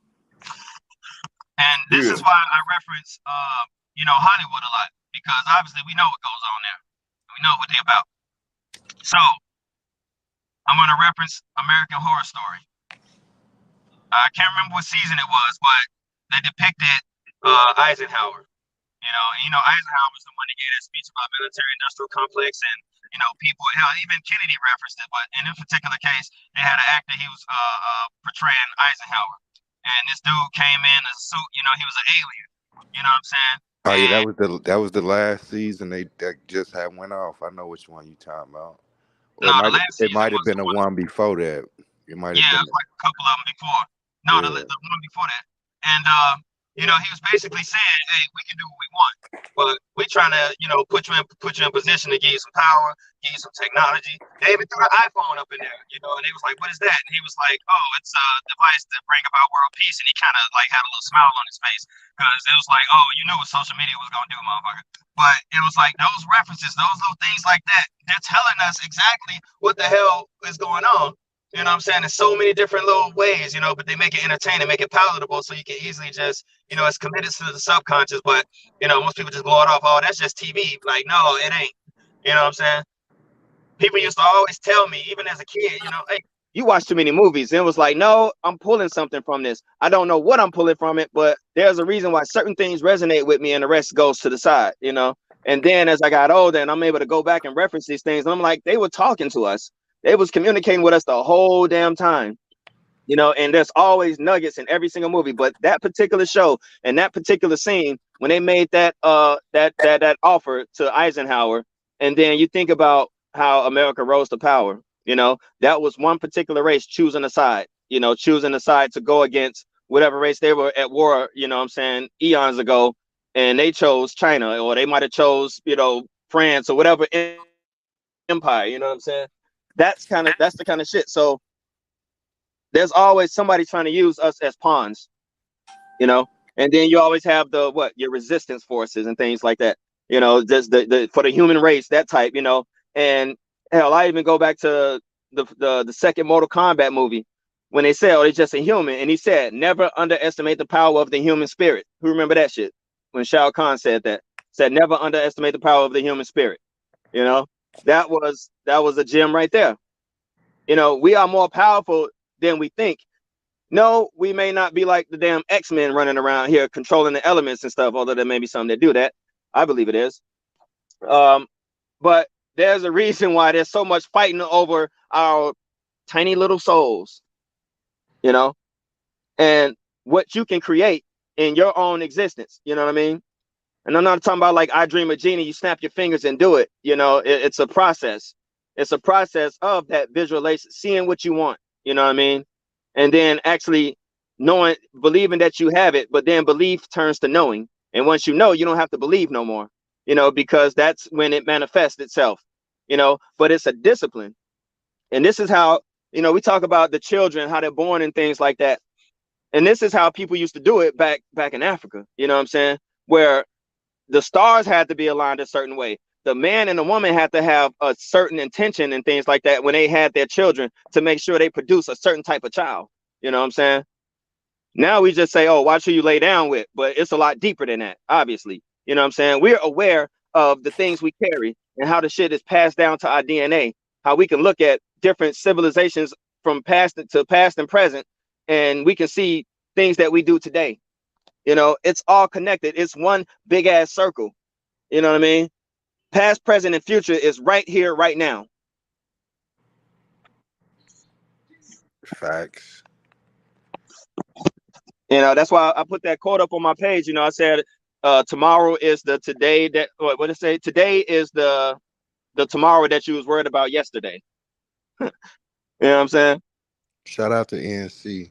And this
Yeah.
is why I reference, Hollywood a lot, because obviously we know what goes on there. We know what they're about. So I'm going to reference American Horror Story. I can't remember what season it was, but they depicted Eisenhower. Eisenhower was the one that gave that speech about military-industrial complex and, people. Hell, even Kennedy referenced it, but in this particular case, they had an actor, he was portraying Eisenhower. And this dude came in a suit, he was an alien. You know what I'm saying?
Oh yeah, that was the last season that just had went off. I know which one you talking about. Or
No, the last
it
season
might have
was
been
the
the
one.
one before that. It might have
Yeah,
been.
it was like a couple of them before. No,
Yeah.
the one before that. And he was basically saying, "Hey, we can do what we want, but we're trying to, put you in position to give you some power, give you some technology." They even threw the iPhone up in there, and they was like, "What is that?" And he was like, "Oh, it's a device to bring about world peace." And he kind of like had a little smile on his face because it was like, "Oh, you knew what social media was gonna do, motherfucker." But it was like those references, those little things like that, they're telling us exactly what the hell is going on. You know what I'm saying? In so many different little ways, but they make it entertaining, make it palatable, so you can easily just, it's committed to the subconscious. But, most people just blow it off. Oh, that's just TV. Like, no, it ain't. You know what I'm saying? People used to always tell me, even as a kid, hey, you watch too many movies. And it was like, no, I'm pulling something from this. I don't know what I'm pulling from it, but there's a reason why certain things resonate with me and the rest goes to the side, And then as I got older and I'm able to go back and reference these things, I'm like, they were talking to us. They was communicating with us the whole damn time, and there's always nuggets in every single movie. But that particular show and that particular scene, when they made that offer to Eisenhower, and then you think about how America rose to power, that was one particular race choosing a side, choosing a side to go against whatever race they were at war, eons ago, and they chose China, or they might have chose, France or whatever empire, you know what I'm saying? That's the kind of shit. So there's always somebody trying to use us as pawns, and then you always have your resistance forces and things like that, just the for the human race, that type, and hell, I even go back to the second Mortal Kombat movie when they said, "Oh, it's just a human," and he said, "Never underestimate the power of the human spirit." Who remember that shit? When Shao Kahn said that, "Never underestimate the power of the human spirit." That was a gem right there. We are more powerful than we think. No, we may not be like the damn X-Men running around here controlling the elements and stuff, although there may be some that do that. I believe it is. But there's a reason why there's so much fighting over our tiny little souls, and what you can create in your own existence. You know what I mean? And I'm not talking about like I Dream of Genie, you snap your fingers and do it. It's a process. It's a process of that visualization, seeing what you want, you know what I mean? And then actually believing that you have it, but then belief turns to knowing. And once you know, you don't have to believe no more, because that's when it manifests itself, but it's a discipline. And this is how, we talk about the children, how they're born and things like that. And this is how people used to do it back in Africa, you know what I'm saying? Where the stars had to be aligned a certain way. The man and the woman had to have a certain intention and things like that when they had their children to make sure they produce a certain type of child. You know what I'm saying? Now we just say, oh, watch who you lay down with. But it's a lot deeper than that, obviously. You know what I'm saying? We're aware of the things we carry and how the shit is passed down to our DNA, how we can look at different civilizations from past and present, and we can see things that we do today. It's all connected. It's one big ass circle. You know what I mean? Past, present, and future is right here, right now.
Facts.
That's why I put that quote up on my page. I said, tomorrow is the today that, what did it say? Today is the tomorrow that you was worried about yesterday. You know what I'm saying?
Shout out to NC.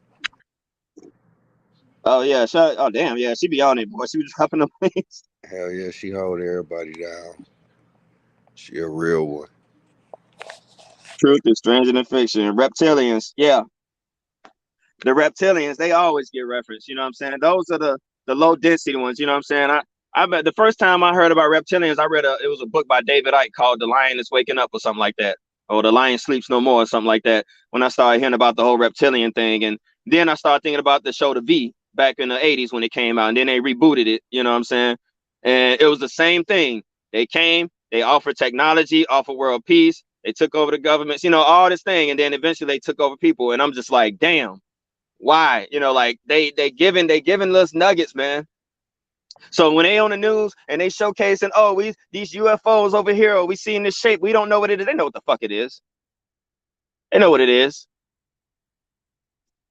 Oh yeah, oh damn, yeah, she be on it, boy. She was just hopping the planes.
Hell yeah, she hold everybody down. She a real one.
Truth is stranger than fiction. Reptilians, yeah. The reptilians, they always get referenced. You know what I'm saying? Those are the low density ones. You know what I'm saying? the first time I heard about reptilians, it was a book by David Icke called The Lion is Waking Up or something like that. Or The Lion Sleeps No More or something like that. When I started hearing about the whole reptilian thing. And then I started thinking about the show The V back in the 80s when it came out. And then they rebooted it, you know what I'm saying? And it was the same thing. They came, they offered technology, offered world peace. They took over the governments, you know, all this thing. And then eventually they took over people. And I'm just like, damn, why? You know, like they giving us nuggets, man. So when they on the news and they showcasing, oh, these UFOs over here, or we seeing this shape, we don't know what it is. They know what the fuck it is. They know what it is.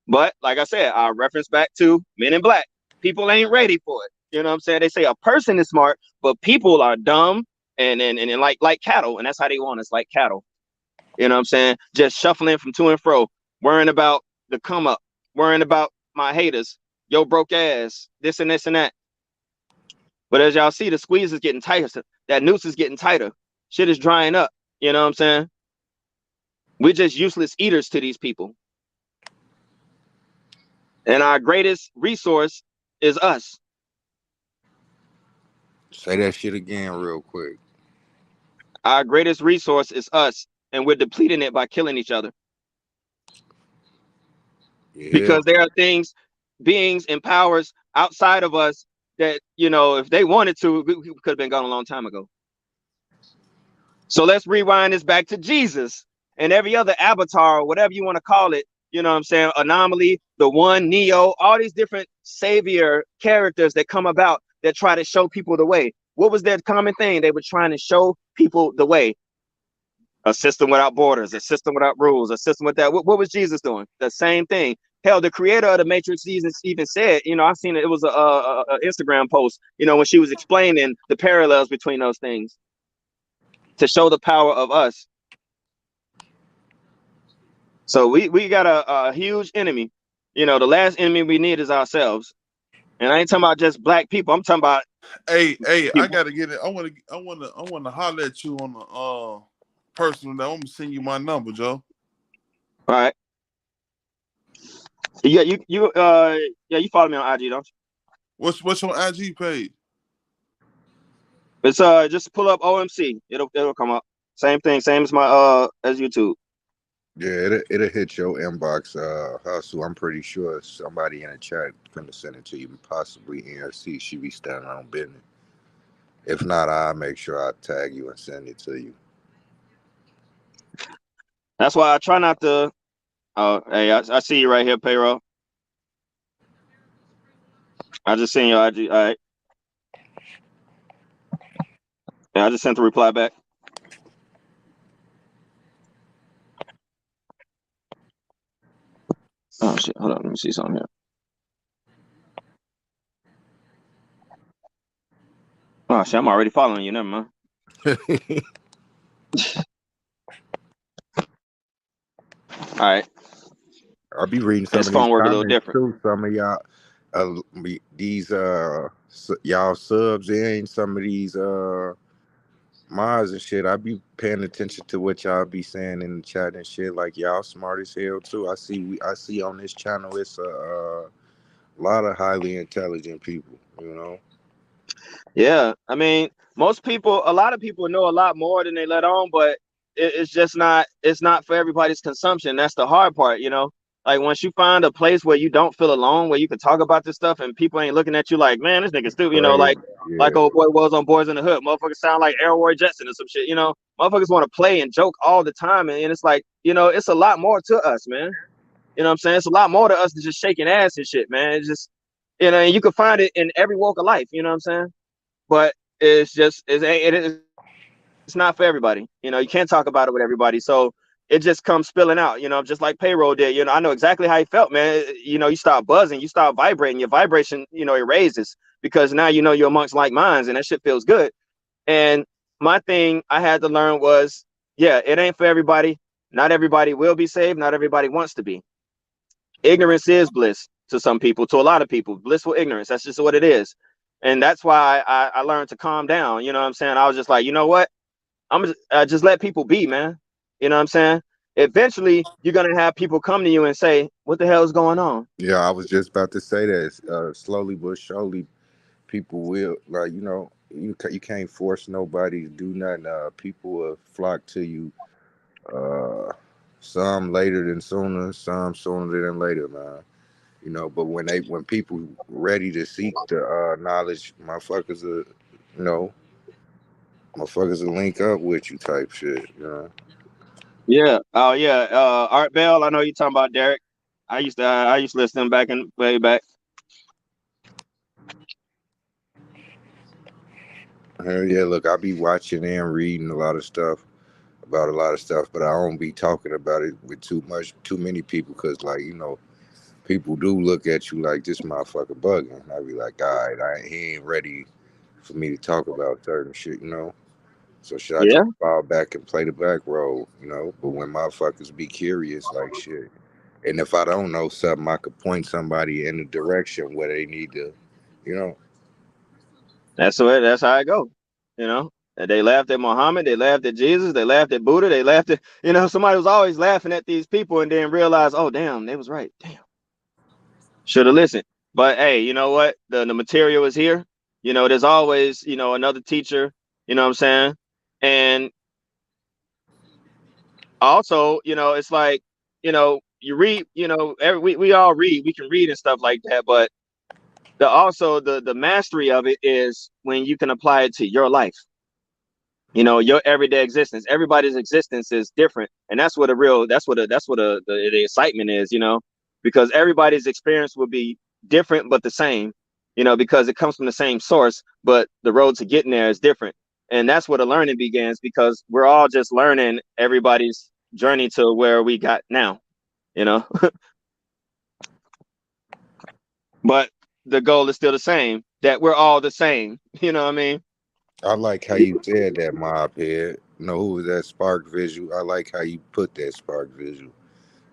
But like I said, I reference back to Men in Black. People ain't ready for it. You know what I'm saying? They say a person is smart, but people are dumb and like cattle, and that's how they want us, like cattle. You know what I'm saying? Just shuffling from to and fro, worrying about the come up, worrying about my haters, yo broke ass, this and this and that. But as y'all see, the squeeze is getting tighter. That noose is getting tighter. Shit is drying up. You know what I'm saying? We're just useless eaters to these people. And our greatest resource is us.
Say that shit again real quick.
Our greatest resource is us. And we're depleting it by killing each other.
Yeah.
Because there are beings and powers outside of us that, you know, if they wanted to, we could have been gone a long time ago. So let's rewind this back to Jesus and every other avatar, or whatever you want to call it. You know what I'm saying? Anomaly, the One, Neo, all these different savior characters that come about that try to show people the way. What was their common thing? They were trying to show people the way. A system without borders, a system without rules, a system with that. What was Jesus doing? The same thing. Hell, the creator of the Matrix even said, you know, I've seen it. It was a Instagram post, you know, when she was explaining the parallels between those things to show the power of us. So we got a huge enemy. You know, the last enemy we need is ourselves. And I ain't talking about just black people. I'm talking about.
Hey,
people.
I gotta get it. I wanna holler at you on the personal. Now I'm gonna send you my number, Joe.
All right. Yeah, you follow me on IG, don't you?
What's your IG page?
It's just pull up OMC. It'll come up. Same thing, same as my as YouTube.
Yeah, it'll hit your inbox, Hustle. I'm pretty sure somebody in the chat gonna send it to you, possibly NRC. She be standing on business. If not, I'll make sure I tag you and send it to you.
That's why I try not to. Oh, hey, I see you right here, Payroll. I just seen your IG. All right. Yeah, I just sent the reply back. Oh shit! Hold on, let me see something here. Oh shit! I'm already following you. Never mind. All right.
I'll be reading some
This
of
phone
these
work a little
comments
different.
too. Some of y'all, these y'all subs in some of these mods and shit. I be paying attention to what y'all be saying in the chat and shit. Like y'all smart as hell too. I see on this channel it's a lot of highly intelligent people. You know.
Yeah, I mean, a lot of people know a lot more than they let on, but it's just not. It's not for everybody's consumption. That's the hard part, you know. Like once you find a place where you don't feel alone, where you can talk about this stuff, and people ain't looking at you like, man, this nigga stupid, you know, like old boy was on Boys in the Hood. Motherfuckers sound like Elroy Jetson or some shit, you know. Motherfuckers want to play and joke all the time, and it's like, you know, it's a lot more to us, man. You know what I'm saying? It's a lot more to us than just shaking ass and shit, man. It's just, you know, and you can find it in every walk of life. You know what I'm saying? But it's not for everybody. You know, you can't talk about it with everybody. So it just comes spilling out, you know, just like Payroll did. You know, I know exactly how he felt, man. You know, you start buzzing, you start vibrating, your vibration, you know, it raises because now you know you're amongst like minds and that shit feels good. And my thing I had to learn was, yeah, it ain't for everybody. Not everybody will be saved. Not everybody wants to be. Ignorance is bliss to some people, to a lot of people. Blissful ignorance. That's just what it is. And that's why I learned to calm down. You know what I'm saying? I was just like, you know what? I'm just let people be, man. You know what I'm saying? Eventually, you're going to have people come to you and say, what the hell is going on?
Yeah, I was just about to say that. Slowly but surely, people will like you can't force nobody to do nothing. People will flock to you. Uh, some later than sooner, some sooner than later, man. But when people ready to seek the knowledge, you know, motherfuckers will link up with you type shit.
Yeah. Oh yeah. Art Bell. I know you're talking about Derek. I used to listen to him back in way back.
Hell yeah, look, I be watching and reading a lot of stuff about a lot of stuff, but I don't be talking about it with too many people, because people do look at you like this motherfucker bugging. I be like, all right, he ain't ready for me to talk about certain shit. So should I
Yeah.
just fall back and play the back role? But when motherfuckers be curious, like shit, and if I don't know something, I could point somebody in the direction where they need to, you know.
That's how I go. You know. And they laughed at Muhammad. They laughed at Jesus. They laughed at Buddha. They laughed at somebody was always laughing at these people and then realized, oh damn, they was right. Damn, should have listened. But hey, you know what? The material is here. There's always another teacher. You know what I'm saying? And also, it's like, you read, we all read, we can read and stuff like that, but the mastery of it is when you can apply it to your life, your everyday existence. Everybody's existence is different, and that's what the excitement is, because everybody's experience will be different but the same, because it comes from the same source, but the road to getting there is different. And that's where the learning begins, because we're all just learning everybody's journey to where we got now, you know. But the goal is still the same, that we're all the same. You know what I mean?
I like how you said that, Mob Head. Who was that Spark Visual? I like how you put that Spark Visual.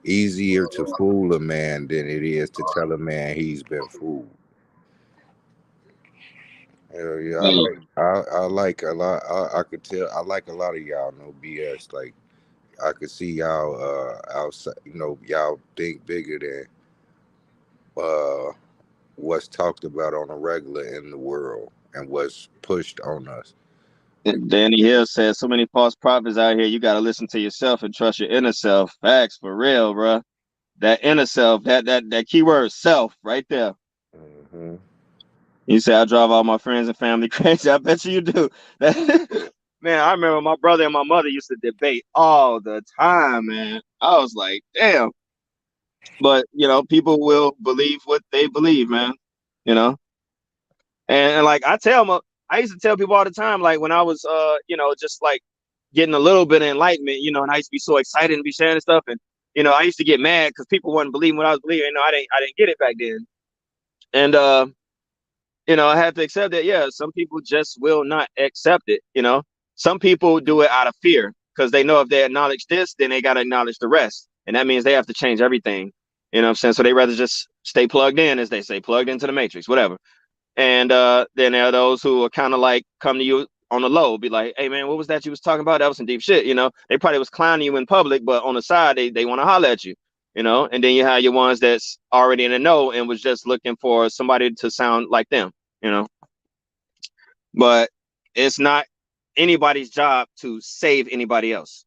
Easier to fool a man than it is to tell a man he's been fooled. Hell yeah,
Mm.
I like a lot. I could tell. I like a lot of y'all. No BS. Like I could see y'all outside. Y'all think bigger than what's talked about on a regular in the world and what's pushed on us.
Danny Hill says, so many false prophets out here, you got to listen to yourself and trust your inner self. Facts, for real, bro. That inner self, that keyword self right there.
Hmm.
You say I drive all my friends and family crazy. I bet you do. Man, I remember my brother and my mother used to debate all the time, man. I was like, damn. But people will believe what they believe, man. You know, and like I used to tell people all the time, like when I was, just like getting a little bit of enlightenment, and I used to be so excited and be sharing stuff, and I used to get mad because people wasn't believing what I was believing. I didn't get it back then, and I had to accept that. Yeah, some people just will not accept it. Some people do it out of fear because they know if they acknowledge this, then they got to acknowledge the rest, and that means they have to change everything. You know what I'm saying? So they rather just stay plugged in, as they say, plugged into the matrix, whatever. And then there are those who are kind of like come to you on the low, be like, hey man, what was that you was talking about? That was some deep shit. They probably was clowning you in public, but on the side they want to holler at you. And then you have your ones that's already in the know and was just looking for somebody to sound like them. But it's not anybody's job to save anybody else.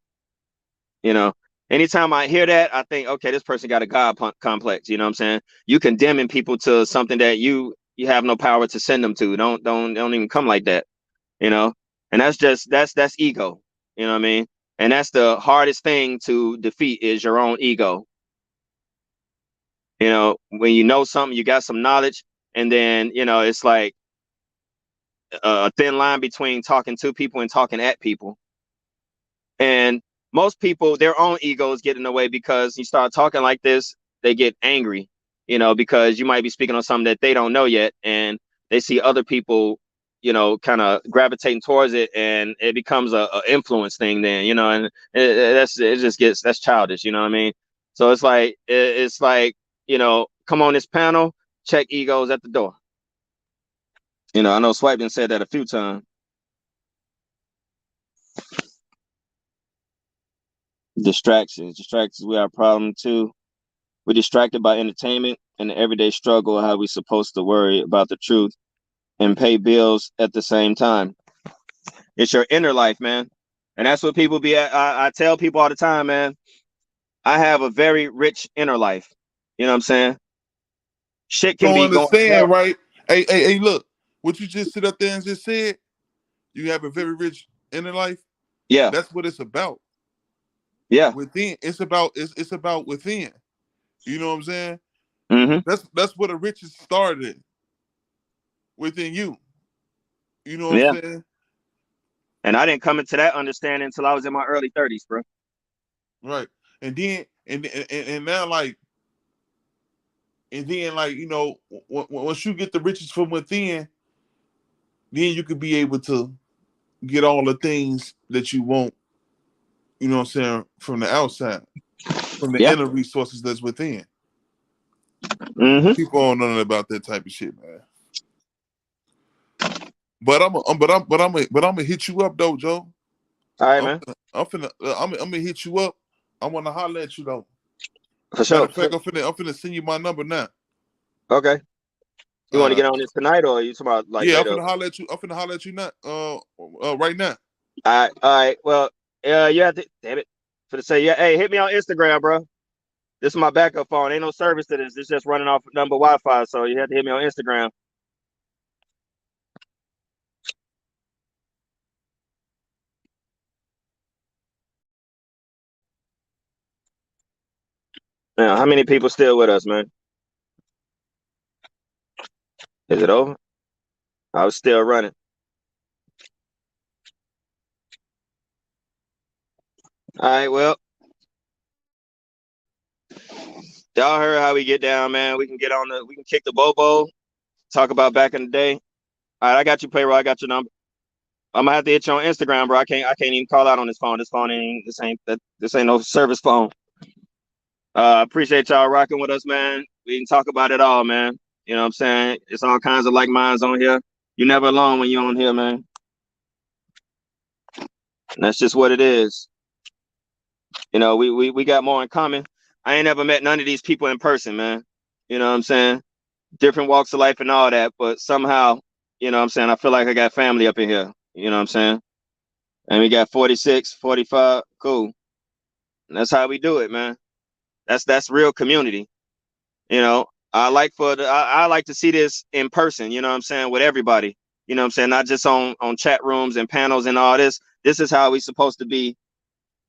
Anytime I hear that, I think, okay, this person got a God complex. You know what I'm saying? You condemning people to something that you have no power to send them to. Don't even come like that. And that's ego. You know what I mean? And that's the hardest thing to defeat, is your own ego. When you know something, you got some knowledge, and then it's like a thin line between talking to people and talking at people. And most people, their own egos get in the way, because you start talking like this, they get angry, because you might be speaking on something that they don't know yet, and they see other people, kind of gravitating towards it, and it becomes a influence thing then, and that's childish, you know what I mean? So it's like, come on this panel, check egos at the door. I know Swipe done said that a few times. Distractions, we have a problem too. We're distracted by entertainment and the everyday struggle. How we supposed to worry about the truth? and pay bills at the same time. It's your inner life, man. And that's what people be at. I tell people all the time, man, I have a very rich inner life. You know what I'm saying? Shit can
Don't
be going
understand,
well.
right? Hey, look, what you just sit up there and just said, you have a very rich inner life.
Yeah.
That's what it's about.
Yeah.
Within, it's about within. You know what I'm saying?
Mm-hmm.
That's where the riches started, within you. You know what
Yeah.
I'm saying?
And I didn't come into that understanding until I was in my early 30s, bro.
Right. And then and now like you know, once you get the riches from within, then you could be able to get all the things that you want, you know what I'm saying, from the outside, from the
Yeah.
inner resources that's within.
Mm-hmm.
People don't know nothing about that type of shit, man. But I'm gonna hit you up though, Joe.
All right, man.
I'm gonna hit you up. I wanna holler at you though.
For
Matter
sure.
of fact, I'm finna send you my number now.
Okay. You want to
Uh,
get on this tonight, or are you talking about like
yeah, I'm
later?
finna holler at you. I'm finna holler at you now. Right now.
All right. Well, you have to. Damn it. For to say, yeah. Hey, hit me on Instagram, bro. This is my backup phone. Ain't no service to this. It's just running off number Wi-Fi. So you have to hit me on Instagram. Now, how many people still with us, man? Is it over? I was still running. All right. Well, y'all heard how we get down, man. We can we can kick the bobo, talk about back in the day. All right, I got you, payroll. I got your number. I'm gonna have to hit you on Instagram, bro. I can't even call out on this phone. This ain't no service phone. Appreciate y'all rocking with us, man. We can talk about it all, man. You know what I'm saying? It's all kinds of like minds on here. You're never alone when you're on here, man. And that's just what it is. You know, we got more in common. I ain't never met none of these people in person, man. You know what I'm saying? Different walks of life and all that, but somehow, you know what I'm saying, I feel like I got family up in here. You know what I'm saying? And we got 46, 45. Cool. And that's how we do it, man. That's real community. You know, I like to see this in person, you know what I'm saying, with everybody. You know what I'm saying? Not just on chat rooms and panels and all this. This is how we supposed to be.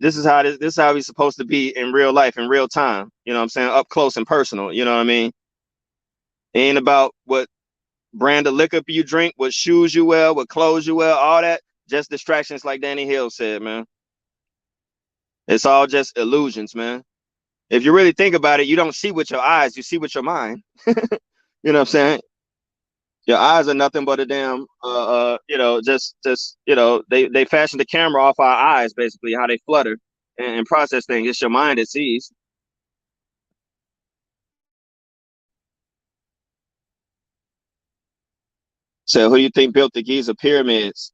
This is how we supposed to be in real life, in real time. You know what I'm saying? Up close and personal. You know what I mean? It ain't about what brand of liquor you drink, what shoes you wear, what clothes you wear, all that. Just distractions, like Danny Hill said, man. It's all just illusions, man. If you really think about it, you don't see with your eyes, you see with your mind. You know what I'm saying? Your eyes are nothing but a damn you know, just you know, they fashion the camera off our eyes, basically, how they flutter and process things. It's your mind that sees. So who do you think built the Giza pyramids?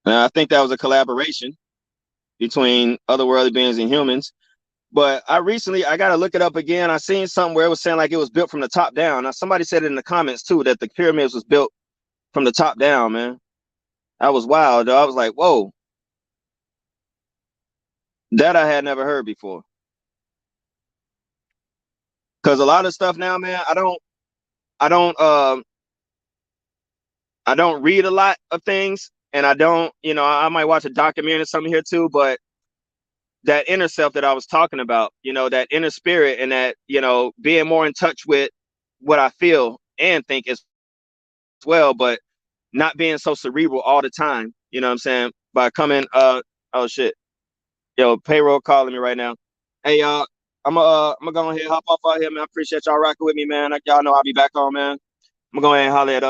I think that was a collaboration between otherworldly beings and humans. But I gotta look it up again. I seen something where it was saying like it was built from the top down. Now somebody said it in the comments too that the pyramids was built from the top down, man. That was wild, though. I was like, whoa, that I had never heard before. Because a lot of stuff now, man, I don't I don't read a lot of things, and I don't, you know, I might watch a documentary or something here too, but that inner self that I was talking about, you know, that inner spirit and that, you know, being more in touch with what I feel and think as well, but not being so cerebral all the time, you know what I'm saying? By coming oh shit. Yo, payroll calling me right now. Hey y'all, I'm gonna go ahead and hop off out here, man. I appreciate y'all rocking with me, man. Like, y'all know I'll be back on, man. I'm gonna go ahead and holler at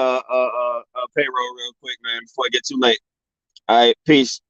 payroll real quick, man, before I get too late. All right, peace.